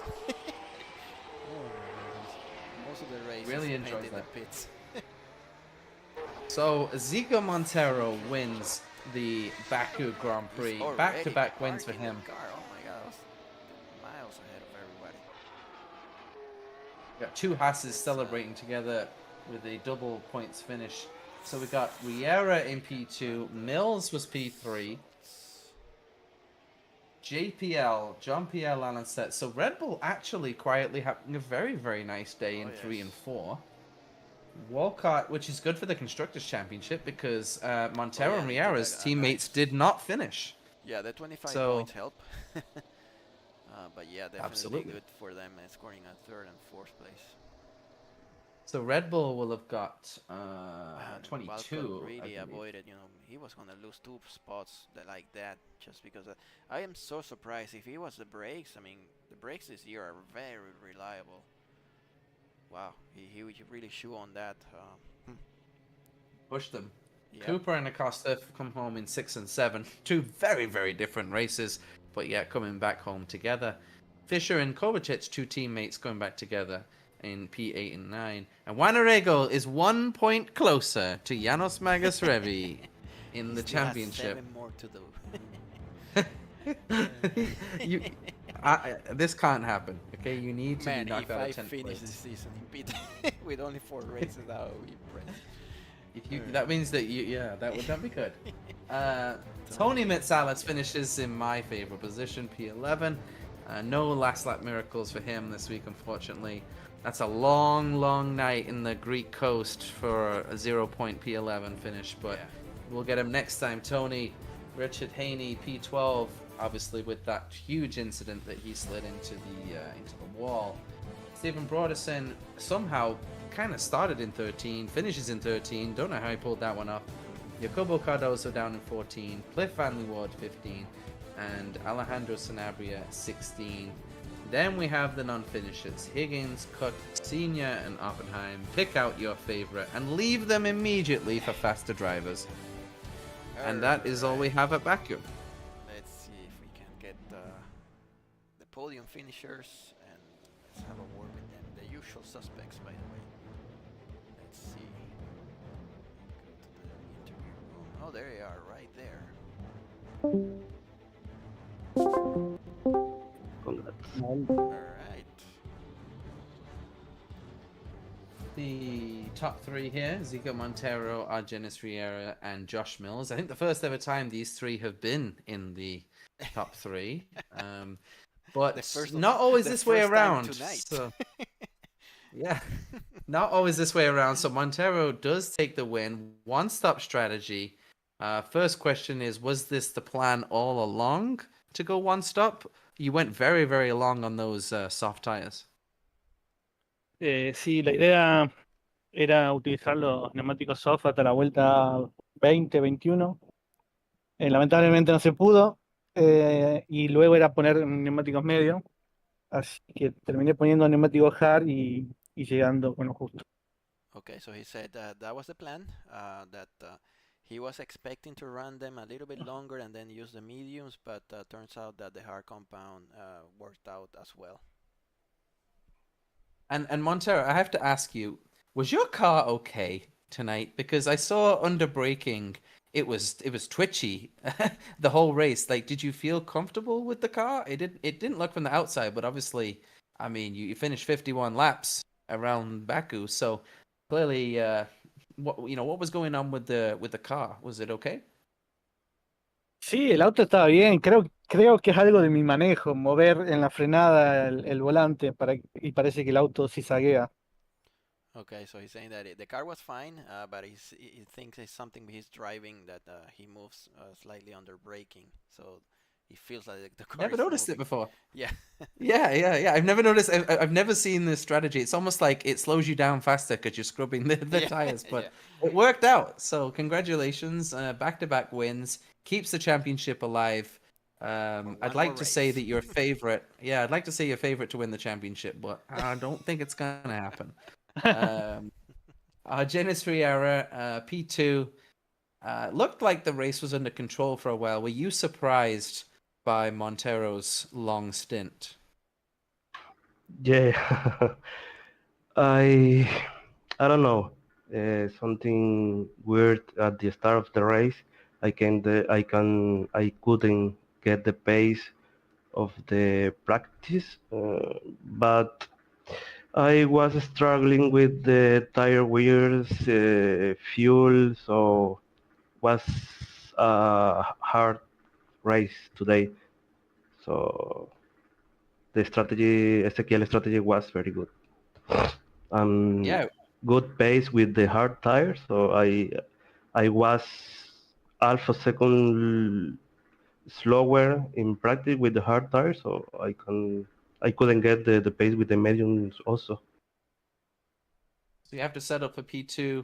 Most of the race Really is enjoyed spent in that. the pits. So Zico Montero wins the Baku Grand Prix. He's Back-to-back already wins for parking him. the car. Oh my god, that was miles ahead of everybody. We got two Hasses celebrating together with a double points finish. So we got Riera in P2, Mills was P3, JPL, Jean-Pierre Lalancet. So Red Bull actually quietly having a very, very nice day in 3 and 4. Walcott, which is good for the Constructors' Championship because Montero and Riera's teammates did not finish. Yeah, the 25 So- points help. But yeah, definitely Absolutely. good for them scoring a 3rd and 4th place. So Red Bull will have got And 22. Walcott I really believe. avoided, he was going to lose 2 spots like that just because I am so surprised if he was the brakes. I mean, the brakes this year are very reliable. Wow, he really chew on that. Push them. Yep. Cooper and Acosta come home in 6 and 7. Two very, very different races, but yet coming back home together. Fisher and Kovacic, two teammates, going back together in P8 and 9. And Wanarego is 1 point closer to Janos Magasrevy in He the still has championship. 7 more to do. This can't happen. Okay, you need to Man, be knocked if out I of 10th finish place. this season in P with only 4 races, that would be impressive. That means that that would not be good. Tony Mitsalas finishes in my favorite position, P11. No last lap miracles for him this week, unfortunately. That's a long, long night in the Greek coast for a 0-point P11 finish, but we'll get him next time. Tony, Richard Haney, P12, obviously with that huge incident that he slid into the wall. Stephen Broderson somehow kind of started in 13, finishes in 13. Don't know how he pulled that one off. Jacobo Cardoso down in 14, Cliff Van Leeuwen 15, and Alejandro Sanabria 16. Then we have the non-finishers: Higgins, Cook, Senior, and Oppenheim. Pick out your favorite and leave them immediately for faster drivers. And that is all we have at Baku. Let's see if we can get the podium finishers and let's have a word with them. The usual suspects, by the way. Let's see. Go to the interview room. Oh, there they are, right there. Alright. The top 3 here: Zico Montero, Argenis Riera, and Josh Mills. I think the first ever time these 3 have been in the top 3. But not always this way around. So, yeah, not always this way around. So Montero does take the win. One-stop strategy. First question is, was this the plan all along to go one-stop? You went very, very long on those soft tires. Sí, la idea era utilizar los neumáticos soft hasta la vuelta 20, 21. Lamentablemente no se pudo. Y luego era poner neumáticos medios. Así que terminé poniendo neumáticos hard y llegando con lo justo. Okay, so he said that was the plan, that he was expecting to run them a little bit longer and then use the mediums, but turns out that the hard compound worked out as well. And Montero, I have to ask you, was your car okay tonight? Because I saw under braking, it was twitchy the whole race. Like, did you feel comfortable with the car? It didn't look from the outside, but obviously, I mean, you finished 51 laps around Baku, so clearly, what was going on with the car? Was it okay? Sí, el auto estaba bien. Creo que es algo de mi manejo, mover en la frenada el volante y parece que el auto sí zaguea. Okay, so he's saying that the car was fine, but he thinks it's something he's driving that he moves slightly under braking, so he feels like the car. Never noticed it before. Yeah. Yeah. I've never noticed. I've never seen this strategy. It's almost like it slows you down faster because you're scrubbing the tires. But it worked out. So congratulations, back-to-back wins, keeps the championship alive. I'd like to say that your favorite. Yeah, I'd like to say your favorite to win the championship, but I don't think it's gonna happen. Janis Riera, P2. looked like the race was under control for a while. Were you surprised by Montero's long stint? Yeah, I I don't know. Something weird at the start of the race. I couldn't get the pace of the practice, but I was struggling with the tire wears, fuel, so was a hard race today. So the strategy, Ezequiel strategy was very good. Yeah, Good pace with the hard tires. So I was half a second slower in practice with the hard tires, so I couldn't get the pace with the mediums also. so you have to set up for P2.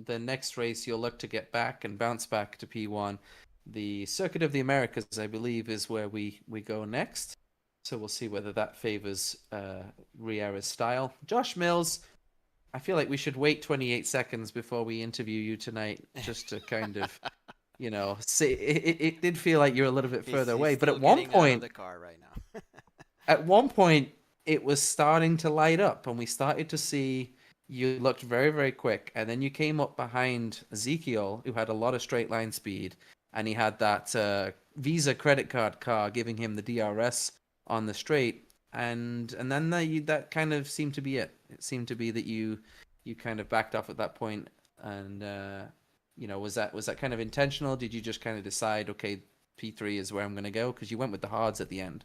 The next race you'll look to get back and bounce back to P1. The Circuit of the Americas, I believe, is where we go next. So we'll see whether that favors Riera's style. Josh Mills, I feel like we should wait 28 seconds before we interview you tonight, just to kind of, see. It did feel like you're a little bit further away, but at one point, the car right now. at one point, it was starting to light up, and we started to see you looked very, very quick, and then you came up behind Ezekiel, who had a lot of straight line speed, and he had that Visa credit card car giving him the DRS on the straight, and then that kind of seemed to be it. It seemed to be that you kind of backed off at that point, and was that kind of intentional? Did you just kind of decide, okay, P3 is where I'm going to go, because you went with the hards at the end?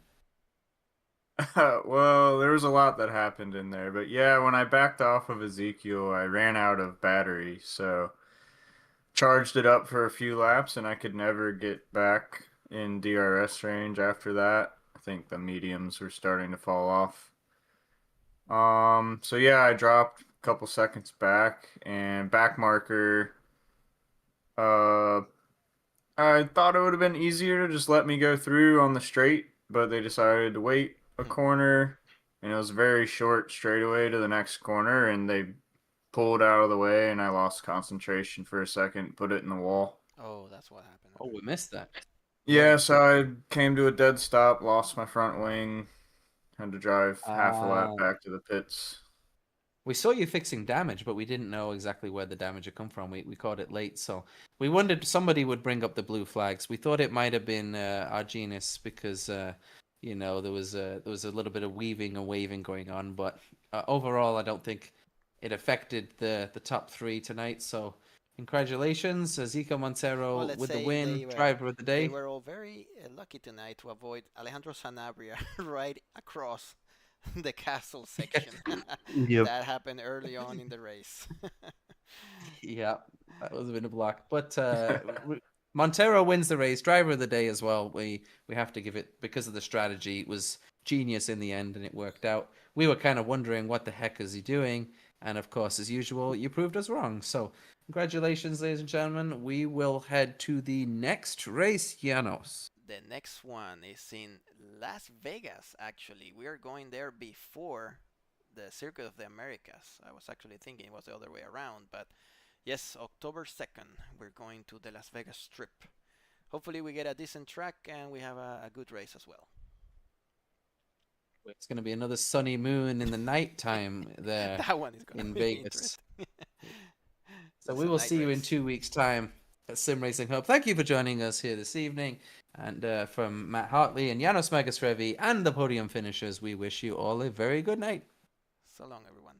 Well, there was a lot that happened in there, but yeah, when I backed off of Ezekiel, I ran out of battery, so charged it up for a few laps, and I could never get back in DRS range after that. I think the mediums were starting to fall off. So yeah, I dropped a couple seconds back, and back marker, I thought it would have been easier to just let me go through on the straight, but they decided to wait a corner, and it was very short straightaway to the next corner, and they pulled out of the way, and I lost concentration for a second, put it in the wall. Oh, that's what happened. Oh, we missed that. Yeah, so I came to a dead stop, lost my front wing, had to drive half a lap back to the pits. We saw you fixing damage, but we didn't know exactly where the damage had come from. We caught it late, so we wondered somebody would bring up the blue flags. We thought it might have been our Janos, because there was a little bit of weaving and waving going on, but overall, I don't think it affected the top three tonight. So congratulations, Ezekiel Montero with the win, driver of the day. They were all very lucky tonight to avoid Alejandro Sanabria right across the castle section. Yep. That happened early on in the race. Yeah, that was a bit of a block, but Montero wins the race, driver of the day as well. We have to give it, because of the strategy. It was genius in the end, and it worked out. We were kind of wondering, what the heck is he doing? And of course, as usual, you proved us wrong. So congratulations, ladies and gentlemen. We will head to the next race, Janos. The next one is in Las Vegas, actually. We are going there before the Circuit of the Americas. I was actually thinking it was the other way around, but yes, October 2nd, we're going to the Las Vegas Strip. Hopefully we get a decent track and we have a good race as well. It's going to be another sunny moon in the nighttime there. That one is going in to be Vegas. So we will see you in 2 weeks' time at SimRacingHub. Thank you for joining us here this evening. And from Matt Hartley and Janos Magasrevy and the podium finishers, we wish you all a very good night. So long, everyone.